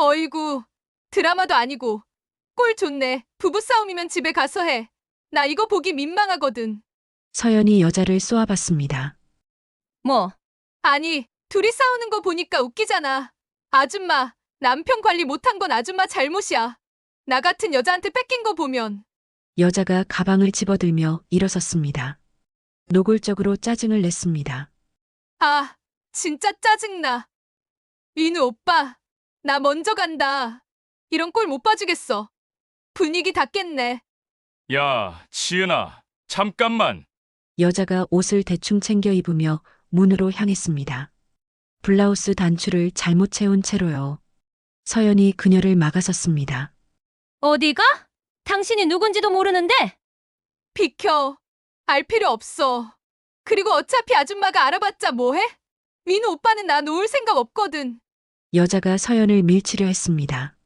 어이구, 드라마도 아니고. 꼴 좋네. 부부싸움이면 집에 가서 해. 나 이거 보기 민망하거든. 서연이 여자를 쏘아봤습니다. 뭐, 아니, 둘이 싸우는 거 보니까 웃기잖아. 아줌마, 남편 관리 못한 건 아줌마 잘못이야. 나 같은 여자한테 뺏긴 거 보면. 여자가 가방을 집어들며 일어섰습니다. 노골적으로 짜증을 냈습니다. 아, 진짜 짜증나. 민우 오빠, 나 먼저 간다. 이런 꼴 못 봐주겠어. 분위기 다 깼네. 야, 지은아, 잠깐만. 여자가 옷을 대충 챙겨 입으며 문으로 향했습니다. 블라우스 단추를 잘못 채운 채로요. 서연이 그녀를 막아섰습니다. 어디가? 당신이 누군지도 모르는데? 비켜. 알 필요 없어. 그리고 어차피 아줌마가 알아봤자 뭐해? 민우 오빠는 나 놓을 생각 없거든. 여자가 서연을 밀치려 했습니다.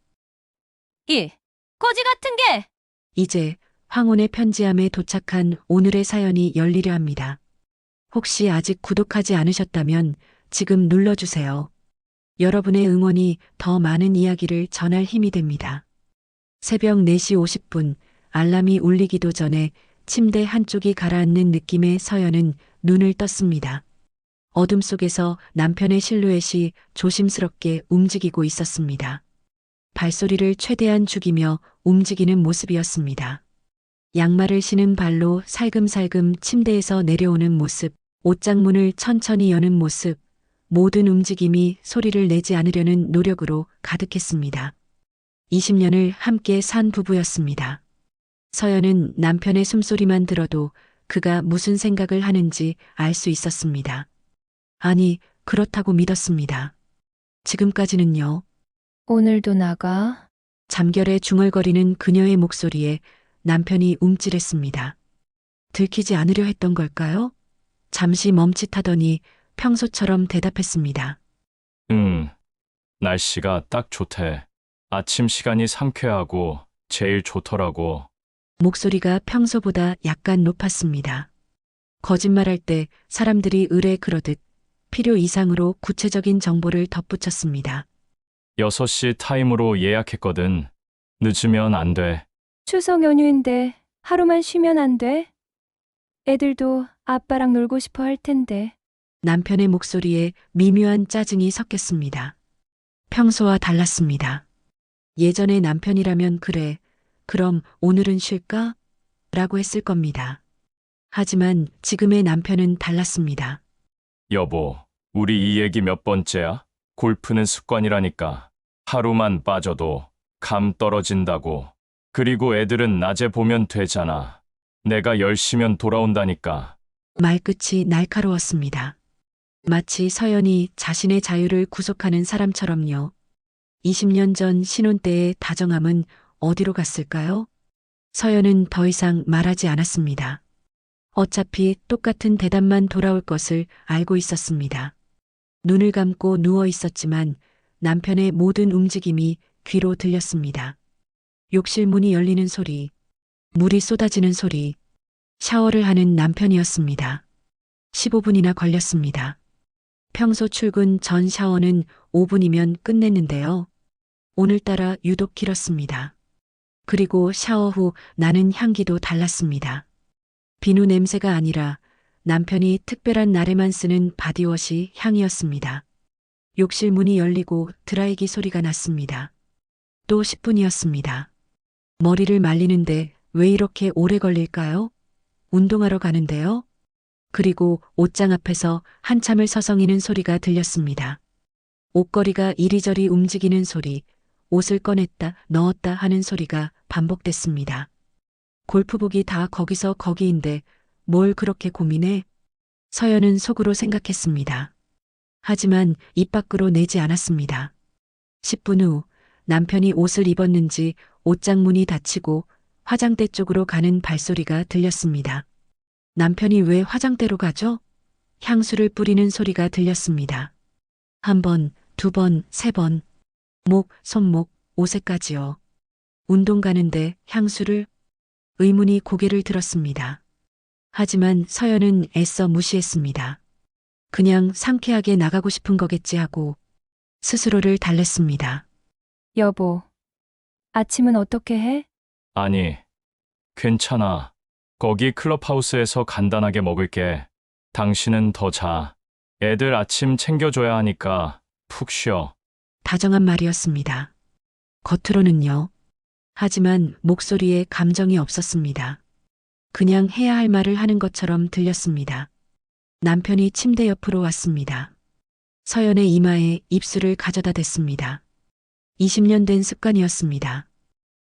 이, 거지 같은 게! 이제 황혼의 편지함에 도착한 오늘의 사연이 열리려 합니다. 혹시 아직 구독하지 않으셨다면 지금 눌러주세요. 여러분의 응원이 더 많은 이야기를 전할 힘이 됩니다. 새벽 4시 50분 알람이 울리기도 전에 침대 한쪽이 가라앉는 느낌의 서연은 눈을 떴습니다. 어둠 속에서 남편의 실루엣이 조심스럽게 움직이고 있었습니다. 발소리를 최대한 죽이며 움직이는 모습이었습니다. 양말을 신은 발로 살금살금 침대에서 내려오는 모습, 옷장문을 천천히 여는 모습, 모든 움직임이 소리를 내지 않으려는 노력으로 가득했습니다. 20년을 함께 산 부부였습니다. 서연은 남편의 숨소리만 들어도 그가 무슨 생각을 하는지 알 수 있었습니다. 아니, 그렇다고 믿었습니다. 지금까지는요. 오늘도 나가? 잠결에 중얼거리는 그녀의 목소리에 남편이 움찔했습니다. 들키지 않으려 했던 걸까요? 잠시 멈칫하더니 평소처럼 대답했습니다. 날씨가 딱 좋대. 아침 시간이 상쾌하고 제일 좋더라고. 목소리가 평소보다 약간 높았습니다. 거짓말할 때 사람들이 의뢰 그러듯 필요 이상으로 구체적인 정보를 덧붙였습니다. 6시 타임으로 예약했거든. 늦으면 안 돼. 추석 연휴인데 하루만 쉬면 안 돼? 애들도 아빠랑 놀고 싶어 할 텐데. 남편의 목소리에 미묘한 짜증이 섞였습니다. 평소와 달랐습니다. 예전의 남편이라면 그래, 그럼 오늘은 쉴까? 라고 했을 겁니다. 하지만 지금의 남편은 달랐습니다. 여보, 우리 이 얘기 몇 번째야? 골프는 습관이라니까. 하루만 빠져도 감 떨어진다고. 그리고 애들은 낮에 보면 되잖아. 내가 10시면 돌아온다니까. 말끝이 날카로웠습니다. 마치 서연이 자신의 자유를 구속하는 사람처럼요. 20년 전 신혼 때의 다정함은 어디로 갔을까요? 서연은 더 이상 말하지 않았습니다. 어차피 똑같은 대답만 돌아올 것을 알고 있었습니다. 눈을 감고 누워 있었지만 남편의 모든 움직임이 귀로 들렸습니다. 욕실 문이 열리는 소리, 물이 쏟아지는 소리, 샤워를 하는 남편이었습니다. 15분이나 걸렸습니다. 평소 출근 전 샤워는 5분이면 끝냈는데요. 오늘따라 유독 길었습니다. 그리고 샤워 후 나는 향기도 달랐습니다. 비누 냄새가 아니라 남편이 특별한 날에만 쓰는 바디워시 향이었습니다. 욕실 문이 열리고 드라이기 소리가 났습니다. 또 10분이었습니다. 머리를 말리는데 왜 이렇게 오래 걸릴까요? 운동하러 가는데요? 그리고 옷장 앞에서 한참을 서성이는 소리가 들렸습니다. 옷걸이가 이리저리 움직이는 소리, 옷을 꺼냈다 넣었다 하는 소리가 반복됐습니다. 골프복이 다 거기서 거기인데 뭘 그렇게 고민해? 서연은 속으로 생각했습니다. 하지만 입 밖으로 내지 않았습니다. 10분 후 남편이 옷을 입었는지 옷장 문이 닫히고 화장대 쪽으로 가는 발소리가 들렸습니다. 남편이 왜 화장대로 가죠? 향수를 뿌리는 소리가 들렸습니다. 한 번, 두 번, 세 번. 목, 손목, 옷에까지요. 운동 가는데 향수를? 의문이 고개를 들었습니다. 하지만 서연은 애써 무시했습니다. 그냥 상쾌하게 나가고 싶은 거겠지 하고 스스로를 달랬습니다. 여보, 아침은 어떻게 해? 아니, 괜찮아. 거기 클럽하우스에서 간단하게 먹을게. 당신은 더 자. 애들 아침 챙겨줘야 하니까 푹 쉬어. 다정한 말이었습니다. 겉으로는요. 하지만 목소리에 감정이 없었습니다. 그냥 해야 할 말을 하는 것처럼 들렸습니다. 남편이 침대 옆으로 왔습니다. 서연의 이마에 입술을 가져다 댔습니다. 20년 된 습관이었습니다.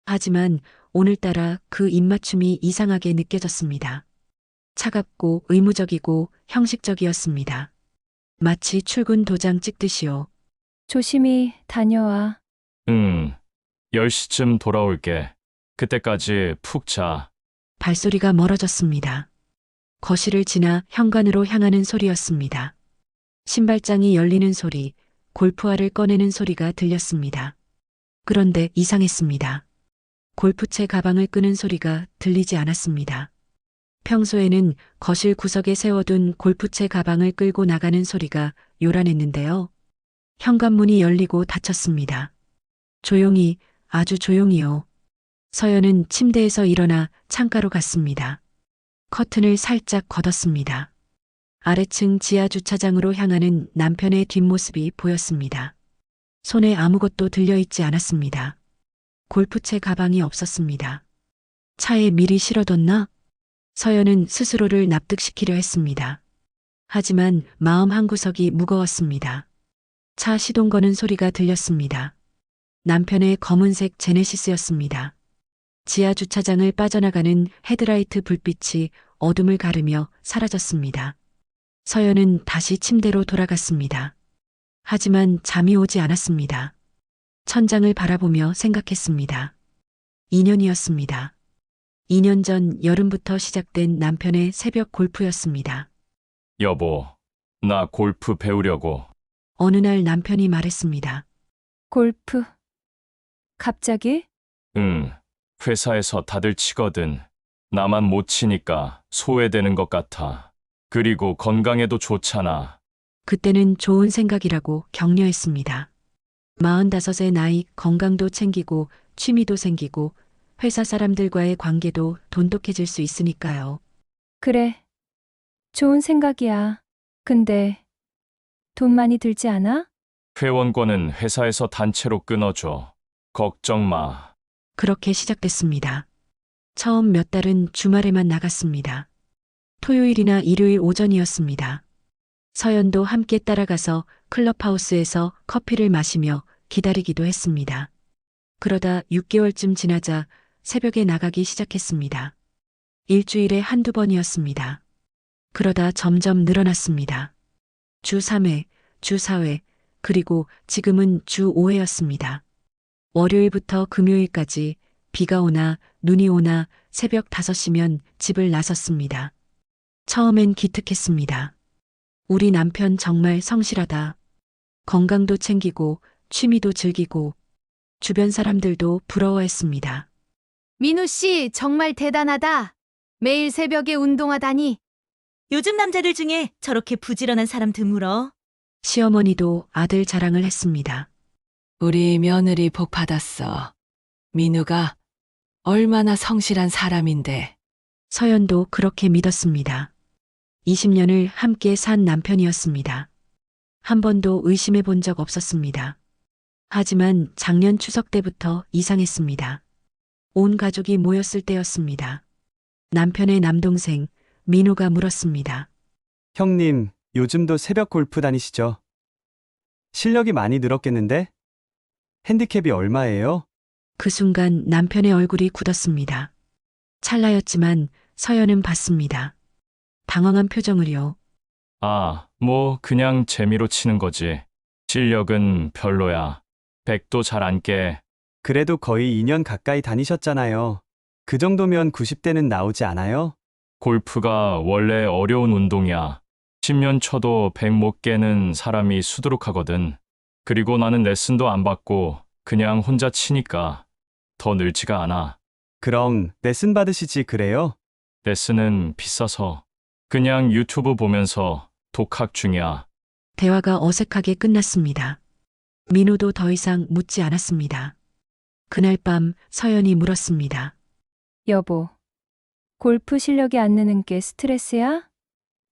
하지만 오늘따라 그 입맞춤이 이상하게 느껴졌습니다. 차갑고 의무적이고 형식적이었습니다. 마치 출근 도장 찍듯이요. 조심히 다녀와. 10시쯤 돌아올게. 그때까지 푹 자. 발소리가 멀어졌습니다. 거실을 지나 현관으로 향하는 소리였습니다. 신발장이 열리는 소리, 골프화를 꺼내는 소리가 들렸습니다. 그런데 이상했습니다. 골프채 가방을 끄는 소리가 들리지 않았습니다. 평소에는 거실 구석에 세워둔 골프채 가방을 끌고 나가는 소리가 요란했는데요. 현관문이 열리고 닫혔습니다. 조용히, 아주 조용히요. 서연은 침대에서 일어나 창가로 갔습니다. 커튼을 살짝 걷었습니다. 아래층 지하 주차장으로 향하는 남편의 뒷모습이 보였습니다. 손에 아무것도 들려있지 않았습니다. 골프채 가방이 없었습니다. 차에 미리 실어뒀나? 서연은 스스로를 납득시키려 했습니다. 하지만 마음 한구석이 무거웠습니다. 차 시동 거는 소리가 들렸습니다. 남편의 검은색 제네시스였습니다. 지하 주차장을 빠져나가는 헤드라이트 불빛이 어둠을 가르며 사라졌습니다. 서연은 다시 침대로 돌아갔습니다. 하지만 잠이 오지 않았습니다. 천장을 바라보며 생각했습니다. 2년이었습니다. 2년 전 여름부터 시작된 남편의 새벽 골프였습니다. 여보, 나 골프 배우려고. 어느 날 남편이 말했습니다. 골프. 갑자기? 응, 회사에서 다들 치거든. 나만 못 치니까 소외되는 것 같아. 그리고 건강에도 좋잖아. 그때는 좋은 생각이라고 격려했습니다. 45의 나이 건강도 챙기고 취미도 생기고 회사 사람들과의 관계도 돈독해질 수 있으니까요. 그래. 좋은 생각이야. 근데 돈 많이 들지 않아? 회원권은 회사에서 단체로 끊어줘. 걱정 마. 그렇게 시작됐습니다. 처음 몇 달은 주말에만 나갔습니다. 토요일이나 일요일 오전이었습니다. 서연도 함께 따라가서 클럽하우스에서 커피를 마시며 기다리기도 했습니다. 그러다 6개월쯤 지나자 새벽에 나가기 시작했습니다. 일주일에 한두 번이었습니다. 그러다 점점 늘어났습니다. 주 3회, 주 4회, 그리고 지금은 주 5회였습니다. 월요일부터 금요일까지 비가 오나 눈이 오나 새벽 5시면 집을 나섰습니다. 처음엔 기특했습니다. 우리 남편 정말 성실하다. 건강도 챙기고 취미도 즐기고 주변 사람들도 부러워했습니다. 민우 씨 정말 대단하다. 매일 새벽에 운동하다니. 요즘 남자들 중에 저렇게 부지런한 사람 드물어. 시어머니도 아들 자랑을 했습니다. 우리 며느리 복 받았어. 민우가 얼마나 성실한 사람인데. 서연도 그렇게 믿었습니다. 20년을 함께 산 남편이었습니다. 한 번도 의심해 본 적 없었습니다. 하지만 작년 추석 때부터 이상했습니다. 온 가족이 모였을 때였습니다. 남편의 남동생 민호가 물었습니다. 형님, 요즘도 새벽 골프 다니시죠? 실력이 많이 늘었겠는데? 핸디캡이 얼마예요? 그 순간 남편의 얼굴이 굳었습니다. 찰나였지만 서연은 봤습니다. 당황한 표정을요. 뭐 그냥 재미로 치는 거지. 실력은 별로야. 100도 잘 안 깨. 그래도 거의 2년 가까이 다니셨잖아요. 그 정도면 90대는 나오지 않아요? 골프가 원래 어려운 운동이야. 10년 쳐도 100 못 깨는 사람이 수두룩하거든. 그리고 나는 레슨도 안 받고 그냥 혼자 치니까 더 늘지가 않아. 그럼 레슨 받으시지 그래요? 레슨은 비싸서 그냥 유튜브 보면서 독학 중이야. 대화가 어색하게 끝났습니다. 민호도 더 이상 묻지 않았습니다. 그날 밤 서연이 물었습니다. 여보, 골프 실력이 안 느는 게 스트레스야?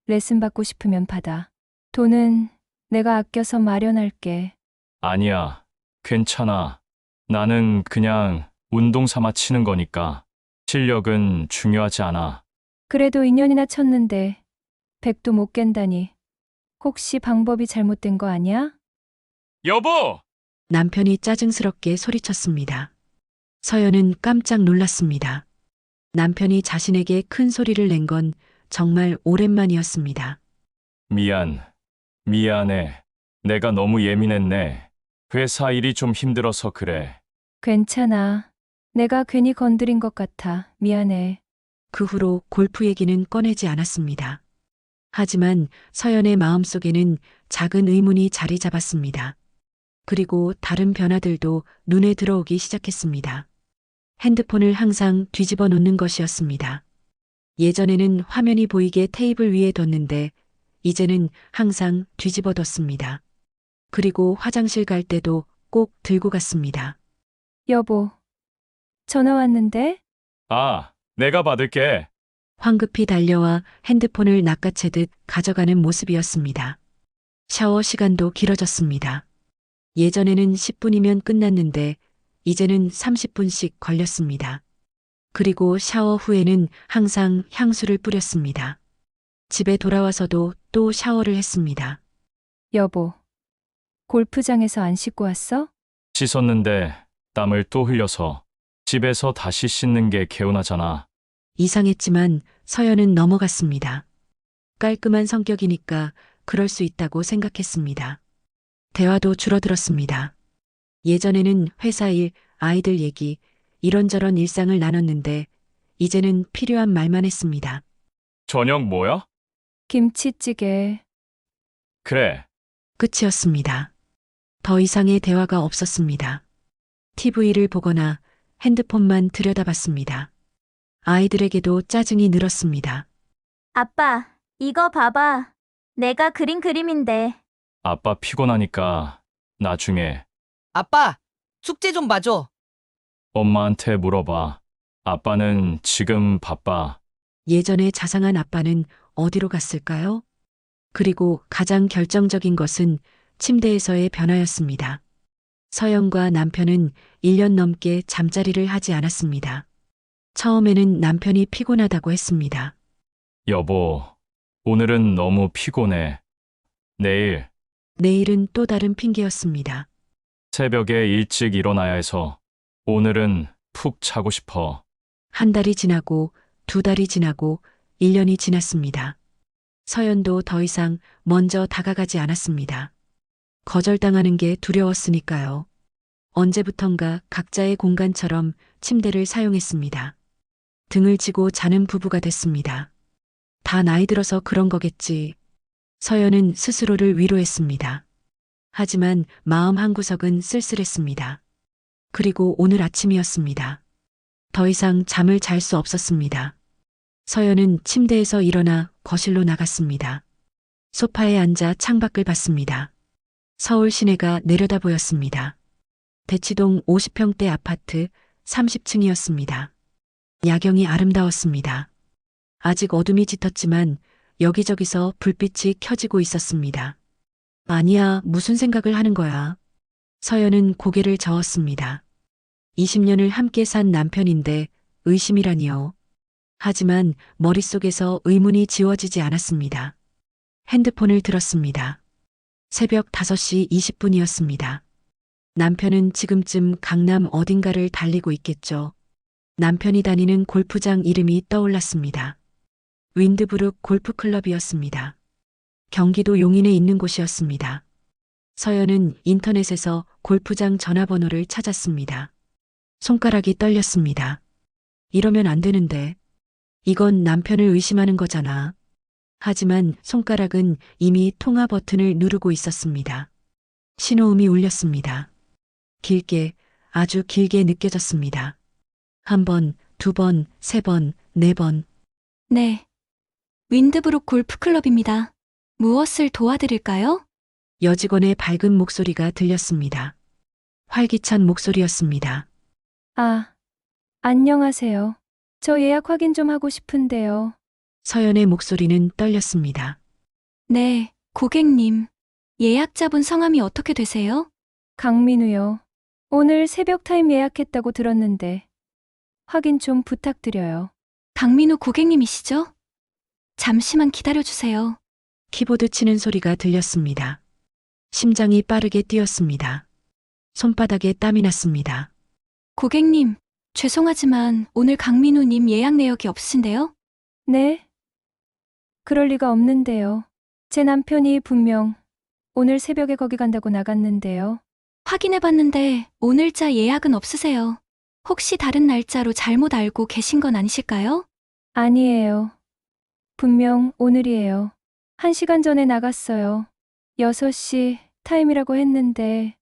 레슨 받고 싶으면 받아. 돈은 내가 아껴서 마련할게. 아니야. 괜찮아. 나는 그냥 운동 삼아 치는 거니까. 실력은 중요하지 않아. 그래도 2년이나 쳤는데 100도 못 깬다니. 혹시 방법이 잘못된 거 아니야? 여보! 남편이 짜증스럽게 소리쳤습니다. 서연은 깜짝 놀랐습니다. 남편이 자신에게 큰 소리를 낸 건 정말 오랜만이었습니다. 미안해. 내가 너무 예민했네. 회사 일이 좀 힘들어서 그래. 괜찮아. 내가 괜히 건드린 것 같아. 미안해. 그 후로 골프 얘기는 꺼내지 않았습니다. 하지만 서연의 마음속에는 작은 의문이 자리 잡았습니다. 그리고 다른 변화들도 눈에 들어오기 시작했습니다. 핸드폰을 항상 뒤집어 놓는 것이었습니다. 예전에는 화면이 보이게 테이블 위에 뒀는데 이제는 항상 뒤집어 뒀습니다. 그리고 화장실 갈 때도 꼭 들고 갔습니다. 여보, 전화 왔는데? 아, 내가 받을게. 황급히 달려와 핸드폰을 낚아채듯 가져가는 모습이었습니다. 샤워 시간도 길어졌습니다. 예전에는 10분이면 끝났는데 이제는 30분씩 걸렸습니다. 그리고 샤워 후에는 항상 향수를 뿌렸습니다. 집에 돌아와서도 또 샤워를 했습니다. 여보, 골프장에서 안 씻고 왔어? 씻었는데 땀을 또 흘려서 집에서 다시 씻는 게 개운하잖아. 이상했지만 서연은 넘어갔습니다. 깔끔한 성격이니까 그럴 수 있다고 생각했습니다. 대화도 줄어들었습니다. 예전에는 회사 일, 아이들 얘기, 이런저런 일상을 나눴는데 이제는 필요한 말만 했습니다. 저녁 뭐야? 김치찌개. 그래. 끝이었습니다. 더 이상의 대화가 없었습니다. TV를 보거나 핸드폰만 들여다봤습니다. 아이들에게도 짜증이 늘었습니다. 아빠, 이거 봐봐. 내가 그린 그림인데. 아빠 피곤하니까 나중에 아빠, 숙제 좀 봐줘. 엄마한테 물어봐. 아빠는 지금 바빠. 예전에 자상한 아빠는 어디로 갔을까요? 그리고 가장 결정적인 것은 침대에서의 변화였습니다. 서연과 남편은 1년 넘게 잠자리를 하지 않았습니다. 처음에는 남편이 피곤하다고 했습니다. 여보, 오늘은 너무 피곤해. 내일은 또 다른 핑계였습니다. 새벽에 일찍 일어나야 해서 오늘은 푹 자고 싶어. 한 달이 지나고 2달이 지나고 1년이 지났습니다. 서연도 더 이상 먼저 다가가지 않았습니다. 거절당하는 게 두려웠으니까요. 언제부턴가 각자의 공간처럼 침대를 사용했습니다. 등을 지고 자는 부부가 됐습니다. 다 나이 들어서 그런 거겠지. 서연은 스스로를 위로했습니다. 하지만 마음 한구석은 쓸쓸했습니다. 그리고 오늘 아침이었습니다. 더 이상 잠을 잘 수 없었습니다. 서연은 침대에서 일어나 거실로 나갔습니다. 소파에 앉아 창밖을 봤습니다. 서울 시내가 내려다 보였습니다. 대치동 50평대 아파트 30층이었습니다. 야경이 아름다웠습니다. 아직 어둠이 짙었지만 여기저기서 불빛이 켜지고 있었습니다. 아니야, 무슨 생각을 하는 거야. 서연은 고개를 저었습니다. 20년을 함께 산 남편인데 의심이라니요. 하지만 머릿속에서 의문이 지워지지 않았습니다. 핸드폰을 들었습니다. 새벽 5시 20분이었습니다. 남편은 지금쯤 강남 어딘가를 달리고 있겠죠. 남편이 다니는 골프장 이름이 떠올랐습니다. 윈드브룩 골프클럽이었습니다. 경기도 용인에 있는 곳이었습니다. 서연은 인터넷에서 골프장 전화번호를 찾았습니다. 손가락이 떨렸습니다. 이러면 안 되는데. 이건 남편을 의심하는 거잖아. 하지만 손가락은 이미 통화 버튼을 누르고 있었습니다. 신호음이 울렸습니다. 길게, 아주 길게 느껴졌습니다. 1번, 2번, 3번, 4번. 네. 윈드브룩 골프클럽입니다. 무엇을 도와드릴까요? 여직원의 밝은 목소리가 들렸습니다. 활기찬 목소리였습니다. 아, 안녕하세요. 저 예약 확인 좀 하고 싶은데요. 서연의 목소리는 떨렸습니다. 네, 고객님. 예약자분 성함이 어떻게 되세요? 강민우요. 오늘 새벽 타임 예약했다고 들었는데 확인 좀 부탁드려요. 강민우 고객님이시죠? 잠시만 기다려주세요. 키보드 치는 소리가 들렸습니다. 심장이 빠르게 뛰었습니다. 손바닥에 땀이 났습니다. 고객님, 죄송하지만 오늘 강민우님 예약 내역이 없으신데요? 네? 그럴 리가 없는데요. 제 남편이 분명 오늘 새벽에 거기 간다고 나갔는데요. 확인해봤는데 오늘자 예약은 없으세요. 혹시 다른 날짜로 잘못 알고 계신 건 아니실까요? 아니에요. 분명 오늘이에요. 1시간 전에 나갔어요. 6시 타임이라고 했는데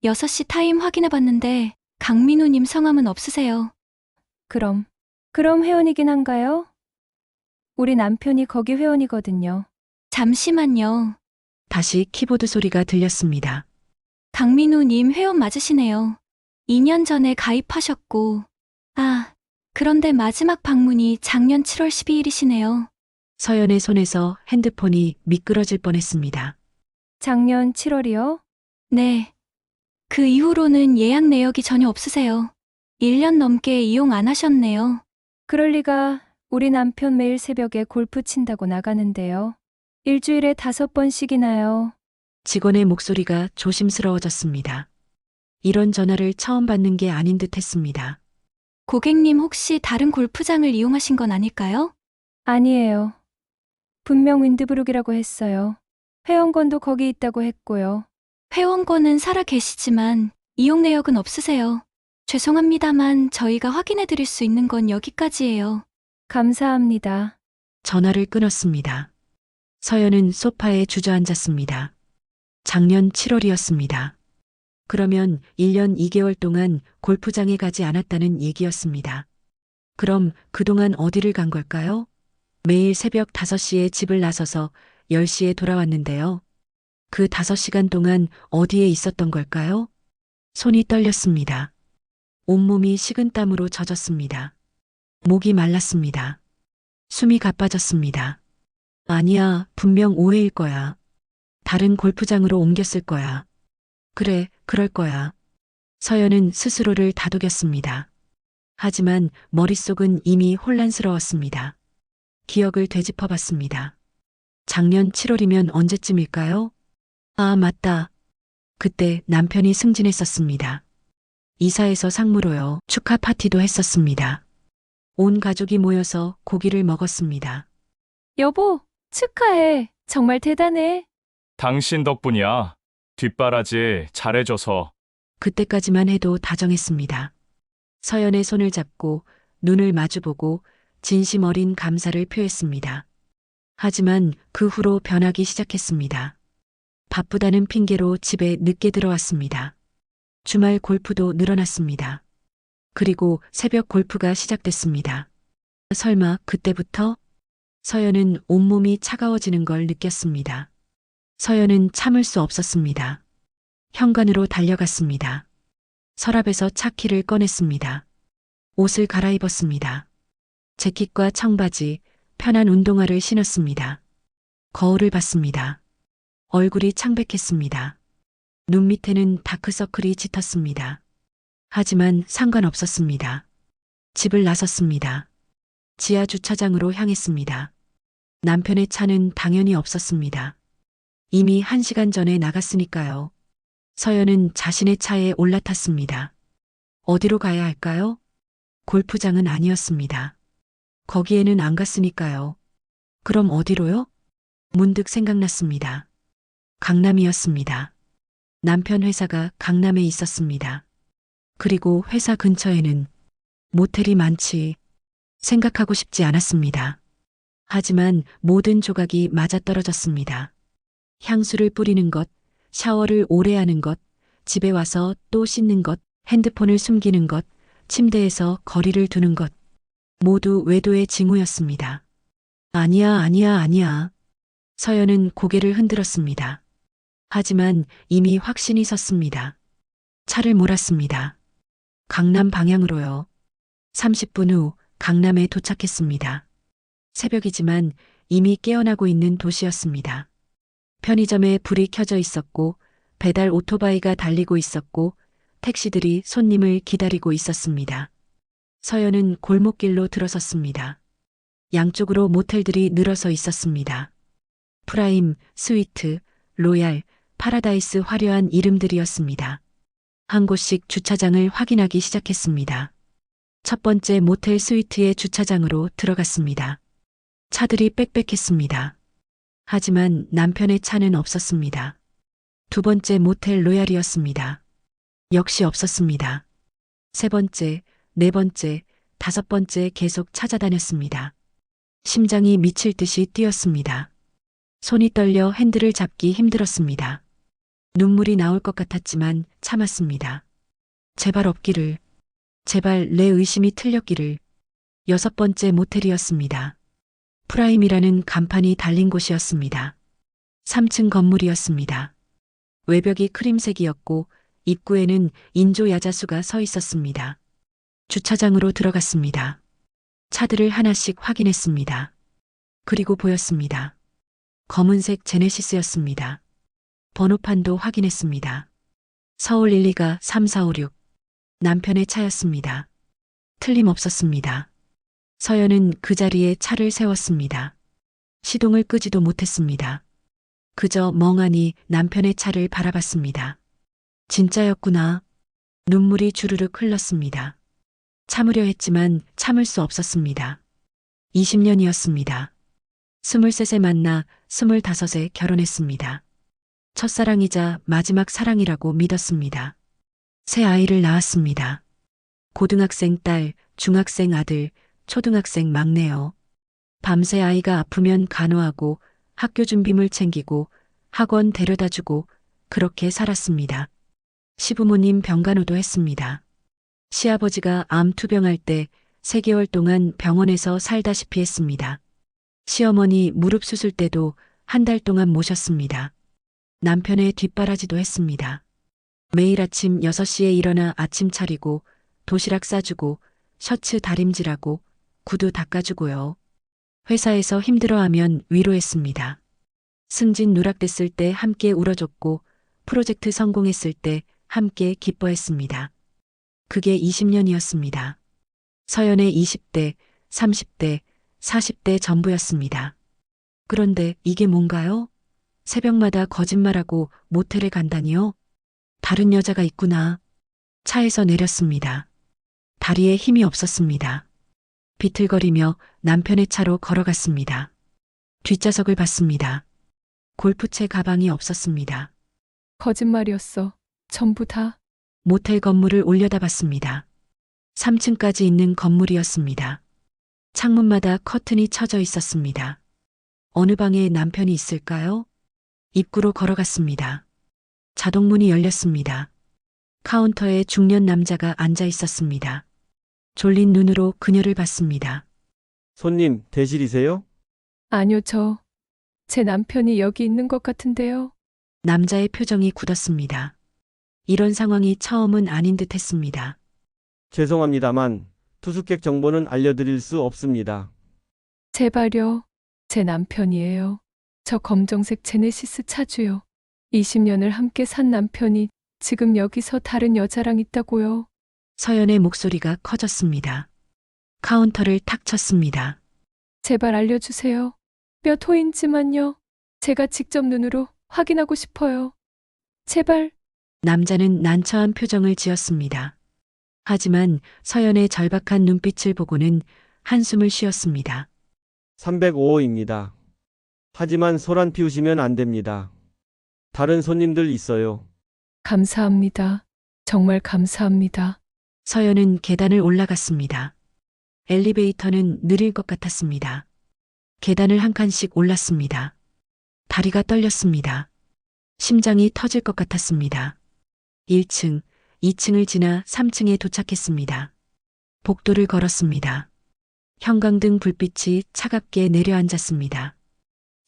6시 타임 확인해봤는데 강민우님 성함은 없으세요. 그럼 회원이긴 한가요? 우리 남편이 거기 회원이거든요. 잠시만요. 다시 키보드 소리가 들렸습니다. 강민우님 회원 맞으시네요. 2년 전에 가입하셨고, 그런데 마지막 방문이 작년 7월 12일이시네요. 서연의 손에서 핸드폰이 미끄러질 뻔했습니다. 작년 7월이요? 네. 그 이후로는 예약 내역이 전혀 없으세요. 1년 넘게 이용 안 하셨네요. 그럴 리가. 우리 남편 매일 새벽에 골프 친다고 나가는데요. 일주일에 5번씩이나요. 직원의 목소리가 조심스러워졌습니다. 이런 전화를 처음 받는 게 아닌 듯 했습니다. 고객님 혹시 다른 골프장을 이용하신 건 아닐까요? 아니에요. 분명 윈드브룩이라고 했어요. 회원권도 거기 있다고 했고요. 회원권은 살아 계시지만 이용 내역은 없으세요. 죄송합니다만 저희가 확인해 드릴 수 있는 건 여기까지예요. 감사합니다. 전화를 끊었습니다. 서연은 소파에 주저앉았습니다. 작년 7월이었습니다. 그러면 1년 2개월 동안 골프장에 가지 않았다는 얘기였습니다. 그럼 그동안 어디를 간 걸까요? 매일 새벽 5시에 집을 나서서 10시에 돌아왔는데요. 그 5시간 동안 어디에 있었던 걸까요? 손이 떨렸습니다. 온몸이 식은땀으로 젖었습니다. 목이 말랐습니다. 숨이 가빠졌습니다. 아니야, 분명 오해일 거야. 다른 골프장으로 옮겼을 거야. 그래, 그럴 거야. 서연은 스스로를 다독였습니다. 하지만 머릿속은 이미 혼란스러웠습니다. 기억을 되짚어 봤습니다. 작년 7월이면 언제쯤일까요? 아, 맞다. 그때 남편이 승진했었습니다. 이사해서 상무로요. 축하 파티도 했었습니다. 온 가족이 모여서 고기를 먹었습니다. 여보, 축하해. 정말 대단해. 당신 덕분이야. 뒷바라지 잘해줘서. 그때까지만 해도 다정했습니다. 서연의 손을 잡고 눈을 마주보고 진심 어린 감사를 표했습니다. 하지만 그 후로 변하기 시작했습니다. 바쁘다는 핑계로 집에 늦게 들어왔습니다. 주말 골프도 늘어났습니다. 그리고 새벽 골프가 시작됐습니다. 설마 그때부터? 서연은 온몸이 차가워지는 걸 느꼈습니다. 서연은 참을 수 없었습니다. 현관으로 달려갔습니다. 서랍에서 차키를 꺼냈습니다. 옷을 갈아입었습니다. 재킷과 청바지, 편한 운동화를 신었습니다. 거울을 봤습니다. 얼굴이 창백했습니다. 눈 밑에는 다크서클이 짙었습니다. 하지만 상관없었습니다. 집을 나섰습니다. 지하 주차장으로 향했습니다. 남편의 차는 당연히 없었습니다. 이미 1시간 전에 나갔으니까요. 서연은 자신의 차에 올라탔습니다. 어디로 가야 할까요? 골프장은 아니었습니다. 거기에는 안 갔으니까요. 그럼 어디로요? 문득 생각났습니다. 강남이었습니다. 남편 회사가 강남에 있었습니다. 그리고 회사 근처에는 모텔이 많지 생각하고 싶지 않았습니다. 하지만 모든 조각이 맞아떨어졌습니다. 향수를 뿌리는 것, 샤워를 오래 하는 것, 집에 와서 또 씻는 것, 핸드폰을 숨기는 것, 침대에서 거리를 두는 것. 모두 외도의 징후였습니다. 아니야, 아니야, 아니야. 서연은 고개를 흔들었습니다. 하지만 이미 확신이 섰습니다. 차를 몰았습니다. 강남 방향으로요. 30분 후 강남에 도착했습니다. 새벽이지만 이미 깨어나고 있는 도시였습니다. 편의점에 불이 켜져 있었고 배달 오토바이가 달리고 있었고 택시들이 손님을 기다리고 있었습니다. 서연은 골목길로 들어섰습니다. 양쪽으로 모텔들이 늘어서 있었습니다. 프라임, 스위트, 로얄, 파라다이스 화려한 이름들이었습니다. 한 곳씩 주차장을 확인하기 시작했습니다. 첫 번째 모텔 스위트의 주차장으로 들어갔습니다. 차들이 빽빽했습니다. 하지만 남편의 차는 없었습니다. 두 번째 모텔 로얄이었습니다. 역시 없었습니다. 세 번째, 네 번째, 다섯 번째 계속 찾아다녔습니다. 심장이 미칠 듯이 뛰었습니다. 손이 떨려 핸들을 잡기 힘들었습니다. 눈물이 나올 것 같았지만 참았습니다. 제발 없기를. 제발 내 의심이 틀렸기를. 여섯 번째 모텔이었습니다. 프라임이라는 간판이 달린 곳이었습니다. 3층 건물이었습니다. 외벽이 크림색이었고 입구에는 인조 야자수가 서 있었습니다. 주차장으로 들어갔습니다. 차들을 하나씩 확인했습니다. 그리고 보였습니다. 검은색 제네시스였습니다. 번호판도 확인했습니다. 서울 124 3456. 남편의 차였습니다. 틀림없었습니다. 서연은 그 자리에 차를 세웠습니다. 시동을 끄지도 못했습니다. 그저 멍하니 남편의 차를 바라봤습니다. 진짜였구나. 눈물이 주르륵 흘렀습니다. 참으려 했지만 참을 수 없었습니다. 20년이었습니다. 23세 만나 25세 결혼했습니다. 첫사랑이자 마지막 사랑이라고 믿었습니다. 새 아이를 낳았습니다. 고등학생 딸, 중학생 아들, 초등학생 막내요. 밤새 아이가 아프면 간호하고 학교 준비물 챙기고 학원 데려다주고 그렇게 살았습니다. 시부모님 병간호도 했습니다. 시아버지가 암 투병할 때 3개월 동안 병원에서 살다시피 했습니다. 시어머니 무릎 수술 때도 한 달 동안 모셨습니다. 남편의 뒷바라지도 했습니다. 매일 아침 6시에 일어나 아침 차리고 도시락 싸주고 셔츠 다림질하고 구두 닦아주고요. 회사에서 힘들어하면 위로했습니다. 승진 누락됐을 때 함께 울어줬고 프로젝트 성공했을 때 함께 기뻐했습니다. 그게 20년이었습니다. 서연의 20대, 30대, 40대 전부였습니다. 그런데 이게 뭔가요? 새벽마다 거짓말하고 모텔에 간다니요? 다른 여자가 있구나. 차에서 내렸습니다. 다리에 힘이 없었습니다. 비틀거리며 남편의 차로 걸어갔습니다. 뒷좌석을 봤습니다. 골프채 가방이 없었습니다. 거짓말이었어. 전부 다. 모텔 건물을 올려다봤습니다. 3층까지 있는 건물이었습니다. 창문마다 커튼이 쳐져 있었습니다. 어느 방에 남편이 있을까요? 입구로 걸어갔습니다. 자동문이 열렸습니다. 카운터에 중년 남자가 앉아 있었습니다. 졸린 눈으로 그녀를 봤습니다. 손님, 대실이세요? 아니요, 제 남편이 여기 있는 것 같은데요. 남자의 표정이 굳었습니다. 이런 상황이 처음은 아닌 듯 했습니다. 죄송합니다만 투숙객 정보는 알려드릴 수 없습니다. 제발요. 제 남편이에요. 저 검정색 제네시스 차주요. 20년을 함께 산 남편이 지금 여기서 다른 여자랑 있다고요. 서연의 목소리가 커졌습니다. 카운터를 탁 쳤습니다. 제발 알려주세요. 몇 호인지만요. 제가 직접 눈으로 확인하고 싶어요. 제발. 남자는 난처한 표정을 지었습니다. 하지만 서연의 절박한 눈빛을 보고는 한숨을 쉬었습니다. 305호입니다. 하지만 소란 피우시면 안 됩니다. 다른 손님들 있어요. 감사합니다. 정말 감사합니다. 서연은 계단을 올라갔습니다. 엘리베이터는 느릴 것 같았습니다. 계단을 한 칸씩 올랐습니다. 다리가 떨렸습니다. 심장이 터질 것 같았습니다. 1층, 2층을 지나 3층에 도착했습니다. 복도를 걸었습니다. 형광등 불빛이 차갑게 내려앉았습니다.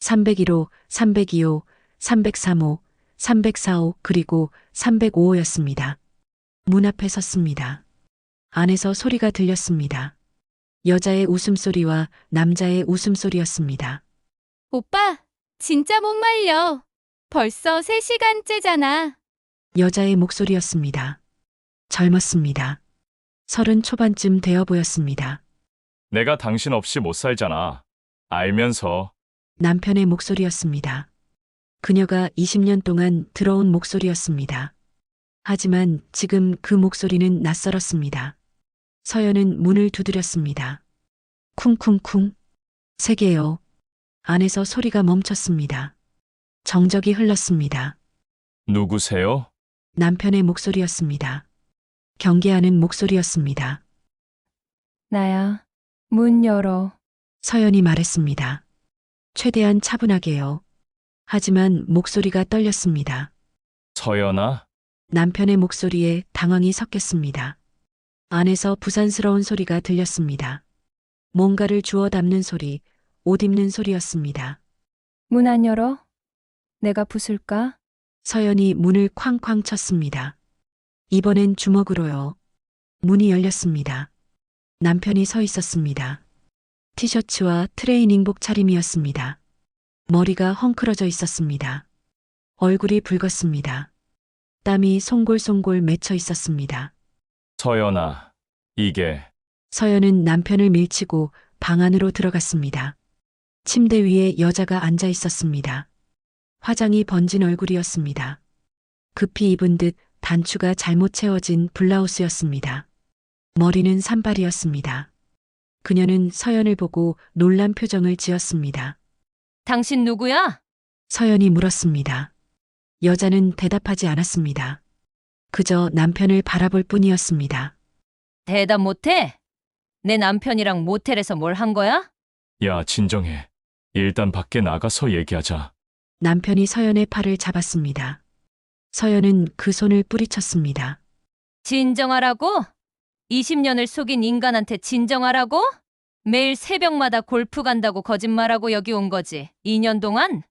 301호, 302호, 303호, 304호 그리고 305호였습니다. 문 앞에 섰습니다. 안에서 소리가 들렸습니다. 여자의 웃음소리와 남자의 웃음소리였습니다. 오빠, 진짜 못 말려. 벌써 3시간째잖아. 여자의 목소리였습니다. 젊었습니다. 30 초반쯤 되어 보였습니다. 내가 당신 없이 못 살잖아. 알면서. 남편의 목소리였습니다. 그녀가 20년 동안 들어온 목소리였습니다. 하지만 지금 그 목소리는 낯설었습니다. 서연은 문을 두드렸습니다. 쿵쿵쿵. 3개요. 안에서 소리가 멈췄습니다. 정적이 흘렀습니다. 누구세요? 남편의 목소리였습니다. 경계하는 목소리였습니다. 나야. 문 열어. 서연이 말했습니다. 최대한 차분하게요. 하지만 목소리가 떨렸습니다. 서연아? 남편의 목소리에 당황이 섞였습니다. 안에서 부산스러운 소리가 들렸습니다. 뭔가를 주워 담는 소리, 옷 입는 소리였습니다. 문 안 열어? 내가 부술까? 서연이 문을 쾅쾅 쳤습니다. 이번엔 주먹으로요. 문이 열렸습니다. 남편이 서 있었습니다. 티셔츠와 트레이닝복 차림이었습니다. 머리가 헝클어져 있었습니다. 얼굴이 붉었습니다. 땀이 송골송골 맺혀 있었습니다. 서연아, 이게 서연은 남편을 밀치고 방 안으로 들어갔습니다. 침대 위에 여자가 앉아 있었습니다. 화장이 번진 얼굴이었습니다. 급히 입은 듯 단추가 잘못 채워진 블라우스였습니다. 머리는 산발이었습니다. 그녀는 서연을 보고 놀란 표정을 지었습니다. 당신 누구야? 서연이 물었습니다. 여자는 대답하지 않았습니다. 그저 남편을 바라볼 뿐이었습니다. 대답 못해? 내 남편이랑 모텔에서 뭘 한 거야? 야, 진정해. 일단 밖에 나가서 얘기하자. 남편이 서연의 팔을 잡았습니다. 서연은 그 손을 뿌리쳤습니다. 진정하라고? 20년을 속인 인간한테 진정하라고? 매일 새벽마다 골프 간다고 거짓말하고 여기 온 거지. 2년 동안?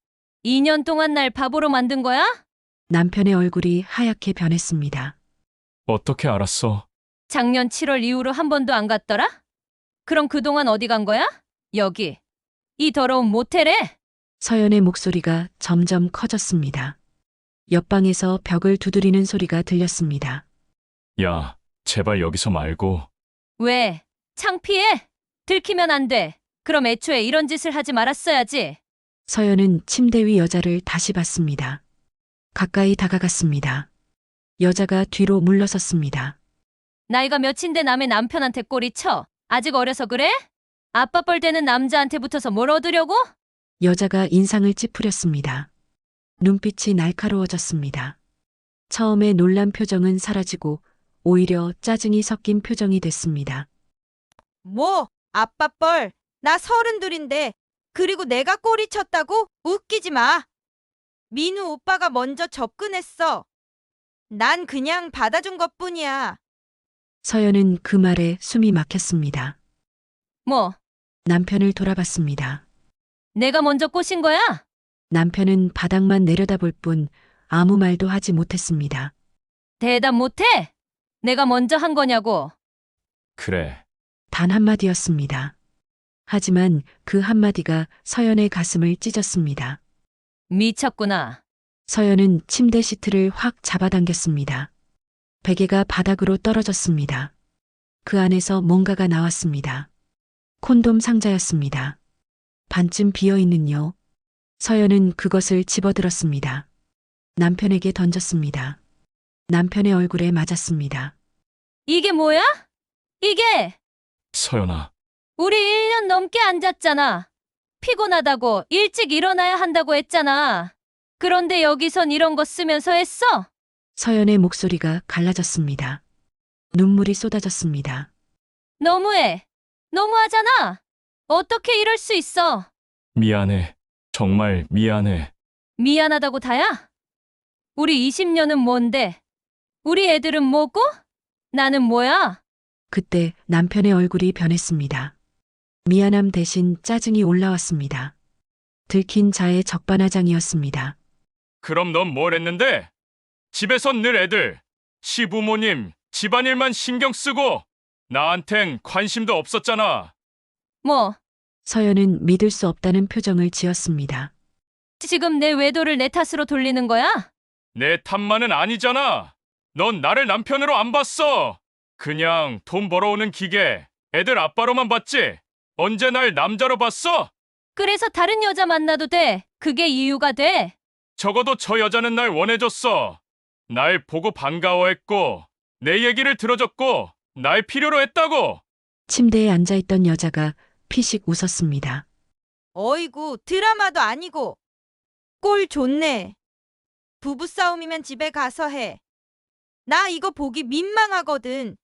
2년 동안 날 바보로 만든 거야? 남편의 얼굴이 하얗게 변했습니다. 어떻게 알았어? 작년 7월 이후로 한 번도 안 갔더라? 그럼 그동안 어디 간 거야? 여기. 이 더러운 모텔에? 서연의 목소리가 점점 커졌습니다. 옆방에서 벽을 두드리는 소리가 들렸습니다. 야, 제발 여기서 말고. 왜? 창피해? 들키면 안 돼. 그럼 애초에 이런 짓을 하지 말았어야지. 서연은 침대 위 여자를 다시 봤습니다. 가까이 다가갔습니다. 여자가 뒤로 물러섰습니다. 나이가 몇인데 남의 남편한테 꼬리 쳐? 아직 어려서 그래? 아빠 뻘 되는 남자한테 붙어서 뭘 얻으려고? 여자가 인상을 찌푸렸습니다. 눈빛이 날카로워졌습니다. 처음에 놀란 표정은 사라지고 오히려 짜증이 섞인 표정이 됐습니다. 뭐? 아빠 뻘. 나 32인데. 그리고 내가 꼬리 쳤다고? 웃기지 마. 민우 오빠가 먼저 접근했어. 난 그냥 받아준 것뿐이야. 서연은 그 말에 숨이 막혔습니다. 뭐? 남편을 돌아봤습니다. 내가 먼저 꼬신 거야? 남편은 바닥만 내려다볼 뿐 아무 말도 하지 못했습니다. 대답 못해? 내가 먼저 한 거냐고. 그래. 단 한마디였습니다. 하지만 그 한마디가 서연의 가슴을 찢었습니다. 미쳤구나. 서연은 침대 시트를 확 잡아당겼습니다. 베개가 바닥으로 떨어졌습니다. 그 안에서 뭔가가 나왔습니다. 콘돔 상자였습니다. 반쯤 비어있는요. 서연은 그것을 집어들었습니다. 남편에게 던졌습니다. 남편의 얼굴에 맞았습니다. 이게 뭐야? 이게! 서연아, 우리 1년 넘게 앉았잖아. 피곤하다고 일찍 일어나야 한다고 했잖아. 그런데 여기선 이런 거 쓰면서 했어? 서연의 목소리가 갈라졌습니다. 눈물이 쏟아졌습니다. 너무해. 너무하잖아. 어떻게 이럴 수 있어? 미안해. 정말 미안해. 미안하다고 다야? 우리 20년은 뭔데? 우리 애들은 뭐고? 나는 뭐야? 그때 남편의 얼굴이 변했습니다. 미안함 대신 짜증이 올라왔습니다. 들킨 자의 적반하장이었습니다. 그럼 넌 뭘 했는데? 집에선 늘 애들, 시부모님, 집안일만 신경 쓰고 나한텐 관심도 없었잖아. 뭐, 서연은 믿을 수 없다는 표정을 지었습니다. 지금 내 외도를 내 탓으로 돌리는 거야? 내 탓만은 아니잖아. 넌 나를 남편으로 안 봤어. 그냥 돈 벌어오는 기계, 애들 아빠로만 봤지. 언제 날 남자로 봤어? 그래서 다른 여자 만나도 돼. 그게 이유가 돼. 적어도 저 여자는 날 원해줬어. 날 보고 반가워했고, 내 얘기를 들어줬고, 날 필요로 했다고. 침대에 앉아있던 여자가 피식 웃었습니다. 어이구, 드라마도 아니고. 꼴 좋네. 부부싸움이면 집에 가서 해. 나 이거 보기 민망하거든.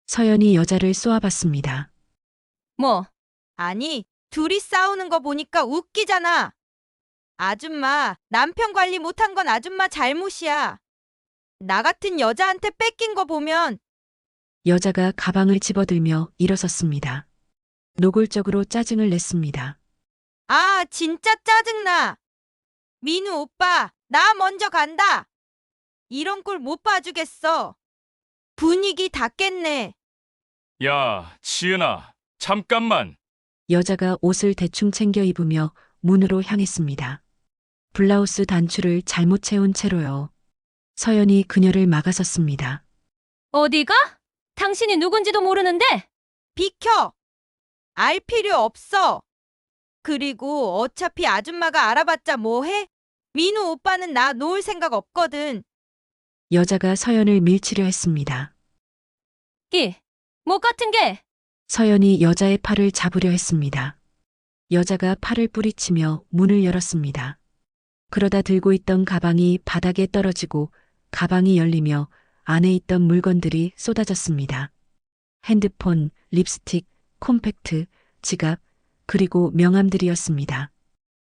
서연이 여자를 쏘아봤습니다. 뭐, 아니, 둘이 싸우는 거 보니까 웃기잖아. 아줌마, 남편 관리 못한 건 아줌마 잘못이야. 나 같은 여자한테 뺏긴 거 보면 여자가 가방을 집어들며 일어섰습니다. 노골적으로 짜증을 냈습니다. 아, 진짜 짜증나. 민우 오빠, 나 먼저 간다. 이런 꼴 못 봐주겠어. 분위기 다 깼네. 야, 지은아, 잠깐만. 여자가 옷을 대충 챙겨 입으며 문으로 향했습니다. 블라우스 단추를 잘못 채운 채로요. 서연이 그녀를 막아섰습니다. 어디가? 당신이 누군지도 모르는데? 비켜. 알 필요 없어. 그리고 어차피 아줌마가 알아봤자 뭐해? 민우 오빠는 나 놓을 생각 없거든. 여자가 서연을 밀치려 했습니다. 뭐 같은 게? 서연이 여자의 팔을 잡으려 했습니다. 여자가 팔을 뿌리치며 문을 열었습니다. 그러다 들고 있던 가방이 바닥에 떨어지고 가방이 열리며 안에 있던 물건들이 쏟아졌습니다. 핸드폰, 립스틱, 콤팩트, 지갑, 그리고 명함들이었습니다.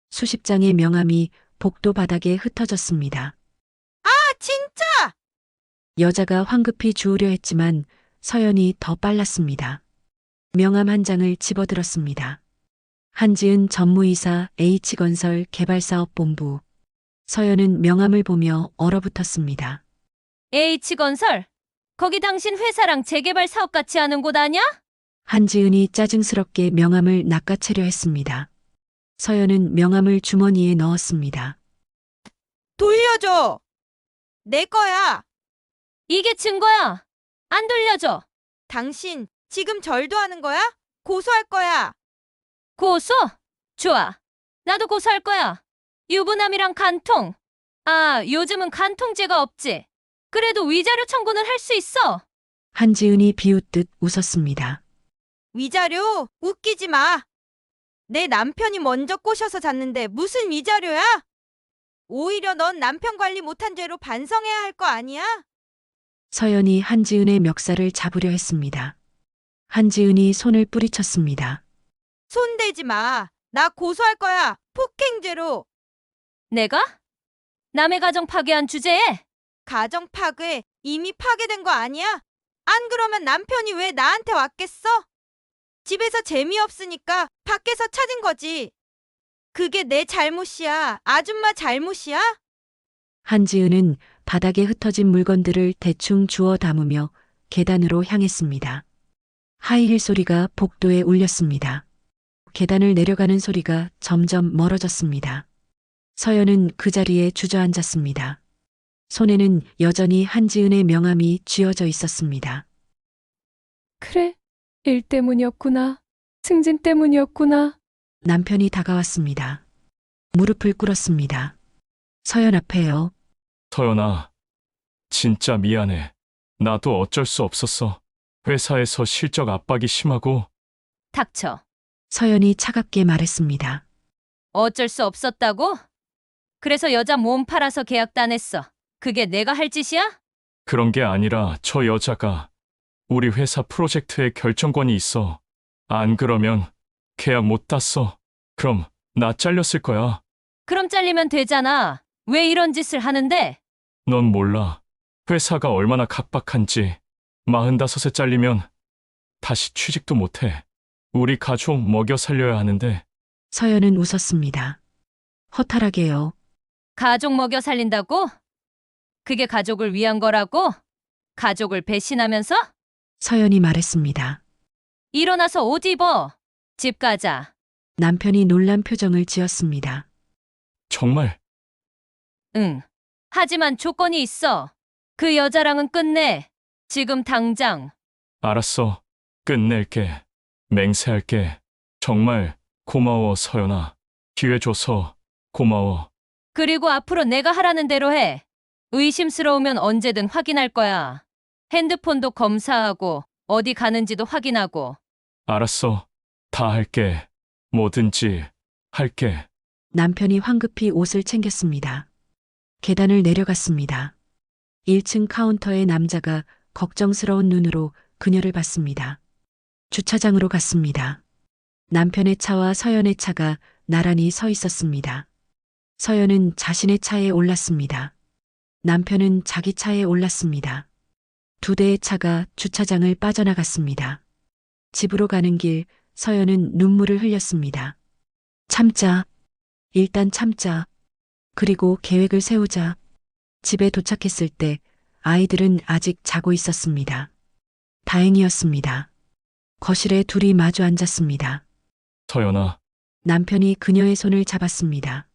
수십 장의 명함이 복도 바닥에 흩어졌습니다. 아, 진짜! 여자가 황급히 주우려 했지만 서연이 더 빨랐습니다. 명함 한 장을 집어들었습니다. 한지은 전무이사 H건설 개발사업본부. 서연은 명함을 보며 얼어붙었습니다. H건설? 거기 당신 회사랑 재개발 사업 같이 하는 곳 아냐? 한지은이 짜증스럽게 명함을 낚아채려 했습니다. 서연은 명함을 주머니에 넣었습니다. 돌려줘. 내 거야. 이게 증거야. 안 돌려줘. 당신 지금 절도하는 거야? 고소할 거야. 고소? 좋아. 나도 고소할 거야. 유부남이랑 간통. 아, 요즘은 간통죄가 없지. 그래도 위자료 청구는 할 수 있어. 한지은이 비웃듯 웃었습니다. 위자료? 웃기지 마. 내 남편이 먼저 꼬셔서 잤는데 무슨 위자료야? 오히려 넌 남편 관리 못한 죄로 반성해야 할 거 아니야? 서연이 한지은의 멱살을 잡으려 했습니다. 한지은이 손을 뿌리쳤습니다. 손대지 마. 나 고소할 거야. 폭행죄로. 내가? 남의 가정 파괴한 주제에? 가정 파괴 이미 파괴된 거 아니야? 안 그러면 남편이 왜 나한테 왔겠어? 집에서 재미없으니까 밖에서 찾은 거지. 그게 내 잘못이야. 아줌마 잘못이야? 한지은은 바닥에 흩어진 물건들을 대충 주워 담으며 계단으로 향했습니다. 하이힐 소리가 복도에 울렸습니다. 계단을 내려가는 소리가 점점 멀어졌습니다. 서연은 그 자리에 주저앉았습니다. 손에는 여전히 한지은의 명함이 쥐어져 있었습니다. 그래, 일 때문이었구나. 승진 때문이었구나. 남편이 다가왔습니다. 무릎을 꿇었습니다. 서연 앞에요. 서연아, 진짜 미안해. 나도 어쩔 수 없었어. 회사에서 실적 압박이 심하고. 닥쳐. 서연이 차갑게 말했습니다. 어쩔 수 없었다고? 그래서 여자 몸 팔아서 계약 따냈어. 그게 내가 할 짓이야? 그런 게 아니라 저 여자가 우리 회사 프로젝트에 결정권이 있어. 안 그러면 계약 못 땄어. 그럼 나 잘렸을 거야. 그럼 잘리면 되잖아. 왜 이런 짓을 하는데? 넌 몰라. 회사가 얼마나 각박한지. 45세 잘리면 다시 취직도 못해. 우리 가족 먹여 살려야 하는데. 서연은 웃었습니다. 허탈하게요. 가족 먹여 살린다고? 그게 가족을 위한 거라고? 가족을 배신하면서? 서연이 말했습니다. 일어나서 옷 입어. 집 가자. 남편이 놀란 표정을 지었습니다. 정말 응. 하지만 조건이 있어. 그 여자랑은 끝내. 지금 당장. 알았어. 끝낼게. 맹세할게. 정말 고마워, 서연아. 기회 줘서 고마워. 그리고 앞으로 내가 하라는 대로 해. 의심스러우면 언제든 확인할 거야. 핸드폰도 검사하고 어디 가는지도 확인하고. 알았어. 다 할게. 뭐든지 할게. 남편이 황급히 옷을 챙겼습니다. 계단을 내려갔습니다. 1층 카운터에 남자가 걱정스러운 눈으로 그녀를 봤습니다. 주차장으로 갔습니다. 남편의 차와 서연의 차가 나란히 서 있었습니다. 서연은 자신의 차에 올랐습니다. 남편은 자기 차에 올랐습니다. 두 대의 차가 주차장을 빠져나갔습니다. 집으로 가는 길 서연은 눈물을 흘렸습니다. 참자. 일단 참자. 그리고 계획을 세우자. 집에 도착했을 때 아이들은 아직 자고 있었습니다. 다행이었습니다. 거실에 둘이 마주 앉았습니다. 서연아, 남편이 그녀의 손을 잡았습니다.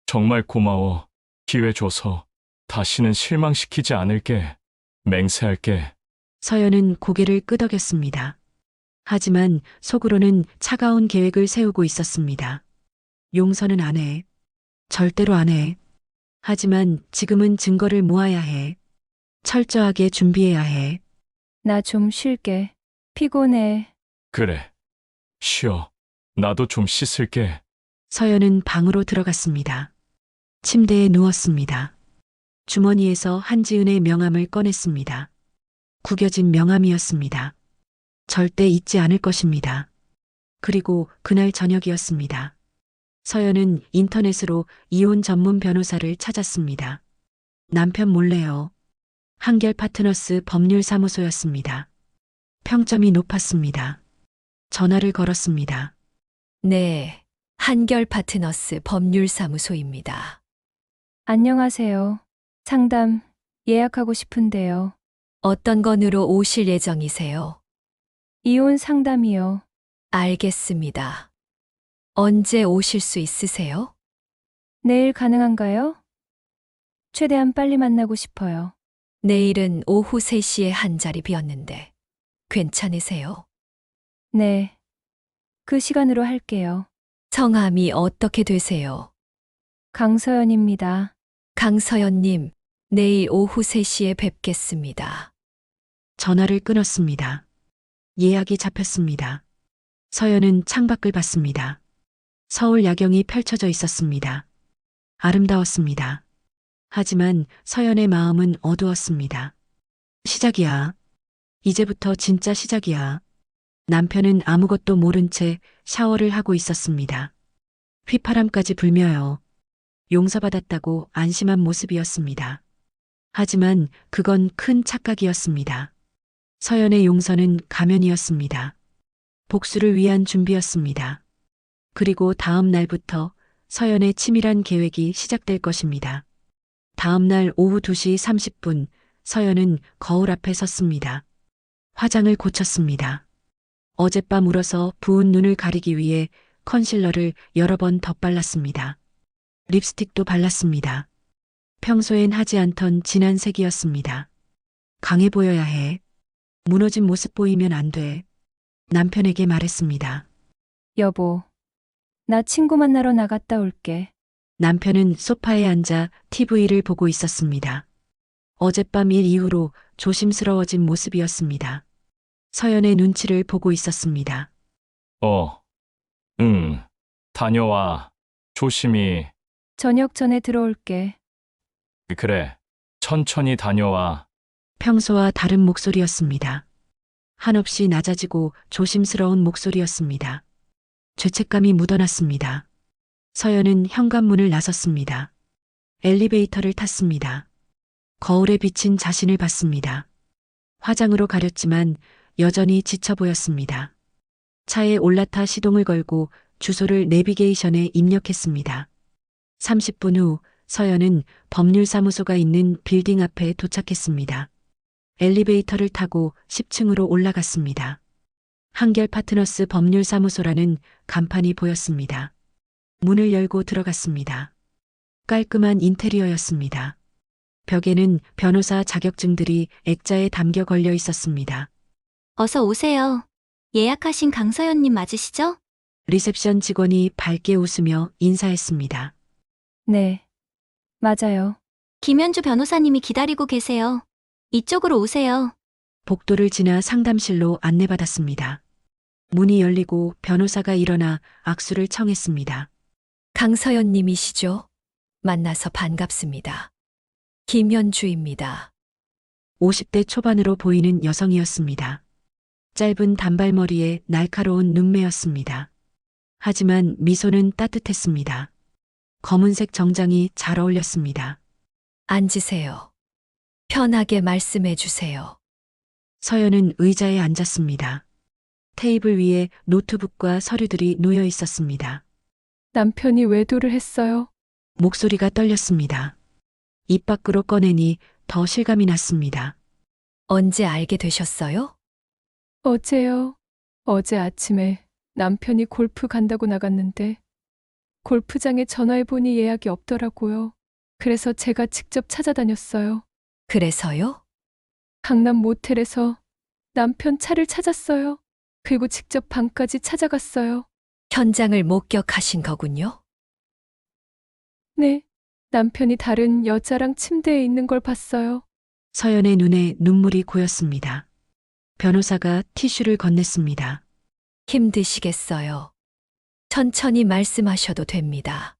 정말 고마워. 기회 줘서 다시는 실망시키지 않을게. 맹세할게. 서연은 고개를 끄덕였습니다. 하지만 속으로는 차가운 계획을 세우고 있었습니다. 용서는 안 해. 절대로 안 해. 하지만 지금은 증거를 모아야 해. 철저하게 준비해야 해. 나 좀 쉴게. 피곤해. 그래. 쉬어. 나도 좀 씻을게. 서연은 방으로 들어갔습니다. 침대에 누웠습니다. 주머니에서 한지은의 명함을 꺼냈습니다. 구겨진 명함이었습니다. 절대 잊지 않을 것입니다. 그리고 그날 저녁이었습니다. 서연은 인터넷으로 이혼 전문 변호사를 찾았습니다. 남편 몰래요. 한결 파트너스 법률사무소였습니다. 평점이 높았습니다. 전화를 걸었습니다. 네, 한결 파트너스 법률사무소입니다. 안녕하세요. 상담 예약하고 싶은데요. 어떤 건으로 오실 예정이세요? 이혼 상담이요. 알겠습니다. 언제 오실 수 있으세요? 내일 가능한가요? 최대한 빨리 만나고 싶어요. 내일은 오후 3시에 한 자리 비었는데 괜찮으세요? 네. 그 시간으로 할게요. 성함이 어떻게 되세요? 강서연입니다. 강서연님, 내일 오후 3시에 뵙겠습니다. 전화를 끊었습니다. 예약이 잡혔습니다. 서연은 창밖을 봤습니다. 서울 야경이 펼쳐져 있었습니다. 아름다웠습니다. 하지만 서연의 마음은 어두웠습니다. 시작이야. 이제부터 진짜 시작이야. 남편은 아무것도 모른 채 샤워를 하고 있었습니다. 휘파람까지 불며요. 용서받았다고 안심한 모습이었습니다. 하지만 그건 큰 착각이었습니다. 서연의 용서는 가면이었습니다. 복수를 위한 준비였습니다. 그리고 다음 날부터 서연의 치밀한 계획이 시작될 것입니다. 다음 날 오후 2시 30분 서연은 거울 앞에 섰습니다. 화장을 고쳤습니다. 어젯밤 울어서 부은 눈을 가리기 위해 컨실러를 여러 번 덧발랐습니다. 립스틱도 발랐습니다. 평소엔 하지 않던 진한 색이었습니다. 강해 보여야 해. 무너진 모습 보이면 안 돼. 남편에게 말했습니다. 여보, 나 친구 만나러 나갔다 올게. 남편은 소파에 앉아 TV를 보고 있었습니다. 어젯밤 일 이후로 조심스러워진 모습이었습니다. 서연의 눈치를 보고 있었습니다. 다녀와. 조심히. 저녁 전에 들어올게. 그래. 천천히 다녀와. 평소와 다른 목소리였습니다. 한없이 낮아지고 조심스러운 목소리였습니다. 죄책감이 묻어났습니다. 서연은 현관문을 나섰습니다. 엘리베이터를 탔습니다. 거울에 비친 자신을 봤습니다. 화장으로 가렸지만 여전히 지쳐 보였습니다. 차에 올라타 시동을 걸고 주소를 내비게이션에 입력했습니다. 30분 후 서연은 법률사무소가 있는 빌딩 앞에 도착했습니다. 엘리베이터를 타고 10층으로 올라갔습니다. 한결 파트너스 법률사무소라는 간판이 보였습니다. 문을 열고 들어갔습니다. 깔끔한 인테리어였습니다. 벽에는 변호사 자격증들이 액자에 담겨 걸려 있었습니다. 어서 오세요. 예약하신 강서연님 맞으시죠? 리셉션 직원이 밝게 웃으며 인사했습니다. 네, 맞아요. 김현주 변호사님이 기다리고 계세요. 이쪽으로 오세요. 복도를 지나 상담실로 안내받았습니다. 문이 열리고 변호사가 일어나 악수를 청했습니다. 강서연님이시죠? 만나서 반갑습니다. 김현주입니다. 50대 초반으로 보이는 여성이었습니다. 짧은 단발머리에 날카로운 눈매였습니다. 하지만 미소는 따뜻했습니다. 검은색 정장이 잘 어울렸습니다. 앉으세요. 편하게 말씀해 주세요. 서연은 의자에 앉았습니다. 테이블 위에 노트북과 서류들이 놓여 있었습니다. 남편이 외도를 했어요. 목소리가 떨렸습니다. 입 밖으로 꺼내니 더 실감이 났습니다. 언제 알게 되셨어요? 어제요. 어제 아침에 남편이 골프 간다고 나갔는데 골프장에 전화해보니 예약이 없더라고요. 그래서 제가 직접 찾아다녔어요. 그래서요? 강남 모텔에서 남편 차를 찾았어요. 그리고 직접 방까지 찾아갔어요. 현장을 목격하신 거군요. 네, 남편이 다른 여자랑 침대에 있는 걸 봤어요. 서연의 눈에 눈물이 고였습니다. 변호사가 티슈를 건넸습니다. 힘드시겠어요. 천천히 말씀하셔도 됩니다.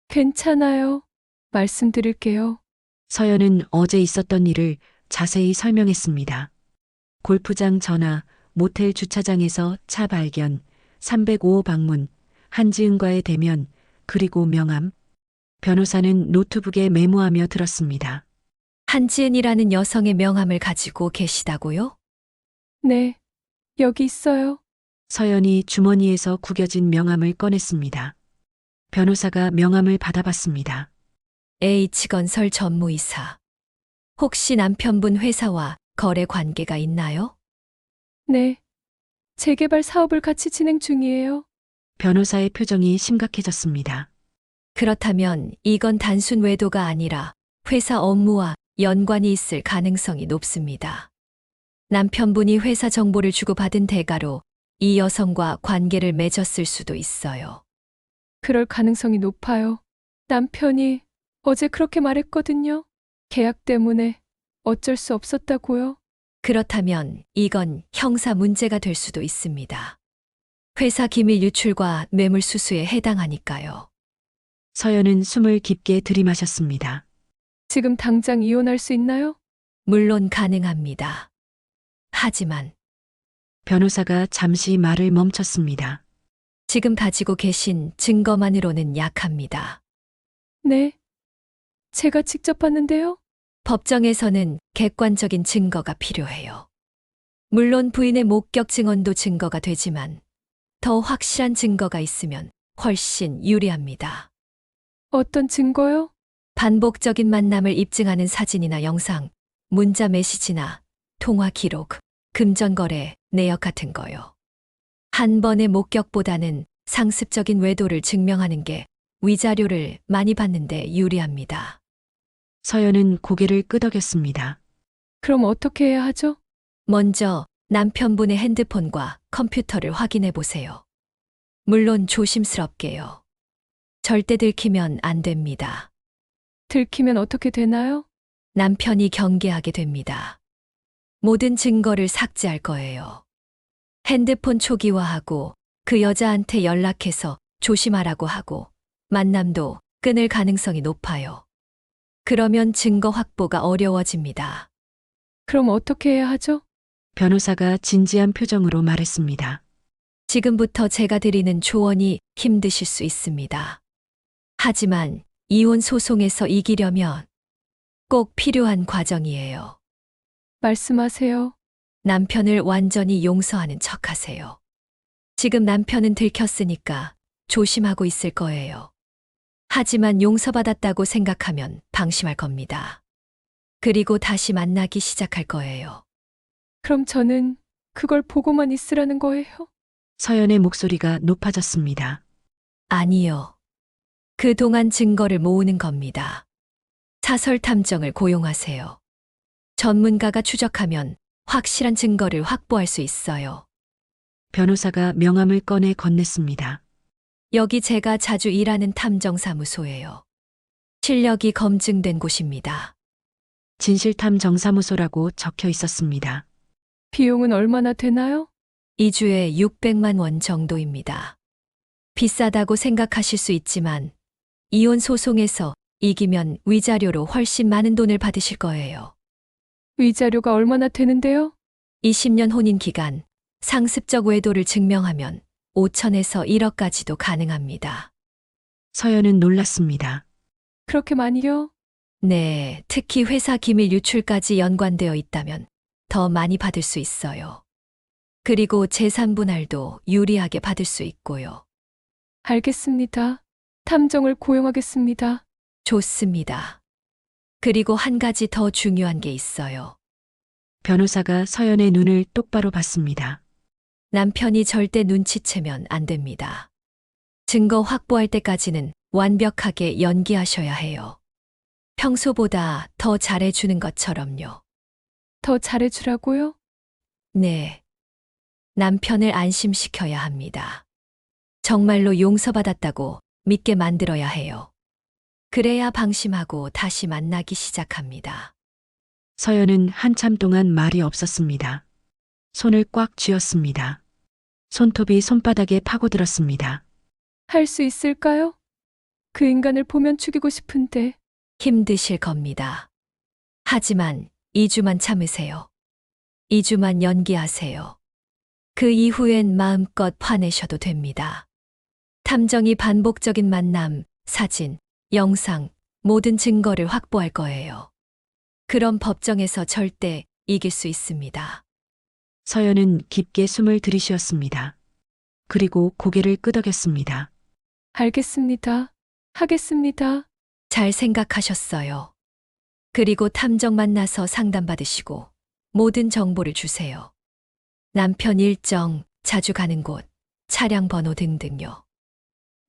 괜찮아요. 말씀드릴게요. 서연은 어제 있었던 일을 자세히 설명했습니다. 골프장 전화, 모텔 주차장에서 차 발견, 305호 방문, 한지은과의 대면, 그리고 명함. 변호사는 노트북에 메모하며 들었습니다. 한지은이라는 여성의 명함을 가지고 계시다고요? 네, 여기 있어요. 서연이 주머니에서 구겨진 명함을 꺼냈습니다. 변호사가 명함을 받아봤습니다. H건설 전무이사. 혹시 남편분 회사와 거래 관계가 있나요? 네, 재개발 사업을 같이 진행 중이에요. 변호사의 표정이 심각해졌습니다. 그렇다면 이건 단순 외도가 아니라 회사 업무와 연관이 있을 가능성이 높습니다. 남편분이 회사 정보를 주고받은 대가로 이 여성과 관계를 맺었을 수도 있어요. 그럴 가능성이 높아요. 남편이 어제 그렇게 말했거든요. 계약 때문에 어쩔 수 없었다고요. 그렇다면 이건 형사 문제가 될 수도 있습니다. 회사 기밀 유출과 뇌물 수수에 해당하니까요. 서연은 숨을 깊게 들이마셨습니다. 지금 당장 이혼할 수 있나요? 물론 가능합니다. 하지만 변호사가 잠시 말을 멈췄습니다. 지금 가지고 계신 증거만으로는 약합니다. 네. 제가 직접 봤는데요. 법정에서는 객관적인 증거가 필요해요. 물론 부인의 목격 증언도 증거가 되지만 더 확실한 증거가 있으면 훨씬 유리합니다. 어떤 증거요? 반복적인 만남을 입증하는 사진이나 영상, 문자 메시지나 통화 기록, 금전거래, 내역 같은 거요. 한 번의 목격보다는 상습적인 외도를 증명하는 게 위자료를 많이 받는데 유리합니다. 서연은 고개를 끄덕였습니다. 그럼 어떻게 해야 하죠? 먼저 남편분의 핸드폰과 컴퓨터를 확인해 보세요. 물론 조심스럽게요. 절대 들키면 안 됩니다. 들키면 어떻게 되나요? 남편이 경계하게 됩니다. 모든 증거를 삭제할 거예요. 핸드폰 초기화하고 그 여자한테 연락해서 조심하라고 하고 만남도 끊을 가능성이 높아요. 그러면 증거 확보가 어려워집니다. 그럼 어떻게 해야 하죠? 변호사가 진지한 표정으로 말했습니다. 지금부터 제가 드리는 조언이 힘드실 수 있습니다. 하지만 이혼 소송에서 이기려면 꼭 필요한 과정이에요. 말씀하세요. 남편을 완전히 용서하는 척하세요. 지금 남편은 들켰으니까 조심하고 있을 거예요. 하지만 용서받았다고 생각하면 방심할 겁니다. 그리고 다시 만나기 시작할 거예요. 그럼 저는 그걸 보고만 있으라는 거예요? 서연의 목소리가 높아졌습니다. 아니요. 그동안 증거를 모으는 겁니다. 사설 탐정을 고용하세요. 전문가가 추적하면 확실한 증거를 확보할 수 있어요. 변호사가 명함을 꺼내 건넸습니다. 여기 제가 자주 일하는 탐정사무소예요. 실력이 검증된 곳입니다. 진실탐정사무소라고 적혀 있었습니다. 비용은 얼마나 되나요? 2주에 600만 원 정도입니다. 비싸다고 생각하실 수 있지만 이혼 소송에서 이기면 위자료로 훨씬 많은 돈을 받으실 거예요. 위자료가 얼마나 되는데요? 20년 혼인 기간, 상습적 외도를 증명하면 5천에서 1억까지도 가능합니다. 서연은 놀랐습니다. 그렇게 많이요? 네, 특히 회사 기밀 유출까지 연관되어 있다면 더 많이 받을 수 있어요. 그리고 재산 분할도 유리하게 받을 수 있고요. 알겠습니다. 탐정을 고용하겠습니다. 좋습니다. 그리고 한 가지 더 중요한 게 있어요. 변호사가 서연의 눈을 똑바로 봤습니다. 남편이 절대 눈치채면 안 됩니다. 증거 확보할 때까지는 완벽하게 연기하셔야 해요. 평소보다 더 잘해주는 것처럼요. 더 잘해주라고요? 네. 남편을 안심시켜야 합니다. 정말로 용서받았다고 믿게 만들어야 해요. 그래야 방심하고 다시 만나기 시작합니다. 서연은 한참 동안 말이 없었습니다. 손을 꽉 쥐었습니다. 손톱이 손바닥에 파고들었습니다. 할 수 있을까요? 그 인간을 보면 죽이고 싶은데. 힘드실 겁니다. 하지만 2주만 참으세요. 2주만 연기하세요. 그 이후엔 마음껏 화내셔도 됩니다. 탐정이 반복적인 만남, 사진, 영상, 모든 증거를 확보할 거예요. 그럼 법정에서 절대 이길 수 있습니다. 서연은 깊게 숨을 들이쉬었습니다. 그리고 고개를 끄덕였습니다. 알겠습니다. 하겠습니다. 잘 생각하셨어요. 그리고 탐정 만나서 상담받으시고 모든 정보를 주세요. 남편 일정, 자주 가는 곳, 차량 번호 등등요.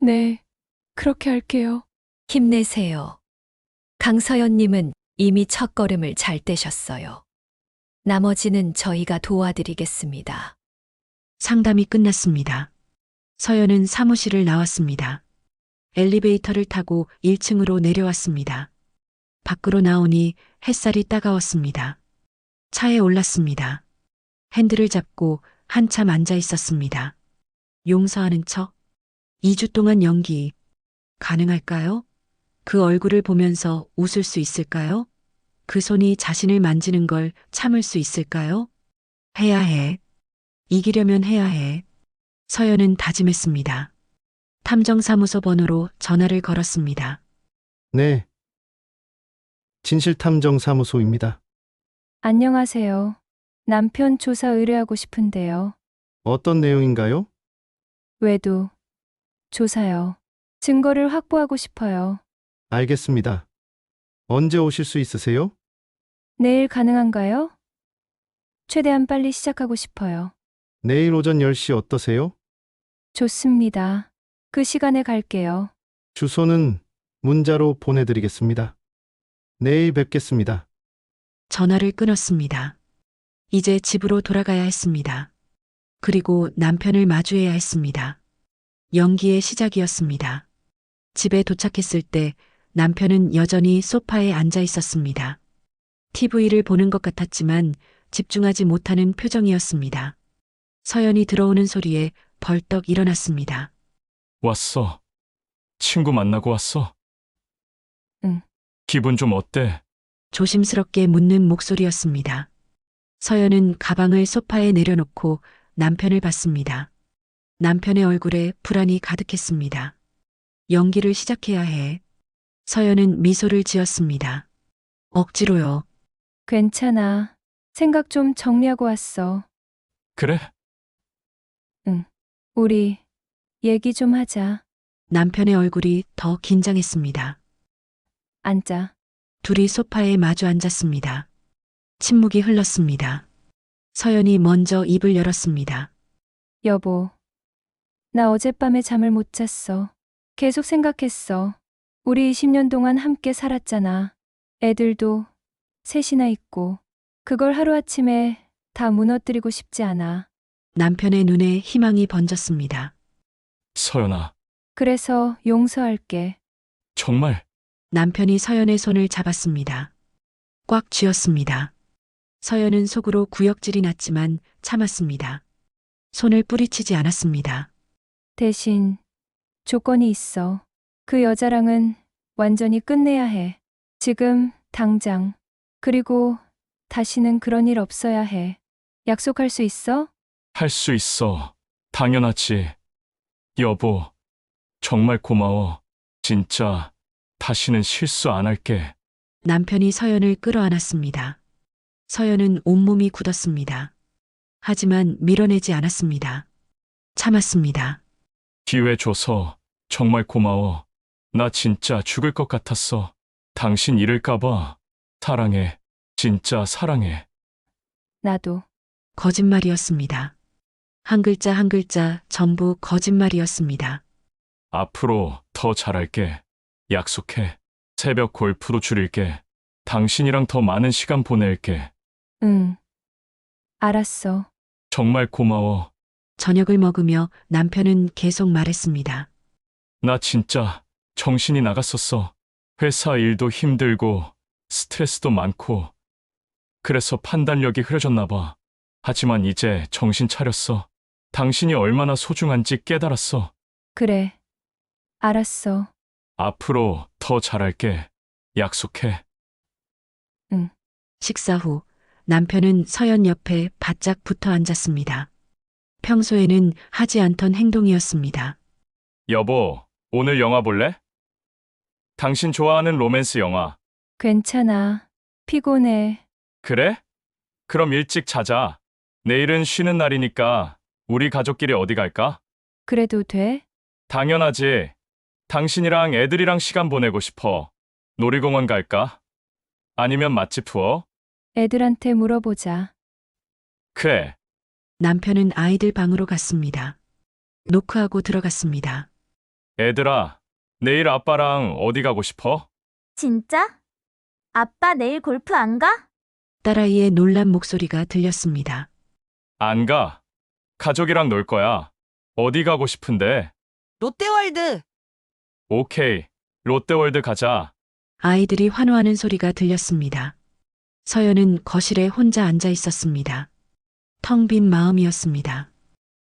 네, 그렇게 할게요. 힘내세요. 강서연님은 이미 첫걸음을 잘 떼셨어요. 나머지는 저희가 도와드리겠습니다. 상담이 끝났습니다. 서연은 사무실을 나왔습니다. 엘리베이터를 타고 1층으로 내려왔습니다. 밖으로 나오니 햇살이 따가웠습니다. 차에 올랐습니다. 핸들을 잡고 한참 앉아 있었습니다. 용서하는 척? 2주 동안 연기. 가능할까요? 그 얼굴을 보면서 웃을 수 있을까요? 그 손이 자신을 만지는 걸 참을 수 있을까요? 해야 해. 이기려면 해야 해. 서연은 다짐했습니다. 탐정사무소 번호로 전화를 걸었습니다. 네. 진실탐정사무소입니다. 안녕하세요. 남편 조사 의뢰하고 싶은데요. 어떤 내용인가요? 외도. 조사요. 증거를 확보하고 싶어요. 알겠습니다. 언제 오실 수 있으세요? 내일 가능한가요? 최대한 빨리 시작하고 싶어요. 내일 오전 10시 어떠세요? 좋습니다. 그 시간에 갈게요. 주소는 문자로 보내드리겠습니다. 내일 뵙겠습니다. 전화를 끊었습니다. 이제 집으로 돌아가야 했습니다. 그리고 남편을 마주해야 했습니다. 연기의 시작이었습니다. 집에 도착했을 때 남편은 여전히 소파에 앉아 있었습니다. TV를 보는 것 같았지만 집중하지 못하는 표정이었습니다. 서연이 들어오는 소리에 벌떡 일어났습니다. 왔어. 친구 만나고 왔어? 응. 기분 좀 어때? 조심스럽게 묻는 목소리였습니다. 서연은 가방을 소파에 내려놓고 남편을 봤습니다. 남편의 얼굴에 불안이 가득했습니다. 연기를 시작해야 해. 서연은 미소를 지었습니다. 억지로요. 괜찮아. 생각 좀 정리하고 왔어. 그래? 우리 얘기 좀 하자. 남편의 얼굴이 더 긴장했습니다. 앉자. 둘이 소파에 마주 앉았습니다. 침묵이 흘렀습니다. 서연이 먼저 입을 열었습니다. 여보, 나 어젯밤에 잠을 못 잤어. 계속 생각했어. 우리 20년 동안 함께 살았잖아. 애들도 셋이나 있고. 그걸 하루아침에 다 무너뜨리고 싶지 않아. 남편의 눈에 희망이 번졌습니다. 서연아, 그래서 용서할게. 정말 남편이 서연의 손을 잡았습니다. 꽉 쥐었습니다. 서연은 속으로 구역질이 났지만 참았습니다. 손을 뿌리치지 않았습니다. 대신 조건이 있어. 그 여자랑은 완전히 끝내야 해. 지금, 당장. 그리고 다시는 그런 일 없어야 해. 약속할 수 있어? 할 수 있어. 당연하지. 여보, 정말 고마워. 진짜 다시는 실수 안 할게. 남편이 서연을 끌어안았습니다. 서연은 온몸이 굳었습니다. 하지만 밀어내지 않았습니다. 참았습니다. 기회 줘서 정말 고마워. 나 진짜 죽을 것 같았어. 당신 잃을까봐. 사랑해. 진짜 사랑해. 나도. 거짓말이었습니다. 한 글자 한 글자 전부 거짓말이었습니다. 앞으로 더 잘할게. 약속해. 새벽 골프도 줄일게. 당신이랑 더 많은 시간 보낼게. 응. 알았어. 정말 고마워. 저녁을 먹으며 남편은 계속 말했습니다. 나 진짜 정신이 나갔었어. 회사 일도 힘들고 스트레스도 많고 그래서 판단력이 흐려졌나 봐. 하지만 이제 정신 차렸어. 당신이 얼마나 소중한지 깨달았어. 그래. 알았어. 앞으로 더 잘할게. 약속해. 식사 후 남편은 서연 옆에 바짝 붙어 앉았습니다. 평소에는 하지 않던 행동이었습니다. 여보, 오늘 영화 볼래? 당신 좋아하는 로맨스 영화. 괜찮아. 피곤해. 그래? 그럼 일찍 자자. 내일은 쉬는 날이니까 우리 가족끼리 어디 갈까? 그래도 돼? 당연하지. 당신이랑 애들이랑 시간 보내고 싶어. 놀이공원 갈까? 아니면 맛집 투어? 애들한테 물어보자. 그래. 남편은 아이들 방으로 갔습니다. 노크하고 들어갔습니다. 애들아, 내일 아빠랑 어디 가고 싶어? 진짜? 아빠 내일 골프 안 가? 딸아이의 놀란 목소리가 들렸습니다. 안 가. 가족이랑 놀 거야. 어디 가고 싶은데? 롯데월드. 오케이. 롯데월드 가자. 아이들이 환호하는 소리가 들렸습니다. 서연은 거실에 혼자 앉아 있었습니다. 텅 빈 마음이었습니다.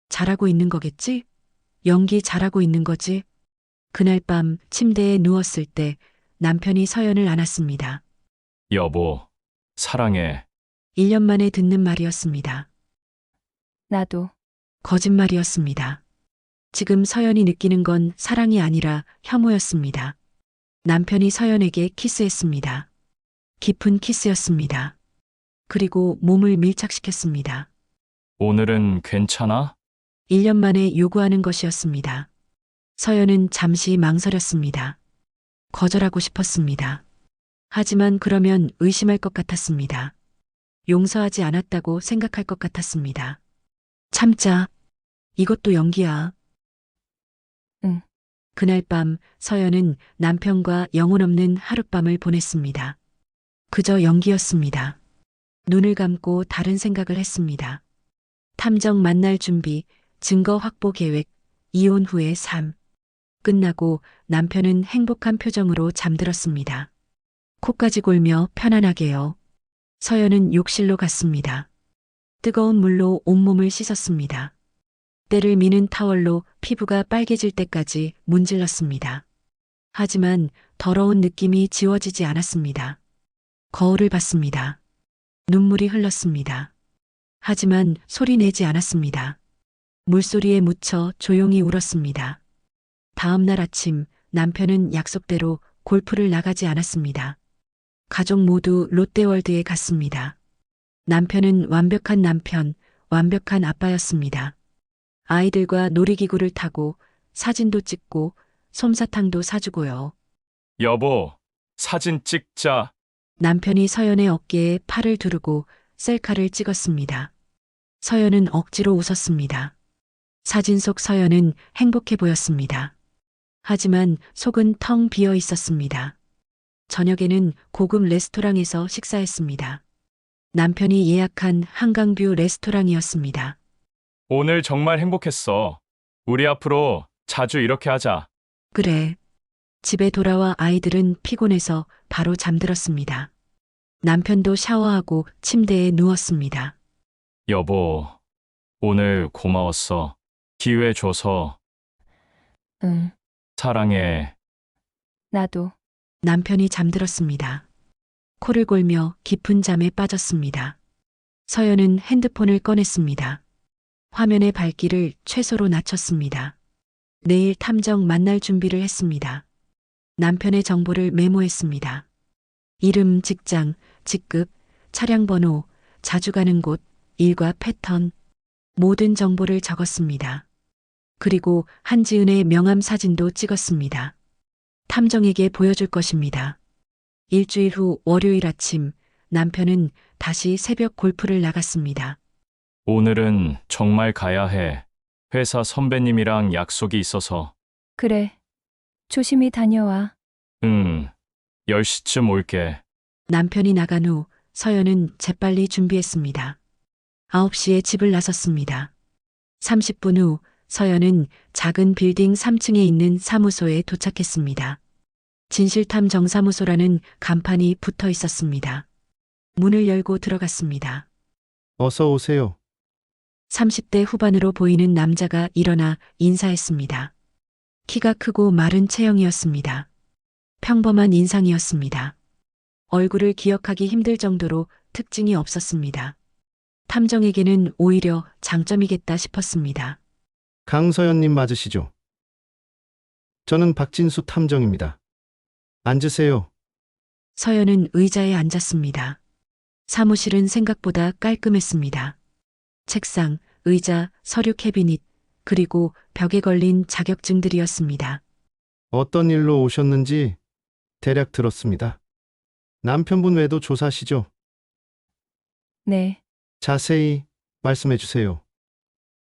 잘하고 있는 거겠지? 연기 잘하고 있는 거지? 그날 밤 침대에 누웠을 때 남편이 서연을 안았습니다. 여보, 사랑해. 1년 만에 듣는 말이었습니다. 나도. 거짓말이었습니다. 지금 서연이 느끼는 건 사랑이 아니라 혐오였습니다. 남편이 서연에게 키스했습니다. 깊은 키스였습니다. 그리고 몸을 밀착시켰습니다. 오늘은 괜찮아? 1년 만에 요구하는 것이었습니다. 서연은 잠시 망설였습니다. 거절하고 싶었습니다. 하지만 그러면 의심할 것 같았습니다. 용서하지 않았다고 생각할 것 같았습니다. 참자. 이것도 연기야. 응. 그날 밤 서연은 남편과 영혼 없는 하룻밤을 보냈습니다. 그저 연기였습니다. 눈을 감고 다른 생각을 했습니다. 탐정 만날 준비, 증거 확보 계획, 이혼 후의 삶. 끝나고 남편은 행복한 표정으로 잠들었습니다. 코까지 골며 편안하게요. 서연은 욕실로 갔습니다. 뜨거운 물로 온몸을 씻었습니다. 때를 미는 타월로 피부가 빨개질 때까지 문질렀습니다. 하지만 더러운 느낌이 지워지지 않았습니다. 거울을 봤습니다. 눈물이 흘렀습니다. 하지만 소리 내지 않았습니다. 물소리에 묻혀 조용히 울었습니다. 다음 날 아침 남편은 약속대로 골프를 나가지 않았습니다. 가족 모두 롯데월드에 갔습니다. 남편은 완벽한 남편, 완벽한 아빠였습니다. 아이들과 놀이기구를 타고 사진도 찍고 솜사탕도 사주고요. 여보, 사진 찍자. 남편이 서연의 어깨에 팔을 두르고 셀카를 찍었습니다. 서연은 억지로 웃었습니다. 사진 속 서연은 행복해 보였습니다. 하지만 속은 텅 비어 있었습니다. 저녁에는 고급 레스토랑에서 식사했습니다. 남편이 예약한 한강뷰 레스토랑이었습니다. 오늘 정말 행복했어. 우리 앞으로 자주 이렇게 하자. 그래. 집에 돌아와 아이들은 피곤해서 바로 잠들었습니다. 남편도 샤워하고 침대에 누웠습니다. 여보, 오늘 고마웠어. 기회 줘서. 응, 사랑해. 나도. 남편이 잠들었습니다. 코를 골며 깊은 잠에 빠졌습니다. 서연은 핸드폰을 꺼냈습니다. 화면의 밝기를 최소로 낮췄습니다. 내일 탐정 만날 준비를 했습니다. 남편의 정보를 메모했습니다. 이름, 직장, 직급, 차량 번호, 자주 가는 곳, 일과 패턴, 모든 정보를 적었습니다. 그리고 한지은의 명함 사진도 찍었습니다. 탐정에게 보여줄 것입니다. 일주일 후 월요일 아침, 남편은 다시 새벽 골프를 나갔습니다. 오늘은 정말 가야 해. 회사 선배님이랑 약속이 있어서. 그래. 조심히 다녀와. 10시쯤 올게. 남편이 나간 후 서연은 재빨리 준비했습니다. 9시에 집을 나섰습니다. 30분 후 서연은 작은 빌딩 3층에 있는 사무소에 도착했습니다. 진실탐 정사무소라는 간판이 붙어 있었습니다. 문을 열고 들어갔습니다. 어서 오세요. 30대 후반으로 보이는 남자가 일어나 인사했습니다. 키가 크고 마른 체형이었습니다. 평범한 인상이었습니다. 얼굴을 기억하기 힘들 정도로 특징이 없었습니다. 탐정에게는 오히려 장점이겠다 싶었습니다. 강서연님 맞으시죠? 저는 박진수 탐정입니다. 앉으세요. 서연은 의자에 앉았습니다. 사무실은 생각보다 깔끔했습니다. 책상, 의자, 서류 캐비닛, 그리고 벽에 걸린 자격증들이었습니다. 어떤 일로 오셨는지 대략 들었습니다. 남편분 외도 조사시죠? 네. 자세히 말씀해 주세요.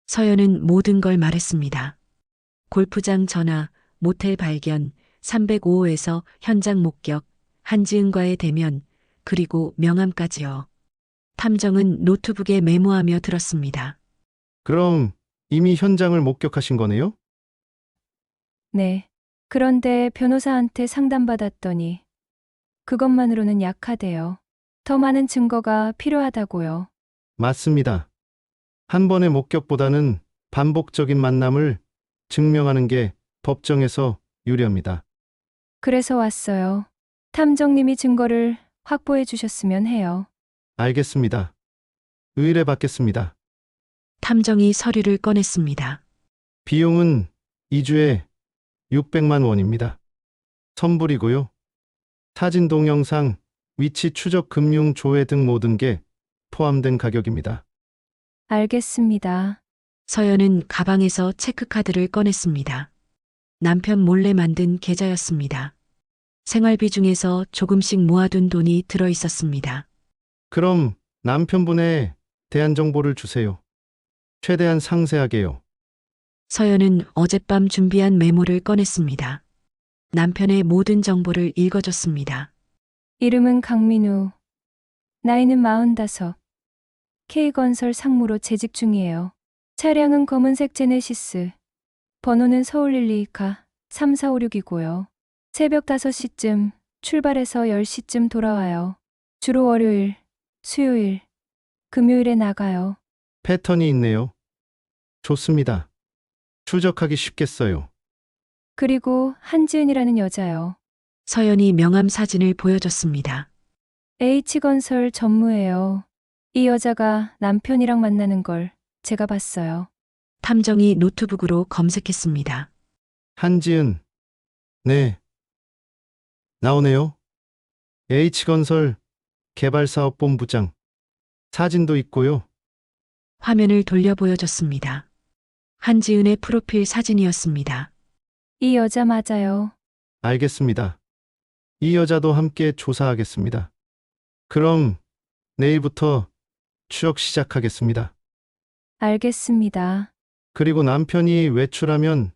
서연은 모든 걸 말했습니다. 골프장 전화, 모텔 발견, 305호에서 현장 목격, 한지은과의 대면, 그리고 명함까지요. 탐정은 노트북에 메모하며 들었습니다. 그럼 이미 현장을 목격하신 거네요? 네. 그런데 변호사한테 상담받았더니 그것만으로는 약하대요. 더 많은 증거가 필요하다고요. 맞습니다. 한 번의 목격보다는 반복적인 만남을 증명하는 게 법정에서 유리합니다. 그래서 왔어요. 탐정님이 증거를 확보해 주셨으면 해요. 알겠습니다. 의뢰 받겠습니다. 탐정이 서류를 꺼냈습니다. 비용은 2주에 600만 원입니다. 선불이고요. 사진 동영상, 위치 추적 금융 조회 등 모든 게 포함된 가격입니다. 알겠습니다. 서연은 가방에서 체크카드를 꺼냈습니다. 남편 몰래 만든 계좌였습니다. 생활비 중에서 조금씩 모아둔 돈이 들어 있었습니다. 그럼 남편분에 대한 정보를 주세요. 최대한 상세하게요. 서연은 어젯밤 준비한 메모를 꺼냈습니다. 남편의 모든 정보를 읽어줬습니다. 이름은 강민우. 나이는 45. K건설 상무로 재직 중이에요. 차량은 검은색 제네시스. 번호는 서울 122카 3456이고요. 새벽 5시쯤 출발해서 10시쯤 돌아와요. 주로 월요일, 수요일, 금요일에 나가요. 패턴이 있네요. 좋습니다. 추적하기 쉽겠어요. 그리고 한지은이라는 여자요. 서연이 명함 사진을 보여줬습니다. H건설 전무예요. 이 여자가 남편이랑 만나는 걸 제가 봤어요. 탐정이 노트북으로 검색했습니다. 한지은. 네. 나오네요. H건설 개발사업본부장. 사진도 있고요. 화면을 돌려 보여줬습니다. 한지은의 프로필 사진이었습니다. 이 여자 맞아요. 알겠습니다. 이 여자도 함께 조사하겠습니다. 그럼 내일부터 추적 시작하겠습니다. 알겠습니다. 그리고 남편이 외출하면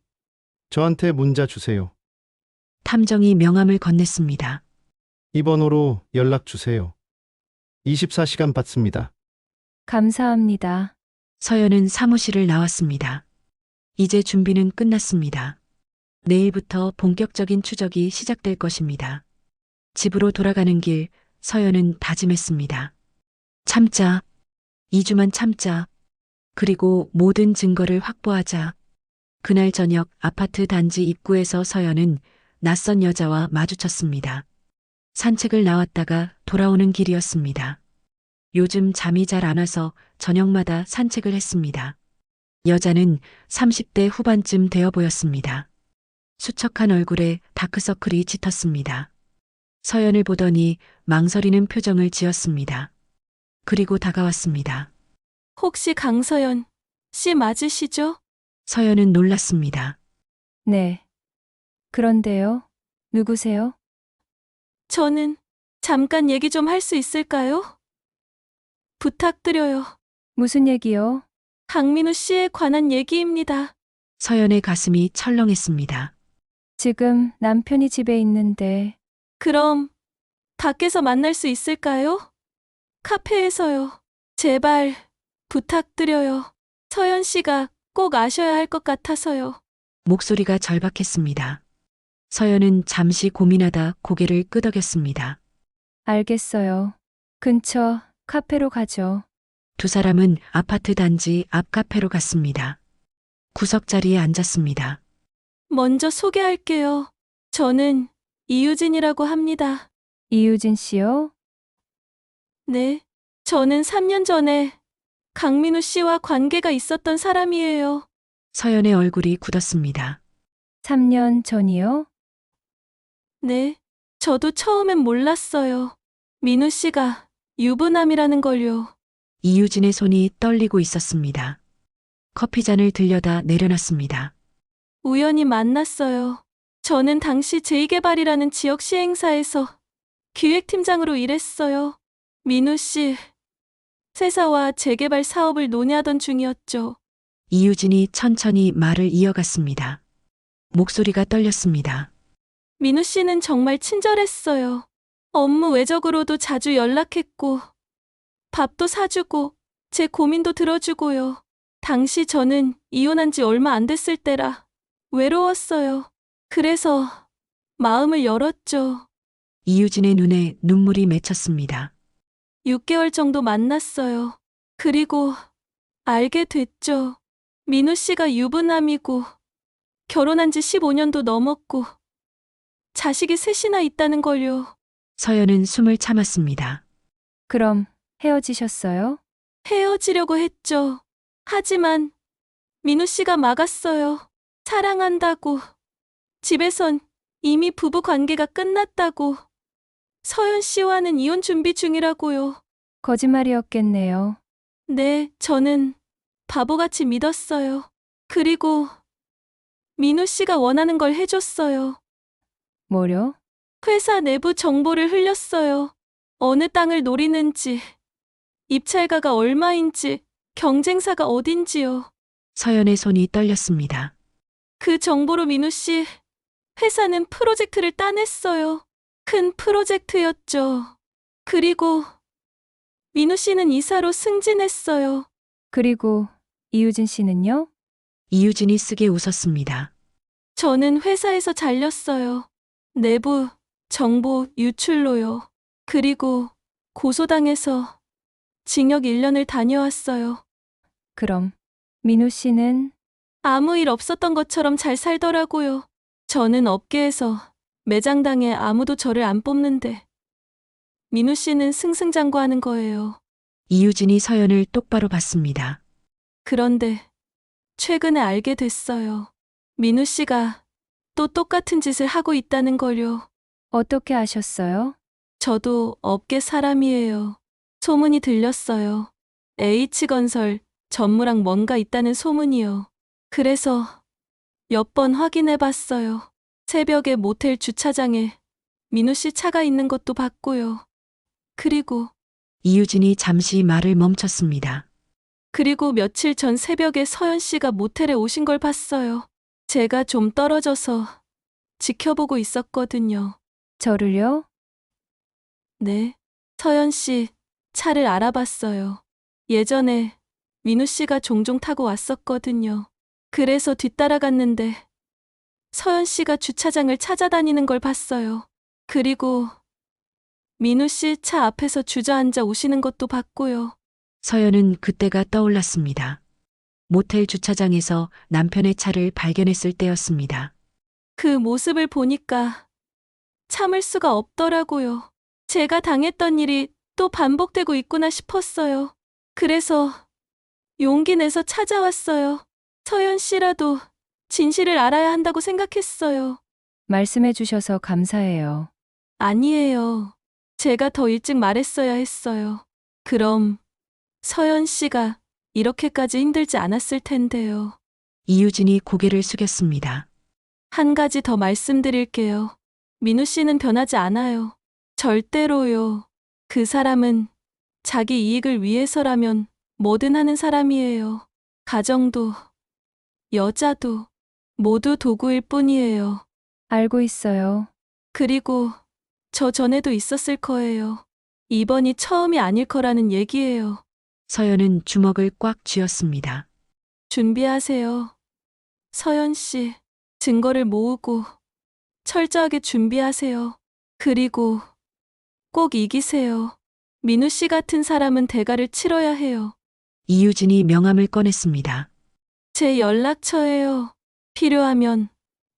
저한테 문자 주세요. 탐정이 명함을 건넸습니다. 이 번호로 연락 주세요. 24시간 받습니다. 감사합니다. 서연은 사무실을 나왔습니다. 이제 준비는 끝났습니다. 내일부터 본격적인 추적이 시작될 것입니다. 집으로 돌아가는 길, 서연은 다짐했습니다. 참자. 2주만 참자. 그리고 모든 증거를 확보하자. 그날 저녁 아파트 단지 입구에서 서연은 낯선 여자와 마주쳤습니다. 산책을 나왔다가 돌아오는 길이었습니다. 요즘 잠이 잘 안 와서 저녁마다 산책을 했습니다. 여자는 30대 후반쯤 되어 보였습니다. 수척한 얼굴에 다크서클이 짙었습니다. 서연을 보더니 망설이는 표정을 지었습니다. 그리고 다가왔습니다. 혹시 강서연 씨 맞으시죠? 서연은 놀랐습니다. 네. 그런데요. 누구세요? 저는 잠깐 얘기 좀 할 수 있을까요? 부탁드려요. 무슨 얘기요? 강민우 씨에 관한 얘기입니다. 서연의 가슴이 철렁했습니다. 지금 남편이 집에 있는데 그럼 밖에서 만날 수 있을까요? 카페에서요. 제발 부탁드려요. 서연 씨가 꼭 아셔야 할 것 같아서요. 목소리가 절박했습니다. 서연은 잠시 고민하다 고개를 끄덕였습니다. 알겠어요. 근처 카페로 가죠. 두 사람은 아파트 단지 앞 카페로 갔습니다. 구석자리에 앉았습니다. 먼저 소개할게요. 저는 이유진이라고 합니다. 이유진 씨요? 네. 저는 3년 전에 강민우 씨와 관계가 있었던 사람이에요. 서연의 얼굴이 굳었습니다. 3년 전이요? 네. 저도 처음엔 몰랐어요. 민우 씨가 유부남이라는 걸요. 이유진의 손이 떨리고 있었습니다. 커피잔을 들여다 내려놨습니다. 우연히 만났어요. 저는 당시 제2개발이라는 지역 시행사에서 기획팀장으로 일했어요. 민우 씨, 세사와 재개발 사업을 논의하던 중이었죠. 이유진이 천천히 말을 이어갔습니다. 목소리가 떨렸습니다. 민우 씨는 정말 친절했어요. 업무 외적으로도 자주 연락했고, 밥도 사주고, 제 고민도 들어주고요. 당시 저는 이혼한 지 얼마 안 됐을 때라 외로웠어요. 그래서 마음을 열었죠. 이유진의 눈에 눈물이 맺혔습니다. 6개월 정도 만났어요. 그리고 알게 됐죠. 민우 씨가 유부남이고, 결혼한 지 15년도 넘었고, 자식이 셋이나 있다는 걸요. 서연은 숨을 참았습니다. 그럼 헤어지셨어요? 헤어지려고 했죠. 하지만 민우 씨가 막았어요. 사랑한다고. 집에선 이미 부부 관계가 끝났다고. 서연 씨와는 이혼 준비 중이라고요. 거짓말이었겠네요. 네, 저는 바보같이 믿었어요. 그리고 민우 씨가 원하는 걸 해줬어요. 뭐요? 회사 내부 정보를 흘렸어요. 어느 땅을 노리는지, 입찰가가 얼마인지, 경쟁사가 어딘지요. 서연의 손이 떨렸습니다. 그 정보로 민우 씨 회사는 프로젝트를 따냈어요. 큰 프로젝트였죠. 그리고 민우 씨는 이사로 승진했어요. 그리고 이유진 씨는요? 이유진이 쓰게 웃었습니다. 저는 회사에서 잘렸어요. 내부 정보 유출로요. 그리고 고소당해서 징역 1년을 다녀왔어요. 그럼 민우 씨는 아무 일 없었던 것처럼 잘 살더라고요. 저는 업계에서 매장당해 아무도 저를 안 뽑는데 민우 씨는 승승장구하는 거예요. 이유진이 서연을 똑바로 봤습니다. 그런데 최근에 알게 됐어요. 민우 씨가 또 똑같은 짓을 하고 있다는 걸요. 어떻게 아셨어요? 저도 업계 사람이에요. 소문이 들렸어요. H건설 전무랑 뭔가 있다는 소문이요. 그래서 몇 번 확인해 봤어요. 새벽에 모텔 주차장에 민우 씨 차가 있는 것도 봤고요. 그리고 이유진이 잠시 말을 멈췄습니다. 그리고 며칠 전 새벽에 서연 씨가 모텔에 오신 걸 봤어요. 제가 좀 떨어져서 지켜보고 있었거든요. 저를요? 네. 서연 씨 차를 알아봤어요. 예전에 민우 씨가 종종 타고 왔었거든요. 그래서 뒤따라갔는데 서연 씨가 주차장을 찾아다니는 걸 봤어요. 그리고 민우 씨 차 앞에서 주저앉아 오시는 것도 봤고요. 서연은 그때가 떠올랐습니다. 모텔 주차장에서 남편의 차를 발견했을 때였습니다. 그 모습을 보니까 참을 수가 없더라고요. 제가 당했던 일이 또 반복되고 있구나 싶었어요. 그래서 용기 내서 찾아왔어요. 서연 씨라도 진실을 알아야 한다고 생각했어요. 말씀해 주셔서 감사해요. 아니에요. 제가 더 일찍 말했어야 했어요. 그럼 서연 씨가 이렇게까지 힘들지 않았을 텐데요. 이유진이 고개를 숙였습니다. 한 가지 더 말씀드릴게요. 민우 씨는 변하지 않아요. 절대로요. 그 사람은 자기 이익을 위해서라면 뭐든 하는 사람이에요. 가정도, 여자도 모두 도구일 뿐이에요. 알고 있어요. 그리고 저 전에도 있었을 거예요. 이번이 처음이 아닐 거라는 얘기예요. 서연은 주먹을 꽉 쥐었습니다. 준비하세요. 서연 씨, 증거를 모으고 철저하게 준비하세요. 그리고 꼭 이기세요. 민우 씨 같은 사람은 대가를 치러야 해요. 이유진이 명함을 꺼냈습니다. 제 연락처예요. 필요하면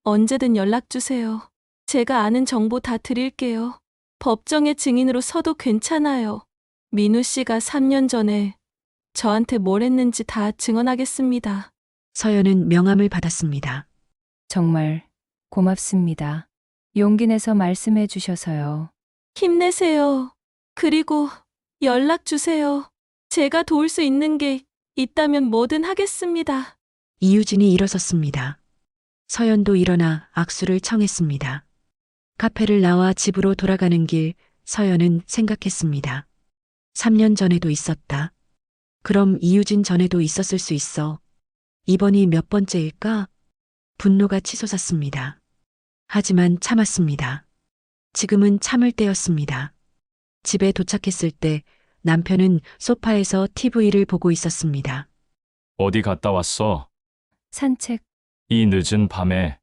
언제든 연락 주세요. 제가 아는 정보 다 드릴게요. 법정의 증인으로 서도 괜찮아요. 민우 씨가 3년 전에 저한테 뭘 했는지 다 증언하겠습니다. 서연은 명함을 받았습니다. 정말 고맙습니다. 용기 내서 말씀해 주셔서요. 힘내세요. 그리고 연락 주세요. 제가 도울 수 있는 게 있다면 뭐든 하겠습니다. 이유진이 일어섰습니다. 서연도 일어나 악수를 청했습니다. 카페를 나와 집으로 돌아가는 길 서연은 생각했습니다. 3년 전에도 있었다. 그럼 이유진 전에도 있었을 수 있어. 이번이 몇 번째일까? 분노가 치솟았습니다. 하지만 참았습니다. 지금은 참을 때였습니다. 집에 도착했을 때 남편은 소파에서 TV를 보고 있었습니다. 어디 갔다 왔어? 산책. 이 늦은 밤에.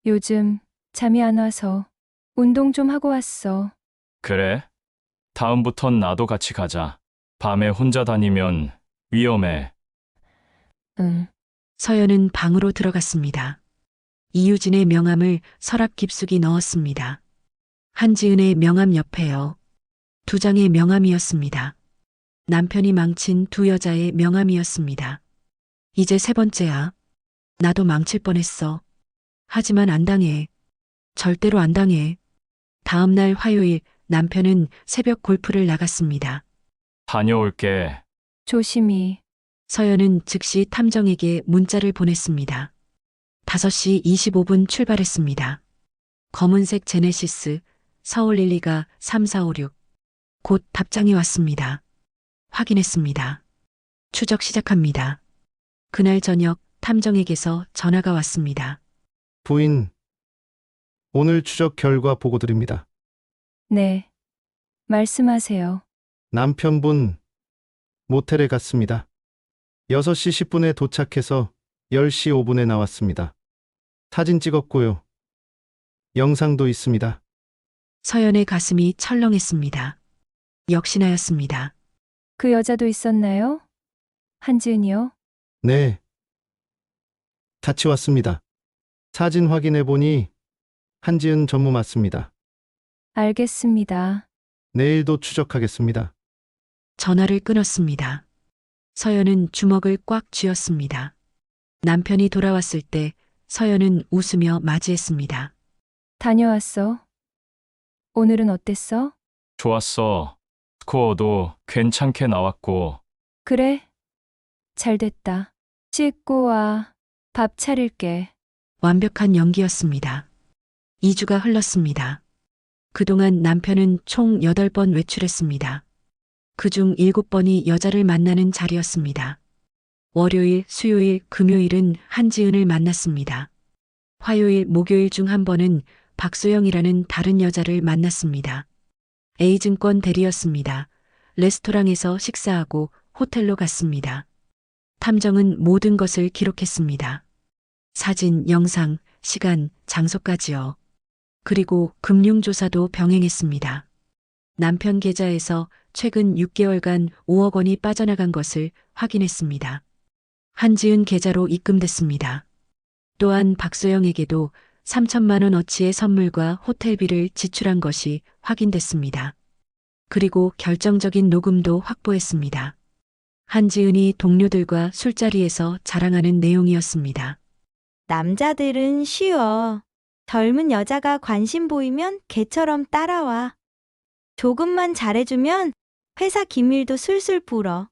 요즘 잠이 안 와서 운동 좀 하고 왔어. 그래? 다음부턴 나도 같이 가자. 밤에 혼자 다니면 위험해. 응. 서연은 방으로 들어갔습니다. 이유진의 명함을 서랍 깊숙이 넣었습니다. 한지은의 명함 옆에요. 2장의 명함이었습니다. 남편이 망친 2 여자의 명함이었습니다. 이제 3번째야. 나도 망칠 뻔했어. 하지만 안 당해. 절대로 안 당해. 다음 날 화요일 남편은 새벽 골프를 나갔습니다. 다녀올게. 조심히. 서연은 즉시 탐정에게 문자를 보냈습니다. 5시 25분 출발했습니다. 검은색 제네시스, 서울 1리가 3456. 곧 답장이 왔습니다. 확인했습니다. 추적 시작합니다. 그날 저녁 탐정에게서 전화가 왔습니다. 부인, 오늘 추적 결과 보고 드립니다. 네. 말씀하세요. 남편분, 모텔에 갔습니다. 6시 10분에 도착해서 10시 5분에 나왔습니다. 사진 찍었고요. 영상도 있습니다. 서연의 가슴이 철렁했습니다. 역시나였습니다. 그 여자도 있었나요? 한지은이요? 네. 같이 왔습니다. 사진 확인해 보니 한지은 전무 맞습니다. 알겠습니다. 내일도 추적하겠습니다. 전화를 끊었습니다. 서연은 주먹을 꽉 쥐었습니다. 남편이 돌아왔을 때 서연은 웃으며 맞이했습니다. 다녀왔어. 오늘은 어땠어? 좋았어. 스코어도 괜찮게 나왔고. 그래. 잘 됐다. 씻고 와. 밥 차릴게. 완벽한 연기였습니다. 2주가 흘렀습니다. 그동안 남편은 총 8번 외출했습니다. 그중 7번이 여자를 만나는 자리였습니다. 월요일, 수요일, 금요일은 한지은을 만났습니다. 화요일, 목요일 중 한 번은 박소영이라는 다른 여자를 만났습니다. A증권 대리였습니다. 레스토랑에서 식사하고 호텔로 갔습니다. 탐정은 모든 것을 기록했습니다. 사진, 영상, 시간, 장소까지요. 그리고 금융조사도 병행했습니다. 남편 계좌에서 최근 6개월간 5억 원이 빠져나간 것을 확인했습니다. 한지은 계좌로 입금됐습니다. 또한 박소영에게도 3천만 원어치의 선물과 호텔비를 지출한 것이 확인됐습니다. 그리고 결정적인 녹음도 확보했습니다. 한지은이 동료들과 술자리에서 자랑하는 내용이었습니다. 남자들은 쉬워. 젊은 여자가 관심 보이면 개처럼 따라와. 조금만 잘해주면 회사 기밀도 술술 불어.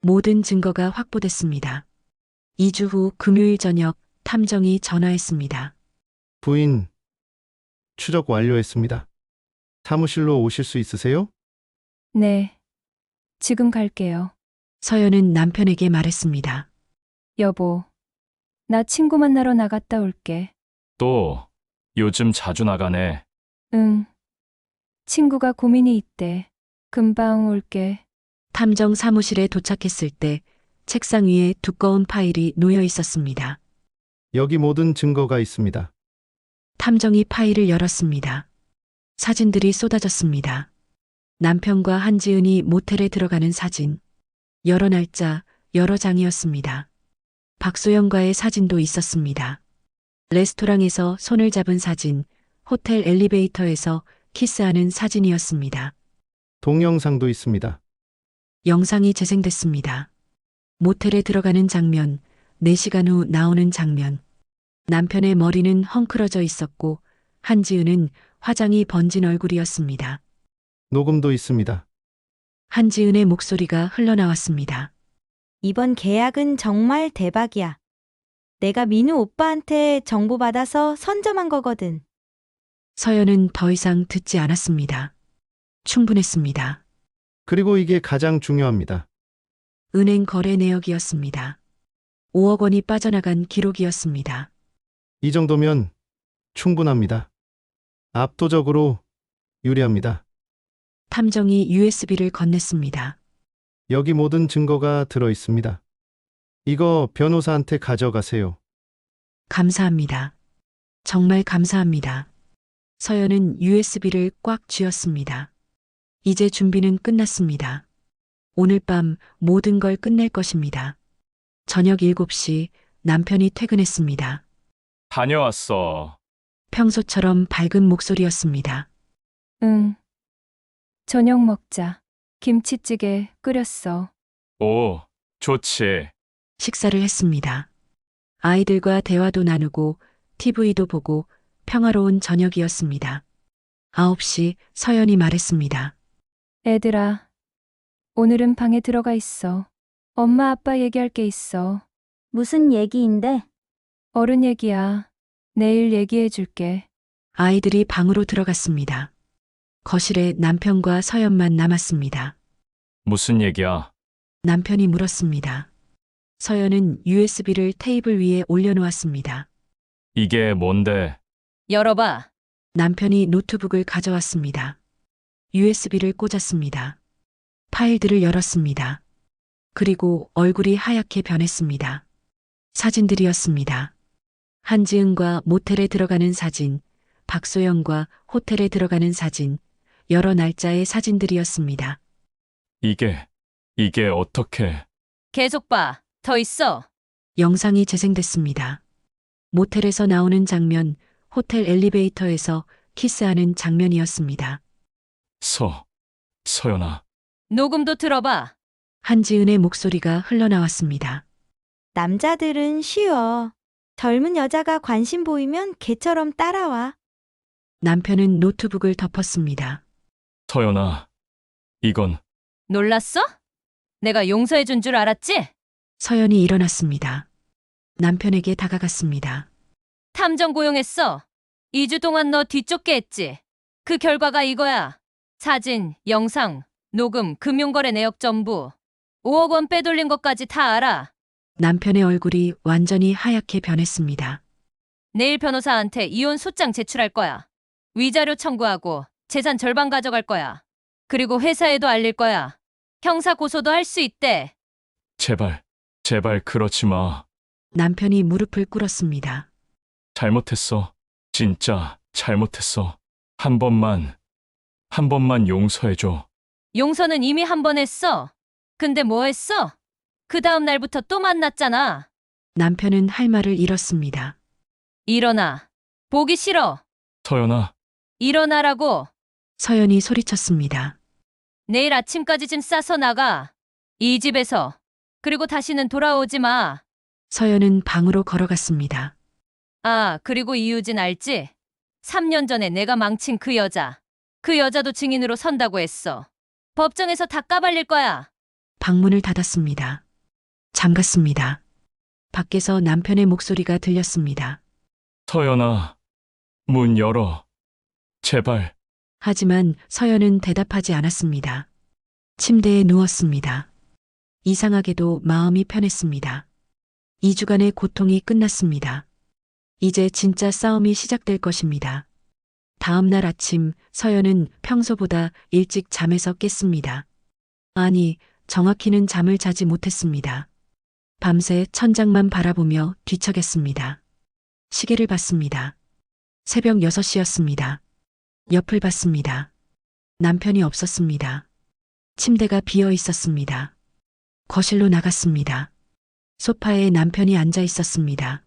모든 증거가 확보됐습니다. 2주 후 금요일 저녁 탐정이 전화했습니다. 부인, 추적 완료했습니다. 사무실로 오실 수 있으세요? 네. 지금 갈게요. 서연은 남편에게 말했습니다. 여보, 나 친구 만나러 나갔다 올게. 또 요즘 자주 나가네. 응. 친구가 고민이 있대. 금방 올게. 탐정 사무실에 도착했을 때 책상 위에 두꺼운 파일이 놓여 있었습니다. 여기 모든 증거가 있습니다. 탐정이 파일을 열었습니다. 사진들이 쏟아졌습니다. 남편과 한지은이 모텔에 들어가는 사진. 여러 날짜, 여러 장이었습니다. 박소영과의 사진도 있었습니다. 레스토랑에서 손을 잡은 사진, 호텔 엘리베이터에서 키스하는 사진이었습니다. 동영상도 있습니다. 영상이 재생됐습니다. 모텔에 들어가는 장면, 4시간 후 나오는 장면. 남편의 머리는 헝클어져 있었고 한지은은 화장이 번진 얼굴이었습니다. 녹음도 있습니다. 한지은의 목소리가 흘러나왔습니다. 이번 계약은 정말 대박이야. 내가 민우 오빠한테 정보 받아서 선점한 거거든. 서연은 더 이상 듣지 않았습니다. 충분했습니다. 그리고 이게 가장 중요합니다. 은행 거래 내역이었습니다. 5억 원이 빠져나간 기록이었습니다. 이 정도면 충분합니다. 압도적으로 유리합니다. 탐정이 USB를 건넸습니다. 여기 모든 증거가 들어 있습니다. 이거 변호사한테 가져가세요. 감사합니다. 정말 감사합니다. 서연은 USB를 꽉 쥐었습니다. 이제 준비는 끝났습니다. 오늘 밤 모든 걸 끝낼 것입니다. 저녁 7시 남편이 퇴근했습니다. 다녀왔어. 평소처럼 밝은 목소리였습니다. 응. 저녁 먹자. 김치찌개 끓였어. 오, 좋지. 식사를 했습니다. 아이들과 대화도 나누고 TV도 보고 평화로운 저녁이었습니다. 9시 서연이 말했습니다. 애들아, 오늘은 방에 들어가 있어. 엄마 아빠 얘기할 게 있어. 무슨 얘기인데? 어른 얘기야. 내일 얘기해 줄게. 아이들이 방으로 들어갔습니다. 거실에 남편과 서연만 남았습니다. 무슨 얘기야? 남편이 물었습니다. 서연은 USB를 테이블 위에 올려놓았습니다. 이게 뭔데? 열어봐. 남편이 노트북을 가져왔습니다. USB를 꽂았습니다. 파일들을 열었습니다. 그리고 얼굴이 하얗게 변했습니다. 사진들이었습니다. 한지은과 모텔에 들어가는 사진, 박소영과 호텔에 들어가는 사진, 여러 날짜의 사진들이었습니다. 이게 어떻게? 계속 봐. 더 있어. 영상이 재생됐습니다. 모텔에서 나오는 장면, 호텔 엘리베이터에서 키스하는 장면이었습니다. 서연아. 녹음도 들어봐. 한지은의 목소리가 흘러나왔습니다. 남자들은 쉬워. 젊은 여자가 관심 보이면 개처럼 따라와. 남편은 노트북을 덮었습니다. 서연아, 이건 놀랐어? 내가 용서해 준 줄 알았지? 서연이 일어났습니다. 남편에게 다가갔습니다. 탐정 고용했어. 2주 동안 너 뒤쫓게 했지. 그 결과가 이거야. 사진, 영상, 녹음, 금융거래 내역 전부. 5억 원 빼돌린 것까지 다 알아. 남편의 얼굴이 완전히 하얗게 변했습니다. 내일 변호사한테 이혼 소장 제출할 거야. 위자료 청구하고 재산 절반 가져갈 거야. 그리고 회사에도 알릴 거야. 형사 고소도 할 수 있대. 제발, 제발 그러지 마. 남편이 무릎을 꿇었습니다. 잘못했어. 진짜 잘못했어. 한 번만 용서해줘. 용서는 이미 한 번 했어. 근데 뭐 했어? 그 다음 날부터 또 만났잖아. 남편은 할 말을 잃었습니다. 일어나. 보기 싫어. 서연아, 일어나라고. 서연이 소리쳤습니다. 내일 아침까지 짐 싸서 나가. 이 집에서. 그리고 다시는 돌아오지 마. 서연은 방으로 걸어갔습니다. 아, 그리고 이유진 알지? 3년 전에 내가 망친 그 여자. 그 여자도 증인으로 선다고 했어. 법정에서 다 까발릴 거야. 방문을 닫았습니다. 잠갔습니다. 밖에서 남편의 목소리가 들렸습니다. 서연아, 문 열어. 제발. 하지만 서연은 대답하지 않았습니다. 침대에 누웠습니다. 이상하게도 마음이 편했습니다. 2주간의 고통이 끝났습니다. 이제 진짜 싸움이 시작될 것입니다. 다음 날 아침 서연은 평소보다 일찍 잠에서 깼습니다. 아니, 정확히는 잠을 자지 못했습니다. 밤새 천장만 바라보며 뒤척였습니다. 시계를 봤습니다. 새벽 6시였습니다. 옆을 봤습니다. 남편이 없었습니다. 침대가 비어 있었습니다. 거실로 나갔습니다. 소파에 남편이 앉아 있었습니다.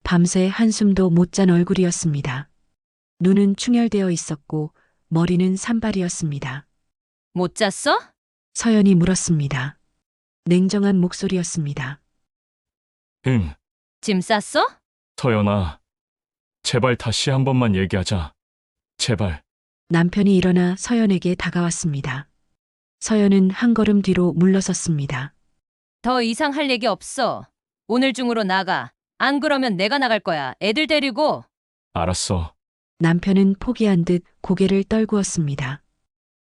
밤새 한숨도 못 잔 얼굴이었습니다. 눈은 충혈되어 있었고 머리는 산발이었습니다. 못 잤어? 서연이 물었습니다. 냉정한 목소리였습니다. 응, 짐 쌌어? 서연아. 제발 다시 한 번만 얘기하자. 제발. 남편이 일어나 서연에게 다가왔습니다. 서연은 한 걸음 뒤로 물러섰습니다. 더 이상 할 얘기 없어. 오늘 중으로 나가. 안 그러면 내가 나갈 거야. 애들 데리고. 알았어. 남편은 포기한 듯 고개를 떨구었습니다.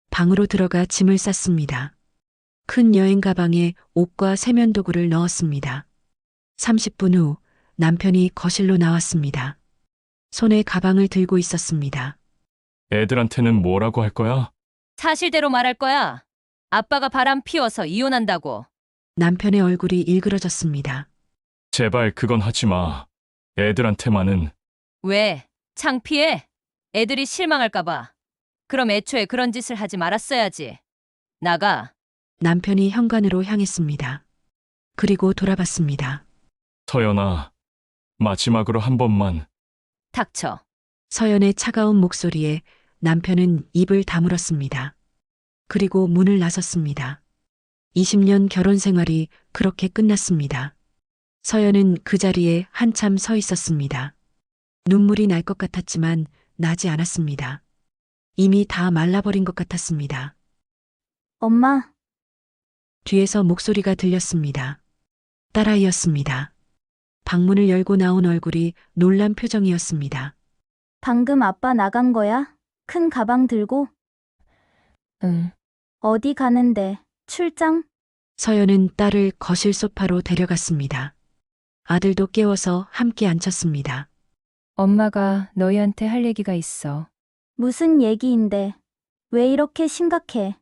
방으로 들어가 짐을 쌌습니다. 큰 여행 가방에 옷과 세면도구를 넣었습니다. 30분 후 남편이 거실로 나왔습니다. 손에 가방을 들고 있었습니다. 애들한테는 뭐라고 할 거야? 사실대로 말할 거야. 아빠가 바람 피워서 이혼한다고. 남편의 얼굴이 일그러졌습니다. 제발 그건 하지 마. 애들한테만은. 왜? 창피해? 애들이 실망할까봐. 그럼 애초에 그런 짓을 하지 말았어야지. 나가. 남편이 현관으로 향했습니다. 그리고 돌아봤습니다. 서연아, 마지막으로 한 번만. 닥쳐. 서연의 차가운 목소리에 남편은 입을 다물었습니다. 그리고 문을 나섰습니다. 20년 결혼 생활이 그렇게 끝났습니다. 서연은 그 자리에 한참 서 있었습니다. 눈물이 날 것 같았지만 나지 않았습니다. 이미 다 말라버린 것 같았습니다. 엄마, 뒤에서 목소리가 들렸습니다. 딸아이였습니다. 방문을 열고 나온 얼굴이 놀란 표정이었습니다. 방금 아빠 나간 거야? 큰 가방 들고? 응. 어디 가는데? 출장? 서연은 딸을 거실 소파로 데려갔습니다. 아들도 깨워서 함께 앉혔습니다. 엄마가 너희한테 할 얘기가 있어. 무슨 얘기인데? 왜 이렇게 심각해?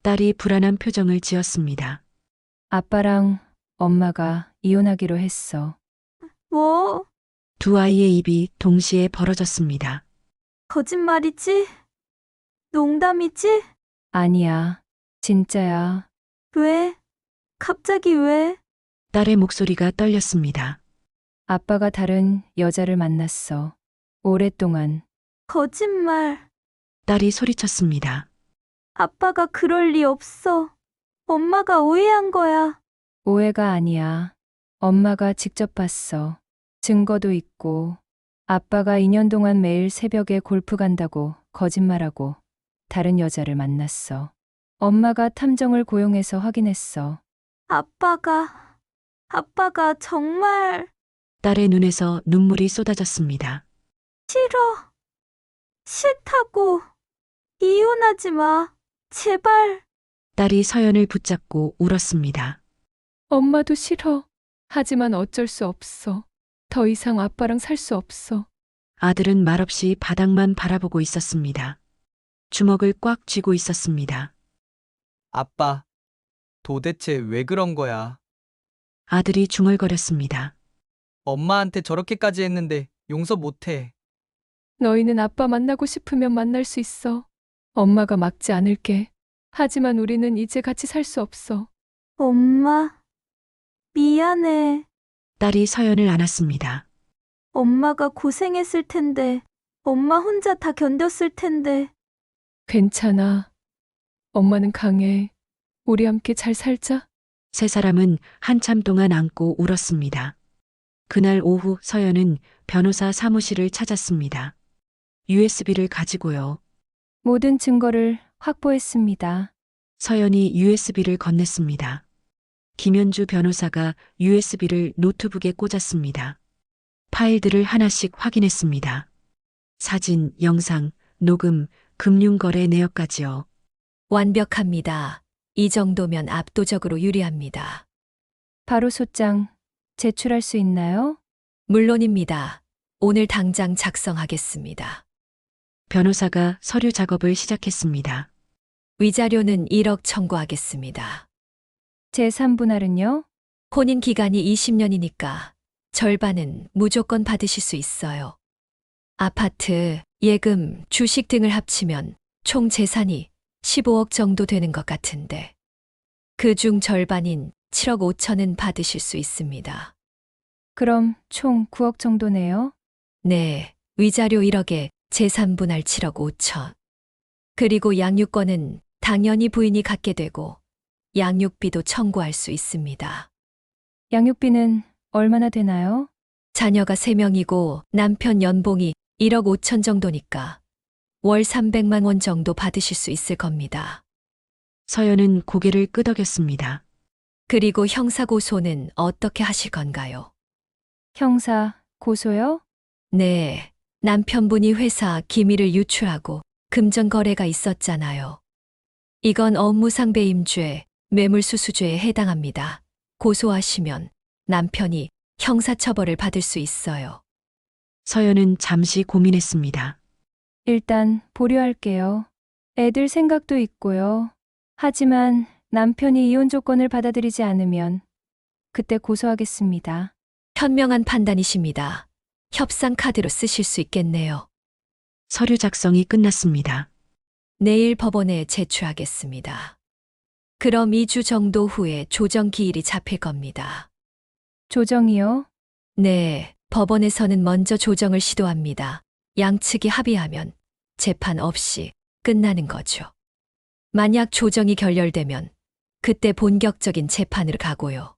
딸이 불안한 표정을 지었습니다. 아빠랑 엄마가 이혼하기로 했어. 뭐? 두 아이의 입이 동시에 벌어졌습니다. 거짓말이지? 농담이지? 아니야. 진짜야. 왜? 갑자기 왜? 딸의 목소리가 떨렸습니다. 아빠가 다른 여자를 만났어. 오랫동안. 거짓말. 딸이 소리쳤습니다. 아빠가 그럴 리 없어. 엄마가 오해한 거야. 오해가 아니야. 엄마가 직접 봤어. 증거도 있고. 아빠가 2년 동안 매일 새벽에 골프 간다고 거짓말하고 다른 여자를 만났어. 엄마가 탐정을 고용해서 확인했어. 아빠가 정말 딸의 눈에서 눈물이 쏟아졌습니다. 싫어. 싫다고. 이혼하지 마. 제발. 딸이 서연을 붙잡고 울었습니다. 엄마도 싫어. 하지만 어쩔 수 없어. 더 이상 아빠랑 살 수 없어. 아들은 말없이 바닥만 바라보고 있었습니다. 주먹을 꽉 쥐고 있었습니다. 아빠, 도대체 왜 그런 거야? 아들이 중얼거렸습니다. 엄마한테 저렇게까지 했는데 용서 못해. 너희는 아빠 만나고 싶으면 만날 수 있어. 엄마가 막지 않을게. 하지만 우리는 이제 같이 살 수 없어. 엄마, 미안해. 딸이 서연을 안았습니다. 엄마가 고생했을 텐데, 엄마 혼자 다 견뎠을 텐데. 괜찮아. 엄마는 강해. 우리 함께 잘 살자. 세 사람은 한참 동안 안고 울었습니다. 그날 오후 서연은 변호사 사무실을 찾았습니다. USB를 가지고요. 모든 증거를 확보했습니다. 서연이 USB를 건넸습니다. 김현주 변호사가 USB를 노트북에 꽂았습니다. 파일들을 하나씩 확인했습니다. 사진, 영상, 녹음, 금융거래 내역까지요. 완벽합니다. 이 정도면 압도적으로 유리합니다. 바로 소장 제출할 수 있나요? 물론입니다. 오늘 당장 작성하겠습니다. 변호사가 서류 작업을 시작했습니다. 위자료는 1억 청구하겠습니다. 제3분할은요? 혼인 기간이 20년이니까 절반은 무조건 받으실 수 있어요. 아파트, 예금, 주식 등을 합치면 총 재산이 15억 정도 되는 것 같은데 그중 절반인 7억 5천은 받으실 수 있습니다. 그럼 총 9억 정도네요. 네, 위자료 1억에 제3분할 7억 5천. 그리고 양육권은 당연히 부인이 갖게 되고 양육비도 청구할 수 있습니다. 양육비는 얼마나 되나요? 자녀가 3명이고 남편 연봉이 1억 5천 정도니까 월 300만 원 정도 받으실 수 있을 겁니다. 서연은 고개를 끄덕였습니다. 그리고 형사고소는 어떻게 하실 건가요? 형사 고소요? 네, 남편분이 회사 기밀을 유출하고 금전 거래가 있었잖아요. 이건 업무상배임죄, 뇌물수수죄에 해당합니다. 고소하시면 남편이 형사처벌을 받을 수 있어요. 서연은 잠시 고민했습니다. 일단 보류할게요. 애들 생각도 있고요. 하지만 남편이 이혼 조건을 받아들이지 않으면 그때 고소하겠습니다. 현명한 판단이십니다. 협상 카드로 쓰실 수 있겠네요. 서류 작성이 끝났습니다. 내일 법원에 제출하겠습니다. 그럼 2주 정도 후에 조정 기일이 잡힐 겁니다. 조정이요? 네, 법원에서는 먼저 조정을 시도합니다. 양측이 합의하면 재판 없이 끝나는 거죠. 만약 조정이 결렬되면 그때 본격적인 재판으로 가고요.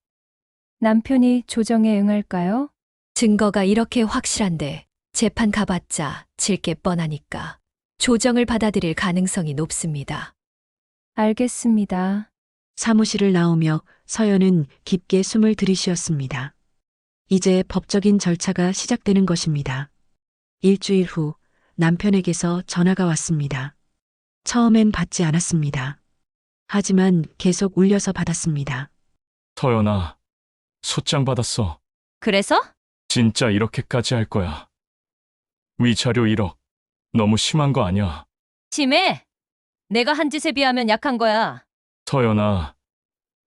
남편이 조정에 응할까요? 증거가 이렇게 확실한데 재판 가봤자 질 게 뻔하니까 조정을 받아들일 가능성이 높습니다. 알겠습니다. 사무실을 나오며 서연은 깊게 숨을 들이쉬었습니다. 이제 법적인 절차가 시작되는 것입니다. 일주일 후 남편에게서 전화가 왔습니다. 처음엔 받지 않았습니다. 하지만 계속 울려서 받았습니다. 서연아, 소장 받았어. 그래서? 진짜 이렇게까지 할 거야. 위자료 1억. 너무 심한 거 아니야. 심해. 내가 한 짓에 비하면 약한 거야. 서연아,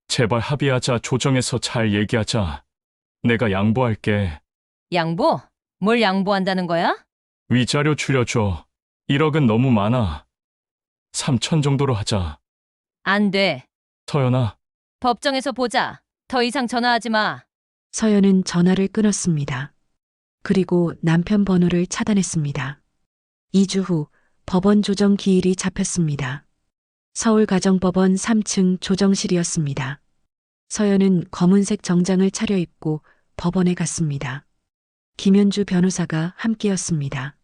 제발 합의하자. 조정에서 잘 얘기하자. 내가 양보할게. 양보? 뭘 양보한다는 거야? 위자료 줄여줘. 1억은 너무 많아. 3천 정도로 하자. 안 돼. 서연아, 법정에서 보자. 더 이상 전화하지 마. 서연은 전화를 끊었습니다. 그리고 남편 번호를 차단했습니다. 2주 후 법원 조정 기일이 잡혔습니다. 서울가정법원 3층 조정실이었습니다. 서연은 검은색 정장을 차려입고 법원에 갔습니다. 김현주 변호사가 함께였습니다.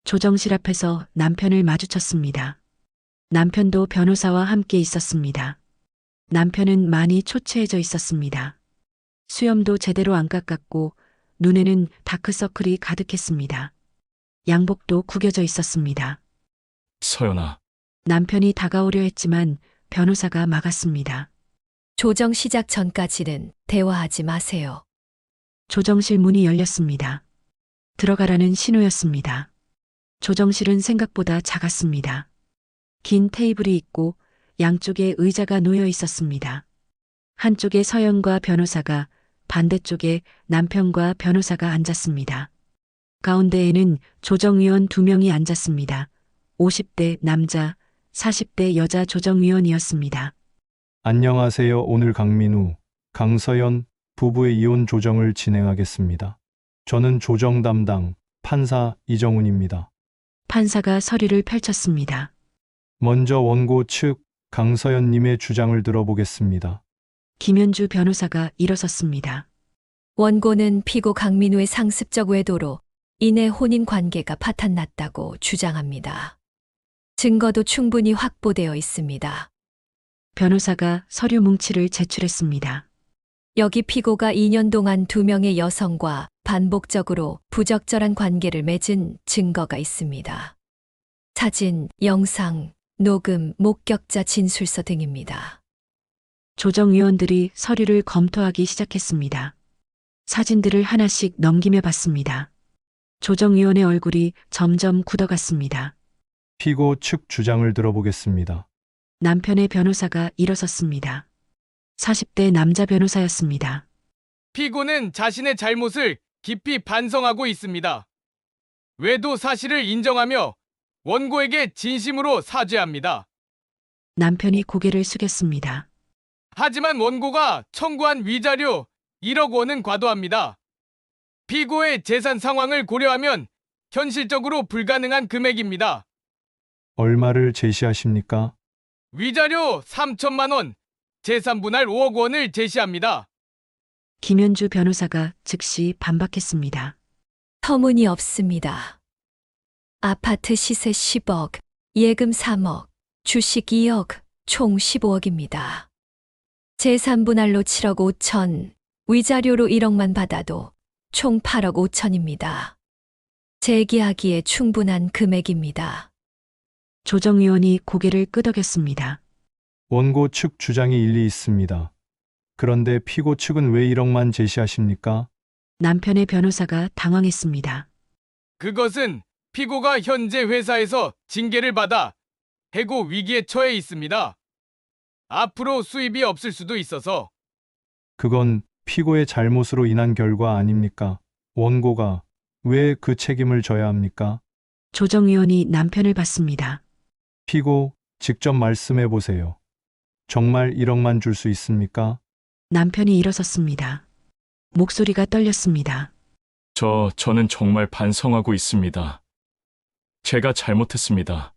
조정실 앞에서 남편을 마주쳤습니다. 남편도 변호사와 함께 있었습니다. 남편은 많이 초췌해져 있었습니다. 수염도 제대로 안 깎았고 눈에는 다크서클이 가득했습니다. 양복도 구겨져 있었습니다. 서연아. 남편이 다가오려 했지만 변호사가 막았습니다. 조정 시작 전까지는 대화하지 마세요. 조정실 문이 열렸습니다. 들어가라는 신호였습니다. 조정실은 생각보다 작았습니다. 긴 테이블이 있고 양쪽에 의자가 놓여 있었습니다. 한쪽에 서연과 변호사가, 반대쪽에 남편과 변호사가 앉았습니다. 가운데에는 조정위원 2명이 앉았습니다. 50대 남자, 40대 여자 조정위원이었습니다. 안녕하세요. 오늘 강민우, 강서연 부부의 이혼 조정을 진행하겠습니다. 저는 조정 담당 판사 이정훈입니다. 판사가 서류를 펼쳤습니다. 먼저 원고 측 강서연님의 주장을 들어보겠습니다. 김현주 변호사가 일어섰습니다. 원고는 피고 강민우의 상습적 외도로 인해 혼인 관계가 파탄났다고 주장합니다. 증거도 충분히 확보되어 있습니다. 변호사가 서류 뭉치를 제출했습니다. 여기 피고가 2년 동안 2명의 여성과 반복적으로 부적절한 관계를 맺은 증거가 있습니다. 사진, 영상, 녹음, 목격자 진술서 등입니다. 조정위원들이 서류를 검토하기 시작했습니다. 사진들을 하나씩 넘기며 봤습니다. 조정위원의 얼굴이 점점 굳어갔습니다. 피고 측 주장을 들어보겠습니다. 남편의 변호사가 일어섰습니다. 40대 남자 변호사였습니다. 피고는 자신의 잘못을 깊이 반성하고 있습니다. 외도 사실을 인정하며 원고에게 진심으로 사죄합니다. 남편이 고개를 숙였습니다. 하지만 원고가 청구한 위자료 1억 원은 과도합니다. 피고의 재산 상황을 고려하면 현실적으로 불가능한 금액입니다. 얼마를 제시하십니까? 위자료 3천만 원, 재산 분할 5억 원을 제시합니다. 김현주 변호사가 즉시 반박했습니다. 터무니없습니다. 아파트 시세 10억, 예금 3억, 주식 2억, 총 15억입니다. 재산 분할로 7억 5천, 위자료로 1억만 받아도 총 8억 5천입니다. 제기하기에 충분한 금액입니다. 조정위원이 고개를 끄덕였습니다. 원고 측 주장이 일리 있습니다. 그런데 피고 측은 왜 1억만 제시하십니까? 남편의 변호사가 당황했습니다. 그것은 피고가 현재 회사에서 징계를 받아 해고 위기에 처해 있습니다. 앞으로 수입이 없을 수도 있어서. 그건 피고의 잘못으로 인한 결과 아닙니까? 원고가 왜 그 책임을 져야 합니까? 조정위원이 남편을 봤습니다. 피고, 직접 말씀해 보세요. 정말 1억만 줄 수 있습니까? 남편이 일어섰습니다. 목소리가 떨렸습니다. 저는 정말 반성하고 있습니다. 제가 잘못했습니다.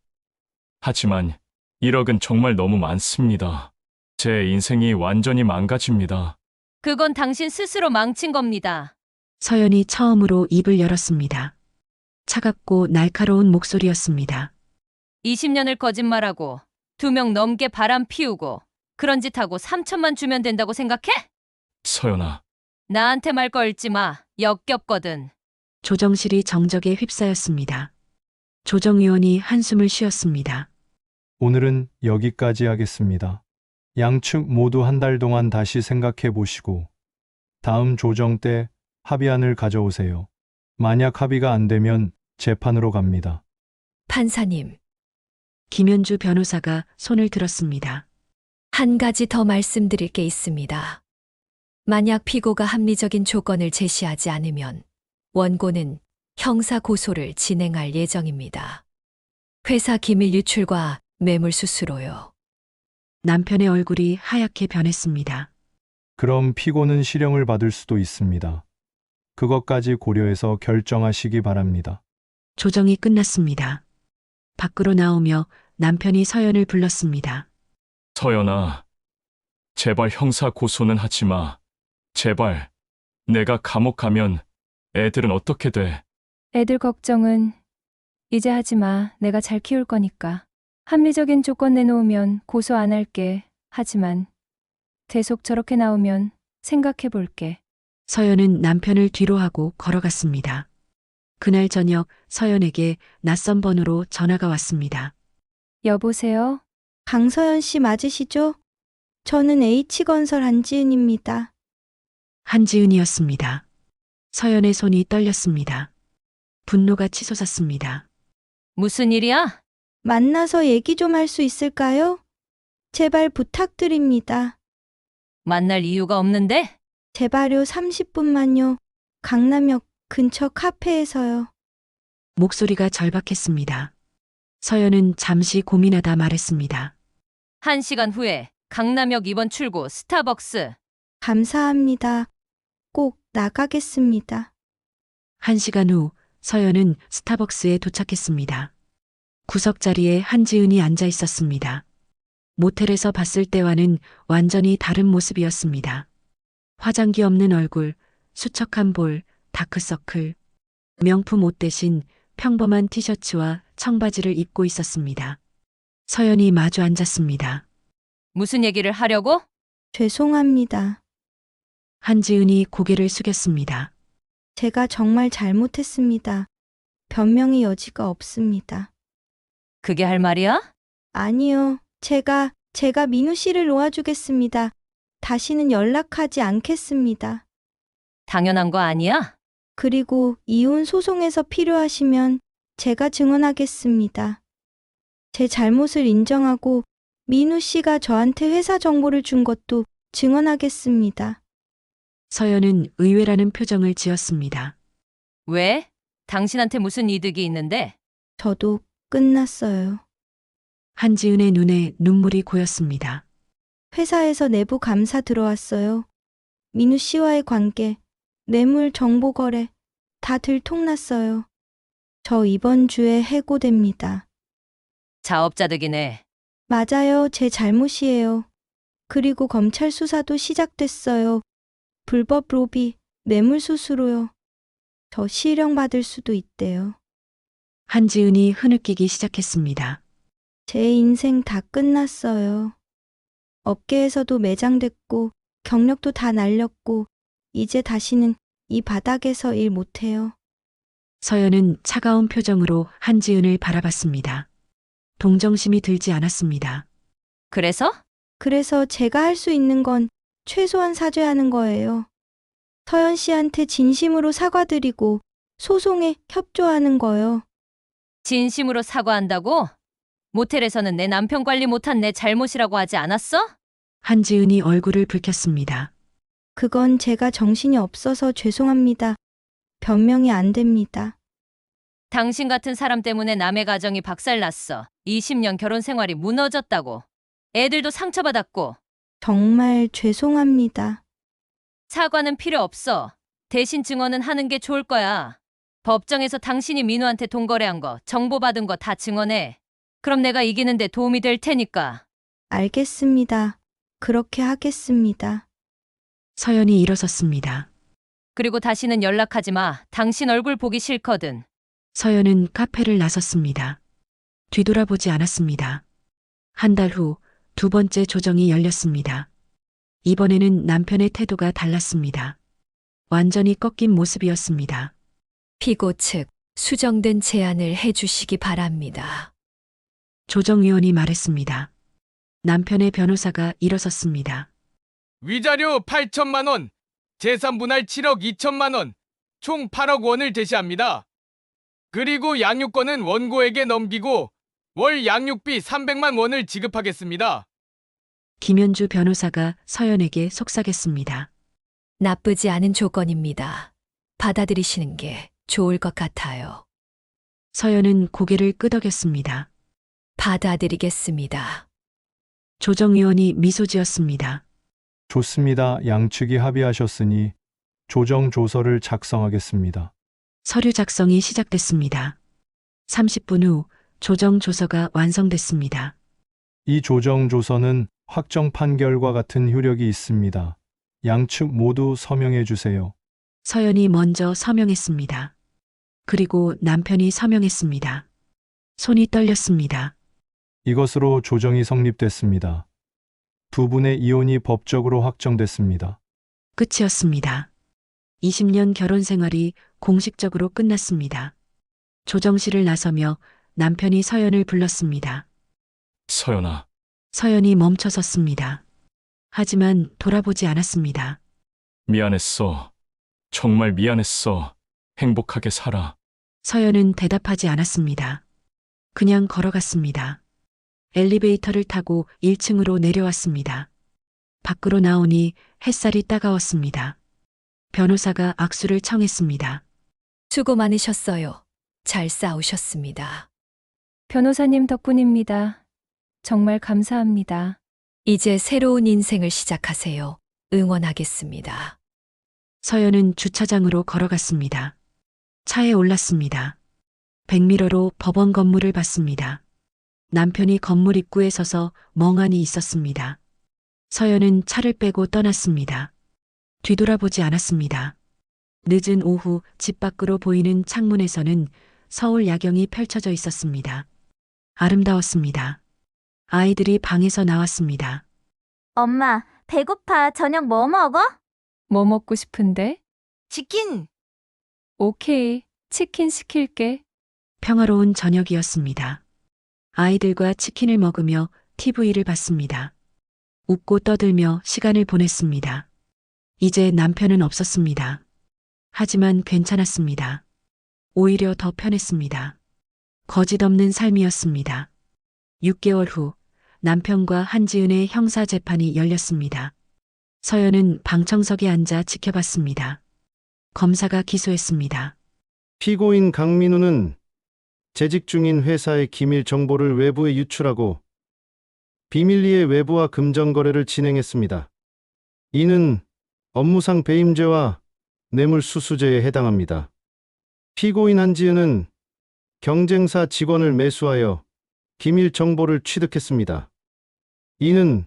하지만 1억은 정말 너무 많습니다. 제 인생이 완전히 망가집니다. 그건 당신 스스로 망친 겁니다. 서연이 처음으로 입을 열었습니다. 차갑고 날카로운 목소리였습니다. 20년을 거짓말하고 2명 넘게 바람 피우고 그런 짓 하고 3천만 주면 된다고 생각해? 서연아, 나한테 말 걸지 마. 역겹거든. 조정실이 정적에 휩싸였습니다. 조정위원이 한숨을 쉬었습니다. 오늘은 여기까지 하겠습니다. 양측 모두 한 달 동안 다시 생각해 보시고 다음 조정 때 합의안을 가져오세요. 만약 합의가 안 되면 재판으로 갑니다. 판사님, 김현주 변호사가 손을 들었습니다. 한 가지 더 말씀드릴 게 있습니다. 만약 피고가 합리적인 조건을 제시하지 않으면 원고는 형사 고소를 진행할 예정입니다. 회사 기밀 유출과 뇌물 수수로요. 남편의 얼굴이 하얗게 변했습니다. 그럼 피고는 실형을 받을 수도 있습니다. 그것까지 고려해서 결정하시기 바랍니다. 조정이 끝났습니다. 밖으로 나오며 남편이 서연을 불렀습니다. 서연아, 제발 형사 고소는 하지 마. 제발. 내가 감옥 가면 애들은 어떻게 돼? 애들 걱정은 이제 하지 마. 내가 잘 키울 거니까. 합리적인 조건 내놓으면 고소 안 할게. 하지만 계속 저렇게 나오면 생각해 볼게. 서연은 남편을 뒤로 하고 걸어갔습니다. 그날 저녁 서연에게 낯선 번호로 전화가 왔습니다. 여보세요? 강서연 씨 맞으시죠? 저는 H건설 한지은입니다. 한지은이었습니다. 서연의 손이 떨렸습니다. 분노가 치솟았습니다. 무슨 일이야? 만나서 얘기 좀 할 수 있을까요? 제발 부탁드립니다. 만날 이유가 없는데? 제발요 30분만요. 강남역 근처 카페에서요. 목소리가 절박했습니다. 서연은 잠시 고민하다 말했습니다. 1시간 후에 강남역 2번 출구 스타벅스. 감사합니다. 꼭 나가겠습니다. 1시간 후 서연은 스타벅스에 도착했습니다. 구석 자리에 한지은이 앉아 있었습니다. 모텔에서 봤을 때와는 완전히 다른 모습이었습니다. 화장기 없는 얼굴, 수척한 볼, 다크서클, 명품 옷 대신 평범한 티셔츠와 청바지를 입고 있었습니다. 서연이 마주 앉았습니다. 무슨 얘기를 하려고? 죄송합니다. 한지은이 고개를 숙였습니다. 제가 정말 잘못했습니다. 변명의 여지가 없습니다. 그게 할 말이야? 아니요. 제가 민우 씨를 놓아주겠습니다. 다시는 연락하지 않겠습니다. 당연한 거 아니야? 그리고 이혼 소송에서 필요하시면 제가 증언하겠습니다. 제 잘못을 인정하고 민우 씨가 저한테 회사 정보를 준 것도 증언하겠습니다. 서연은 의외라는 표정을 지었습니다. 왜? 당신한테 무슨 이득이 있는데? 저도 끝났어요. 한지은의 눈에 눈물이 고였습니다. 회사에서 내부 감사 들어왔어요. 민우 씨와의 관계, 뇌물 정보 거래 다 들통났어요. 저 이번 주에 해고됩니다. 자업자득이네. 맞아요. 제 잘못이에요. 그리고 검찰 수사도 시작됐어요. 불법 로비, 뇌물수수로요. 저 실형받을 수도 있대요. 한지은이 흐느끼기 시작했습니다. 제 인생 다 끝났어요. 업계에서도 매장됐고 경력도 다 날렸고 이제 다시는 이 바닥에서 일 못해요. 서연은 차가운 표정으로 한지은을 바라봤습니다. 동정심이 들지 않았습니다. 그래서 제가 할 수 있는 건 최소한 사죄하는 거예요. 서연 씨한테 진심으로 사과드리고 소송에 협조하는 거요. 진심으로 사과한다고? 모텔에서는 내 남편 관리 못한 내 잘못이라고 하지 않았어? 한지은이 얼굴을 붉혔습니다. 그건 제가 정신이 없어서 죄송합니다. 변명이 안 됩니다. 당신 같은 사람 때문에 남의 가정이 박살났어. 20년 결혼 생활이 무너졌다고. 애들도 상처받았고. 정말 죄송합니다. 사과는 필요 없어. 대신 증언은 하는 게 좋을 거야. 법정에서 당신이 민우한테 돈 거래한 거, 정보 받은 거 다 증언해. 그럼 내가 이기는데 도움이 될 테니까. 알겠습니다. 그렇게 하겠습니다. 서연이 일어섰습니다. 그리고 다시는 연락하지 마. 당신 얼굴 보기 싫거든. 서연은 카페를 나섰습니다. 뒤돌아보지 않았습니다. 한 달 후 두 번째 조정이 열렸습니다. 이번에는 남편의 태도가 달랐습니다. 완전히 꺾인 모습이었습니다. 피고 측 수정된 제안을 해주시기 바랍니다. 조정위원이 말했습니다. 남편의 변호사가 일어섰습니다. 위자료 8천만 원, 재산 분할 7억 2천만 원, 총 8억 원을 제시합니다. 그리고 양육권은 원고에게 넘기고 월 양육비 300만 원을 지급하겠습니다. 김현주 변호사가 서연에게 속삭였습니다. 나쁘지 않은 조건입니다. 받아들이시는 게 좋을 것 같아요. 서연은 고개를 끄덕였습니다. 받아들이겠습니다. 조정위원이 미소 지었습니다. 좋습니다. 양측이 합의하셨으니 조정 조서를 작성하겠습니다. 서류 작성이 시작됐습니다. 30분 후 조정 조서가 완성됐습니다. 이 조정 조서는 확정 판결과 같은 효력이 있습니다. 양측 모두 서명해 주세요. 서연이 먼저 서명했습니다. 그리고 남편이 서명했습니다. 손이 떨렸습니다. 이것으로 조정이 성립됐습니다. 두 분의 이혼이 법적으로 확정됐습니다. 끝이었습니다. 20년 결혼 생활이 공식적으로 끝났습니다. 조정실을 나서며 남편이 서연을 불렀습니다. 서연아, 서연이 멈춰 섰습니다. 하지만 돌아보지 않았습니다. 미안했어. 정말 미안했어. 행복하게 살아. 서연은 대답하지 않았습니다. 그냥 걸어갔습니다. 엘리베이터를 타고 1층으로 내려왔습니다. 밖으로 나오니 햇살이 따가웠습니다. 변호사가 악수를 청했습니다. 수고 많으셨어요. 잘 싸우셨습니다. 변호사님 덕분입니다. 정말 감사합니다. 이제 새로운 인생을 시작하세요. 응원하겠습니다. 서연은 주차장으로 걸어갔습니다. 차에 올랐습니다. 백미러로 법원 건물을 봤습니다. 남편이 건물 입구에 서서 멍하니 있었습니다. 서연은 차를 빼고 떠났습니다. 뒤돌아보지 않았습니다. 늦은 오후 집 밖으로 보이는 창문에서는 서울 야경이 펼쳐져 있었습니다. 아름다웠습니다. 아이들이 방에서 나왔습니다. 엄마, 배고파. 저녁 뭐 먹어? 뭐 먹고 싶은데? 치킨. 오케이. 치킨 시킬게. 평화로운 저녁이었습니다. 아이들과 치킨을 먹으며 TV를 봤습니다. 웃고 떠들며 시간을 보냈습니다. 이제 남편은 없었습니다. 하지만 괜찮았습니다. 오히려 더 편했습니다. 거짓 없는 삶이었습니다. 6개월 후 남편과 한지은의 형사 재판이 열렸습니다. 서연은 방청석에 앉아 지켜봤습니다. 검사가 기소했습니다. 피고인 강민우는 재직 중인 회사의 기밀 정보를 외부에 유출하고 비밀리에 외부와 금전 거래를 진행했습니다. 이는 업무상 배임죄와 뇌물수수죄에 해당합니다. 피고인 한지은은 경쟁사 직원을 매수하여 기밀 정보를 취득했습니다. 이는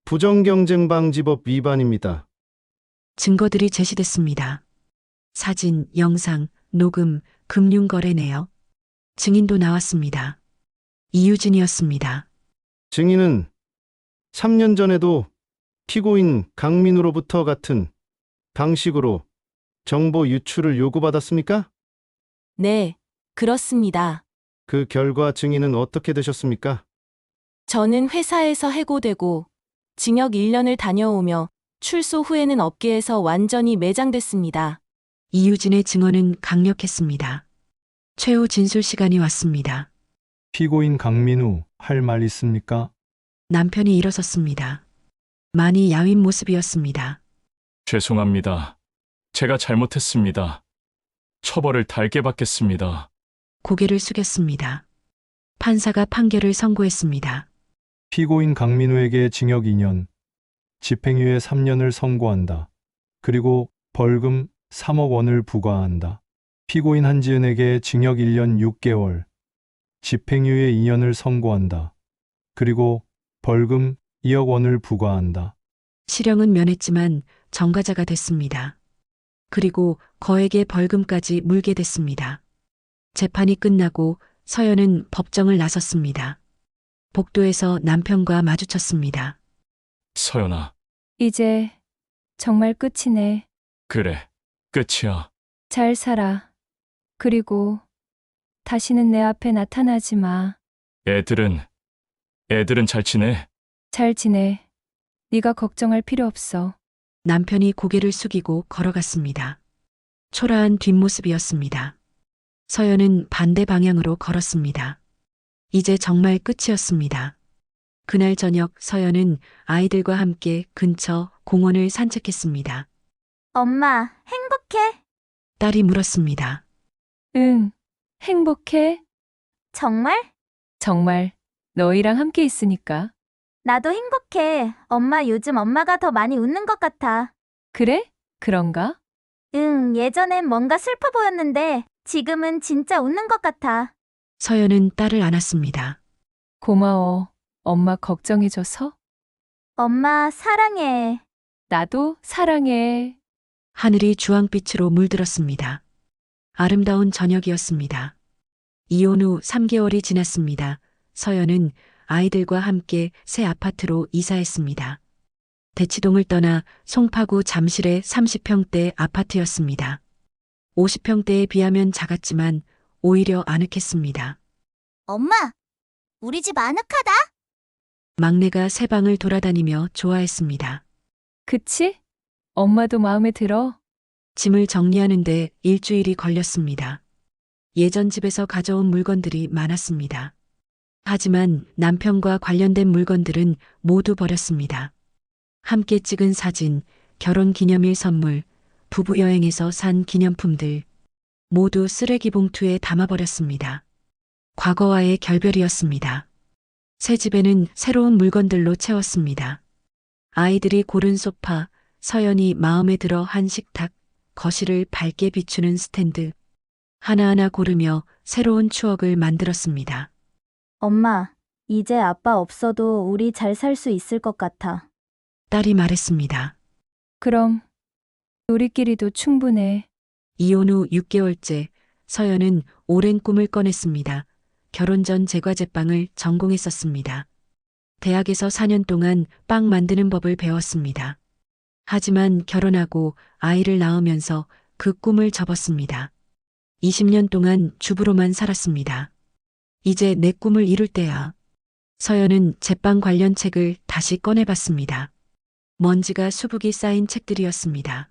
부정경쟁방지법 위반입니다. 증거들이 제시됐습니다. 사진, 영상, 녹음, 금융거래 내역. 증인도 나왔습니다. 이유진이었습니다. 증인은 3년 전에도 피고인 강민우로부터 같은 방식으로 정보 유출을 요구받았습니까? 네, 그렇습니다. 그 결과 증인은 어떻게 되셨습니까? 저는 회사에서 해고되고 징역 1년을 다녀오며 출소 후에는 업계에서 완전히 매장됐습니다. 이유진의 증언은 강력했습니다. 최후 진술 시간이 왔습니다. 피고인 강민우, 할 말 있습니까? 남편이 일어섰습니다. 많이 야윈 모습이었습니다. 죄송합니다. 제가 잘못했습니다. 처벌을 달게 받겠습니다. 고개를 숙였습니다. 판사가 판결을 선고했습니다. 피고인 강민우에게 징역 2년, 집행유예 3년을 선고한다. 그리고 벌금 3억 원을 부과한다. 피고인 한지은에게 징역 1년 6개월, 집행유예 2년을 선고한다. 그리고 벌금 2억 원을 부과한다. 실형은 면했지만 전과자가 됐습니다. 그리고 거액의 벌금까지 물게 됐습니다. 재판이 끝나고 서연은 법정을 나섰습니다. 복도에서 남편과 마주쳤습니다. 서연아, 이제 정말 끝이네. 그래, 끝이야. 잘 살아. 그리고 다시는 내 앞에 나타나지 마. 애들은 잘 지내? 잘 지내. 네가 걱정할 필요 없어. 남편이 고개를 숙이고 걸어갔습니다. 초라한 뒷모습이었습니다. 서연은 반대 방향으로 걸었습니다. 이제 정말 끝이었습니다. 그날 저녁 서연은 아이들과 함께 근처 공원을 산책했습니다. 엄마, 행복해? 딸이 물었습니다. 응. 행복해? 정말? 정말. 너희랑 함께 있으니까. 나도 행복해. 엄마 요즘 엄마가 더 많이 웃는 것 같아. 그래? 그런가? 응, 예전엔 뭔가 슬퍼 보였는데 지금은 진짜 웃는 것 같아. 서연은 딸을 안았습니다. 고마워. 엄마 걱정해줘서. 엄마 사랑해. 나도 사랑해. 하늘이 주황빛으로 물들었습니다. 아름다운 저녁이었습니다. 이혼 후 3개월이 지났습니다. 서연은 아이들과 함께 새 아파트로 이사했습니다. 대치동을 떠나 송파구 잠실의 30평대 아파트였습니다. 50평대에 비하면 작았지만 오히려 아늑했습니다. 엄마, 우리 집 아늑하다. 막내가 새 방을 돌아다니며 좋아했습니다. 그치? 엄마도 마음에 들어. 짐을 정리하는데 일주일이 걸렸습니다. 예전 집에서 가져온 물건들이 많았습니다. 하지만 남편과 관련된 물건들은 모두 버렸습니다. 함께 찍은 사진, 결혼 기념일 선물, 부부 여행에서 산 기념품들 모두 쓰레기 봉투에 담아버렸습니다. 과거와의 결별이었습니다. 새 집에는 새로운 물건들로 채웠습니다. 아이들이 고른 소파, 서연이 마음에 들어 한 식탁, 거실을 밝게 비추는 스탠드. 하나하나 고르며 새로운 추억을 만들었습니다. 엄마, 이제 아빠 없어도 우리 잘 살 수 있을 것 같아. 딸이 말했습니다. 그럼 우리끼리도 충분해. 이혼 후 6개월째 서연은 오랜 꿈을 꺼냈습니다. 결혼 전 제과제빵을 전공했었습니다. 대학에서 4년 동안 빵 만드는 법을 배웠습니다. 하지만 결혼하고 아이를 낳으면서 그 꿈을 접었습니다. 20년 동안 주부로만 살았습니다. 이제 내 꿈을 이룰 때야. 서연은 제빵 관련 책을 다시 꺼내봤습니다. 먼지가 수북이 쌓인 책들이었습니다.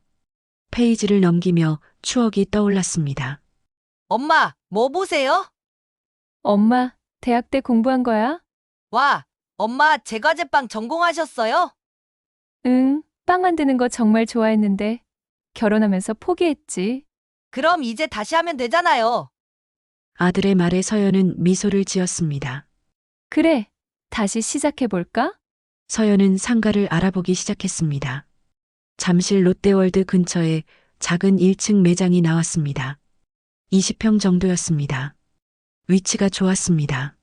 페이지를 넘기며 추억이 떠올랐습니다. 엄마, 뭐 보세요? 엄마, 대학 때 공부한 거야? 와, 엄마 제과제빵 전공하셨어요? 응, 빵 만드는 거 정말 좋아했는데 결혼하면서 포기했지. 그럼 이제 다시 하면 되잖아요. 아들의 말에 서연은 미소를 지었습니다. 그래, 다시 시작해볼까? 서연은 상가를 알아보기 시작했습니다. 잠실 롯데월드 근처에 작은 1층 매장이 나왔습니다. 20평 정도였습니다. 위치가 좋았습니다.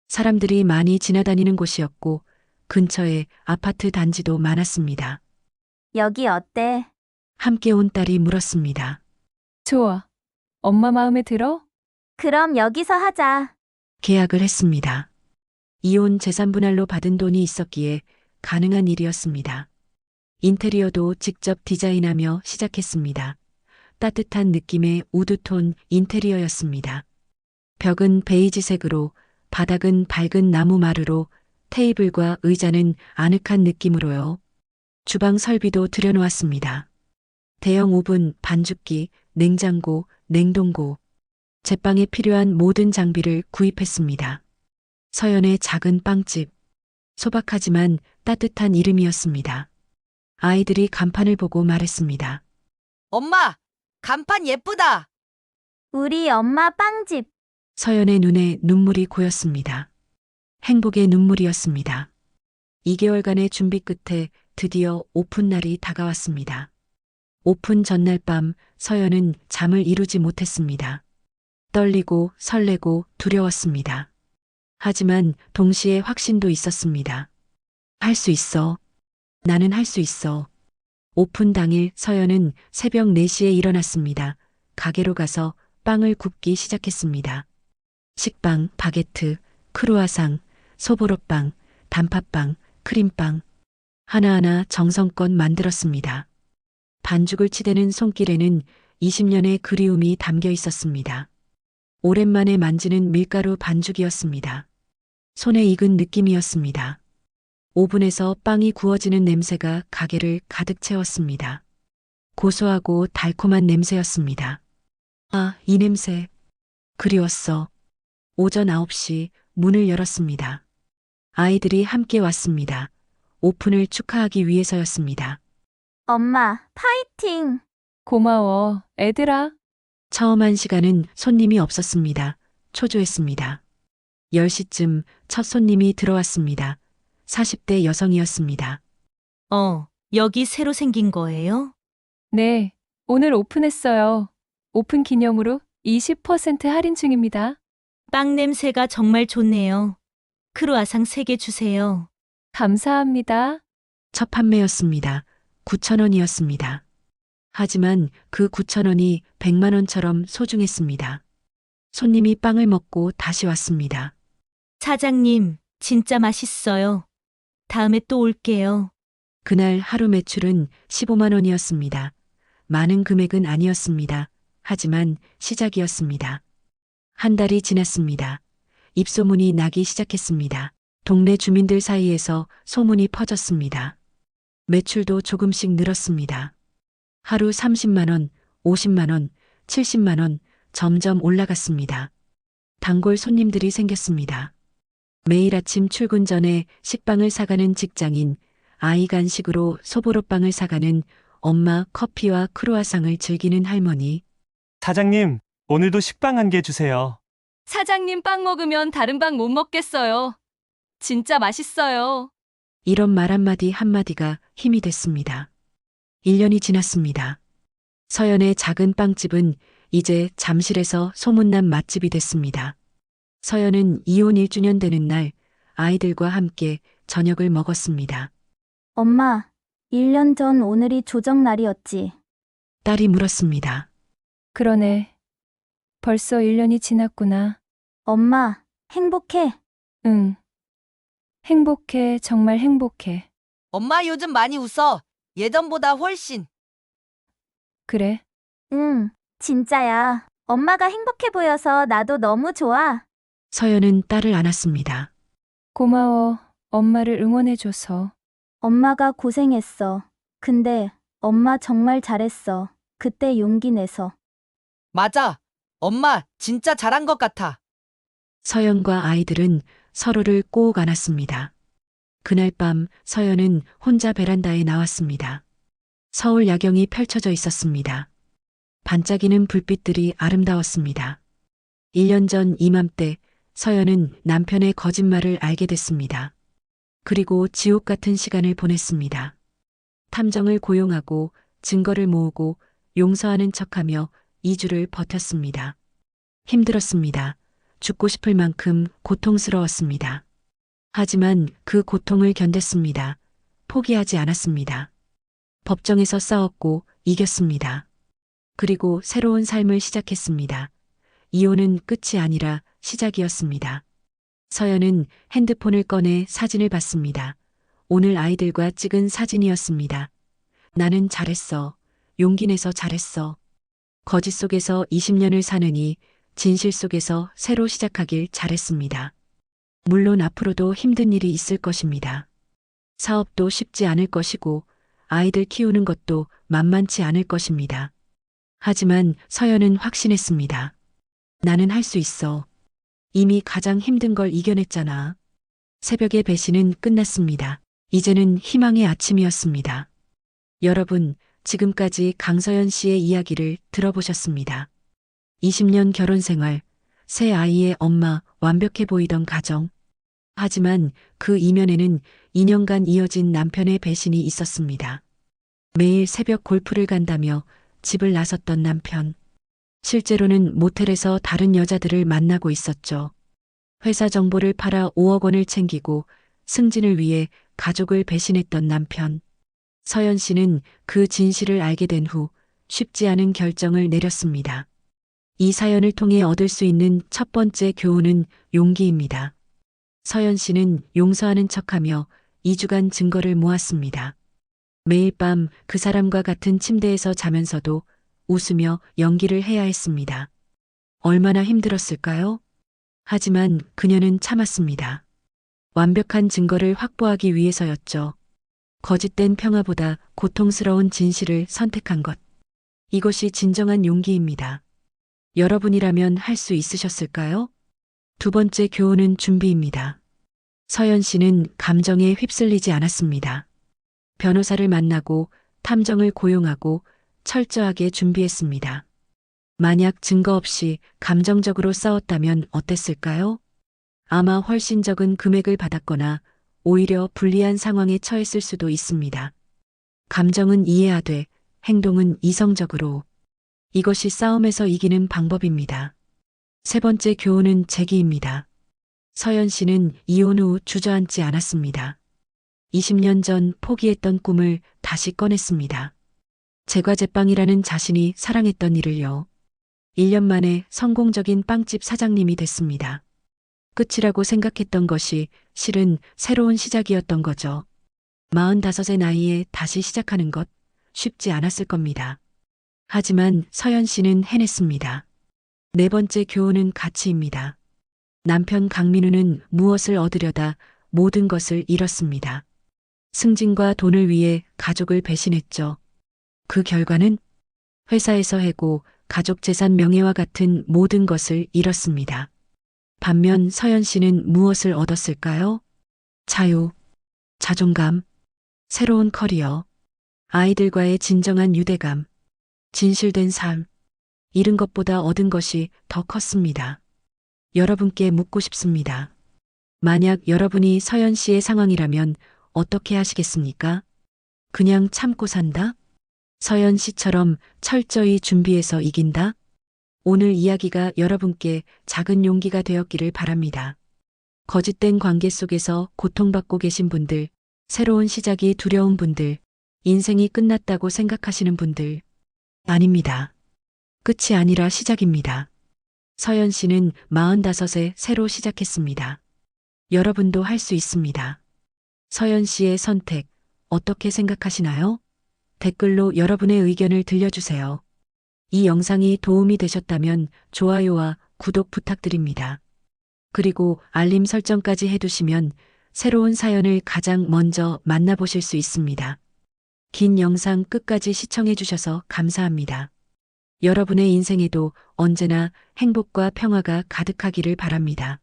사람들이 많이 지나다니는 곳이었고 근처에 아파트 단지도 많았습니다. 여기 어때? 함께 온 딸이 물었습니다. 좋아. 엄마 마음에 들어? 그럼 여기서 하자. 계약을 했습니다. 이혼 재산분할로 받은 돈이 있었기에 가능한 일이었습니다. 인테리어도 직접 디자인하며 시작했습니다. 따뜻한 느낌의 우드톤 인테리어였습니다. 벽은 베이지색으로, 바닥은 밝은 나무 마루로, 테이블과 의자는 아늑한 느낌으로요. 주방 설비도 들여놓았습니다. 대형 오븐, 반죽기, 냉장고, 냉동고, 제빵에 필요한 모든 장비를 구입했습니다. 서연의 작은 빵집, 소박하지만 따뜻한 이름이었습니다. 아이들이 간판을 보고 말했습니다. 엄마, 간판 예쁘다. 우리 엄마 빵집. 서연의 눈에 눈물이 고였습니다. 행복의 눈물이었습니다. 2개월간의 준비 끝에 드디어 오픈 날이 다가왔습니다. 오픈 전날 밤 서연은 잠을 이루지 못했습니다. 떨리고 설레고 두려웠습니다. 하지만 동시에 확신도 있었습니다. 할 수 있어. 나는 할 수 있어. 오픈 당일 서연은 새벽 4시에 일어났습니다. 가게로 가서 빵을 굽기 시작했습니다. 식빵, 바게트, 크루아상, 소보로빵, 단팥빵, 크림빵. 하나하나 정성껏 만들었습니다. 반죽을 치대는 손길에는 20년의 그리움이 담겨 있었습니다. 오랜만에 만지는 밀가루 반죽이었습니다. 손에 익은 느낌이었습니다. 오븐에서 빵이 구워지는 냄새가 가게를 가득 채웠습니다. 고소하고 달콤한 냄새였습니다. 아, 이 냄새. 그리웠어. 오전 9시 문을 열었습니다. 아이들이 함께 왔습니다. 오픈을 축하하기 위해서였습니다. 엄마, 파이팅! 고마워, 애들아. 처음 한 시간은 손님이 없었습니다. 초조했습니다. 10시쯤 첫 손님이 들어왔습니다. 40대 여성이었습니다. 여기 새로 생긴 거예요? 네, 오늘 오픈했어요. 오픈 기념으로 20% 할인 중입니다. 빵 냄새가 정말 좋네요. 크루아상 3개 주세요. 감사합니다. 첫 판매였습니다. 9,000원이었습니다. 하지만 그 9,000원이 100만 원처럼 소중했습니다. 손님이 빵을 먹고 다시 왔습니다. 사장님, 진짜 맛있어요. 다음에 또 올게요. 그날 하루 매출은 15만 원이었습니다. 많은 금액은 아니었습니다. 하지만 시작이었습니다. 한 달이 지났습니다. 입소문이 나기 시작했습니다. 동네 주민들 사이에서 소문이 퍼졌습니다. 매출도 조금씩 늘었습니다. 하루 30만 원, 50만 원, 70만 원 점점 올라갔습니다. 단골 손님들이 생겼습니다. 매일 아침 출근 전에 식빵을 사가는 직장인, 아이 간식으로 소보로빵을 사가는 엄마, 커피와 크루아상을 즐기는 할머니. 사장님, 오늘도 식빵 1개 주세요. 사장님 빵 먹으면 다른 빵 못 먹겠어요. 진짜 맛있어요. 이런 말 한마디 한마디가 힘이 됐습니다. 1년이 지났습니다. 서연의 작은 빵집은 이제 잠실에서 소문난 맛집이 됐습니다. 서연은 이혼 1주년 되는 날 아이들과 함께 저녁을 먹었습니다. 엄마, 1년 전 오늘이 조정 날이었지. 딸이 물었습니다. 그러네. 벌써 1년이 지났구나. 엄마, 행복해. 응. 행복해, 정말 행복해. 엄마 요즘 많이 웃어. 예전보다 훨씬. 그래? 응, 진짜야. 엄마가 행복해 보여서 나도 너무 좋아. 서연은 딸을 안았습니다. 고마워. 엄마를 응원해줘서. 엄마가 고생했어. 근데 엄마 정말 잘했어. 그때 용기 내서. 맞아. 엄마 진짜 잘한 것 같아. 서연과 아이들은 서로를 꼭 안았습니다. 그날 밤 서연은 혼자 베란다에 나왔습니다. 서울 야경이 펼쳐져 있었습니다. 반짝이는 불빛들이 아름다웠습니다. 1년 전 이맘때 서연은 남편의 거짓말을 알게 됐습니다. 그리고 지옥 같은 시간을 보냈습니다. 탐정을 고용하고 증거를 모으고 용서하는 척하며 2주를 버텼습니다. 힘들었습니다. 죽고 싶을 만큼 고통스러웠습니다. 하지만 그 고통을 견뎠습니다. 포기하지 않았습니다. 법정에서 싸웠고 이겼습니다. 그리고 새로운 삶을 시작했습니다. 이혼은 끝이 아니라 시작이었습니다. 서연은 핸드폰을 꺼내 사진을 봤습니다. 오늘 아이들과 찍은 사진이었습니다. 나는 잘했어. 용기 내서 잘했어. 거짓 속에서 20년을 사느니 진실 속에서 새로 시작하길 잘했습니다. 물론 앞으로도 힘든 일이 있을 것입니다. 사업도 쉽지 않을 것이고 아이들 키우는 것도 만만치 않을 것입니다. 하지만 서연은 확신했습니다. 나는 할 수 있어. 이미 가장 힘든 걸 이겨냈잖아. 새벽의 배신은 끝났습니다. 이제는 희망의 아침이었습니다. 여러분, 지금까지 강서연 씨의 이야기를 들어보셨습니다. 20년 결혼 생활, 새 아이의 엄마, 완벽해 보이던 가정. 하지만 그 이면에는 2년간 이어진 남편의 배신이 있었습니다. 매일 새벽 골프를 간다며 집을 나섰던 남편. 실제로는 모텔에서 다른 여자들을 만나고 있었죠. 회사 정보를 팔아 5억 원을 챙기고 승진을 위해 가족을 배신했던 남편. 서연 씨는 그 진실을 알게 된 후 쉽지 않은 결정을 내렸습니다. 이 사연을 통해 얻을 수 있는 첫 번째 교훈은 용기입니다. 서연 씨는 용서하는 척하며 2주간 증거를 모았습니다. 매일 밤 그 사람과 같은 침대에서 자면서도 웃으며 연기를 해야 했습니다. 얼마나 힘들었을까요? 하지만 그녀는 참았습니다. 완벽한 증거를 확보하기 위해서였죠. 거짓된 평화보다 고통스러운 진실을 선택한 것. 이것이 진정한 용기입니다. 여러분이라면 할 수 있으셨을까요? 두 번째 교훈은 준비입니다. 서연 씨는 감정에 휩쓸리지 않았습니다. 변호사를 만나고 탐정을 고용하고 철저하게 준비했습니다. 만약 증거 없이 감정적으로 싸웠다면 어땠을까요? 아마 훨씬 적은 금액을 받았거나 오히려 불리한 상황에 처했을 수도 있습니다. 감정은 이해하되 행동은 이성적으로. 이것이 싸움에서 이기는 방법입니다. 세 번째 교훈은 재기입니다. 서연 씨는 이혼 후 주저앉지 않았습니다. 20년 전 포기했던 꿈을 다시 꺼냈습니다. 제과제빵이라는 자신이 사랑했던 일을요. 1년 만에 성공적인 빵집 사장님이 됐습니다. 끝이라고 생각했던 것이 실은 새로운 시작이었던 거죠. 45의 나이에 다시 시작하는 것 쉽지 않았을 겁니다. 하지만 서연 씨는 해냈습니다. 네 번째 교훈은 가치입니다. 남편 강민우는 무엇을 얻으려다 모든 것을 잃었습니다. 승진과 돈을 위해 가족을 배신했죠. 그 결과는 회사에서 해고, 가족 재산 명예와 같은 모든 것을 잃었습니다. 반면 서연 씨는 무엇을 얻었을까요? 자유, 자존감, 새로운 커리어, 아이들과의 진정한 유대감, 진실된 삶, 잃은 것보다 얻은 것이 더 컸습니다. 여러분께 묻고 싶습니다. 만약 여러분이 서연 씨의 상황이라면 어떻게 하시겠습니까? 그냥 참고 산다? 서연 씨처럼 철저히 준비해서 이긴다? 오늘 이야기가 여러분께 작은 용기가 되었기를 바랍니다. 거짓된 관계 속에서 고통받고 계신 분들, 새로운 시작이 두려운 분들, 인생이 끝났다고 생각하시는 분들, 아닙니다. 끝이 아니라 시작입니다. 서연 씨는 45에 새로 시작했습니다. 여러분도 할 수 있습니다. 서연 씨의 선택, 어떻게 생각하시나요? 댓글로 여러분의 의견을 들려주세요. 이 영상이 도움이 되셨다면 좋아요와 구독 부탁드립니다. 그리고 알림 설정까지 해두시면 새로운 사연을 가장 먼저 만나보실 수 있습니다. 긴 영상 끝까지 시청해주셔서 감사합니다. 여러분의 인생에도 언제나 행복과 평화가 가득하기를 바랍니다.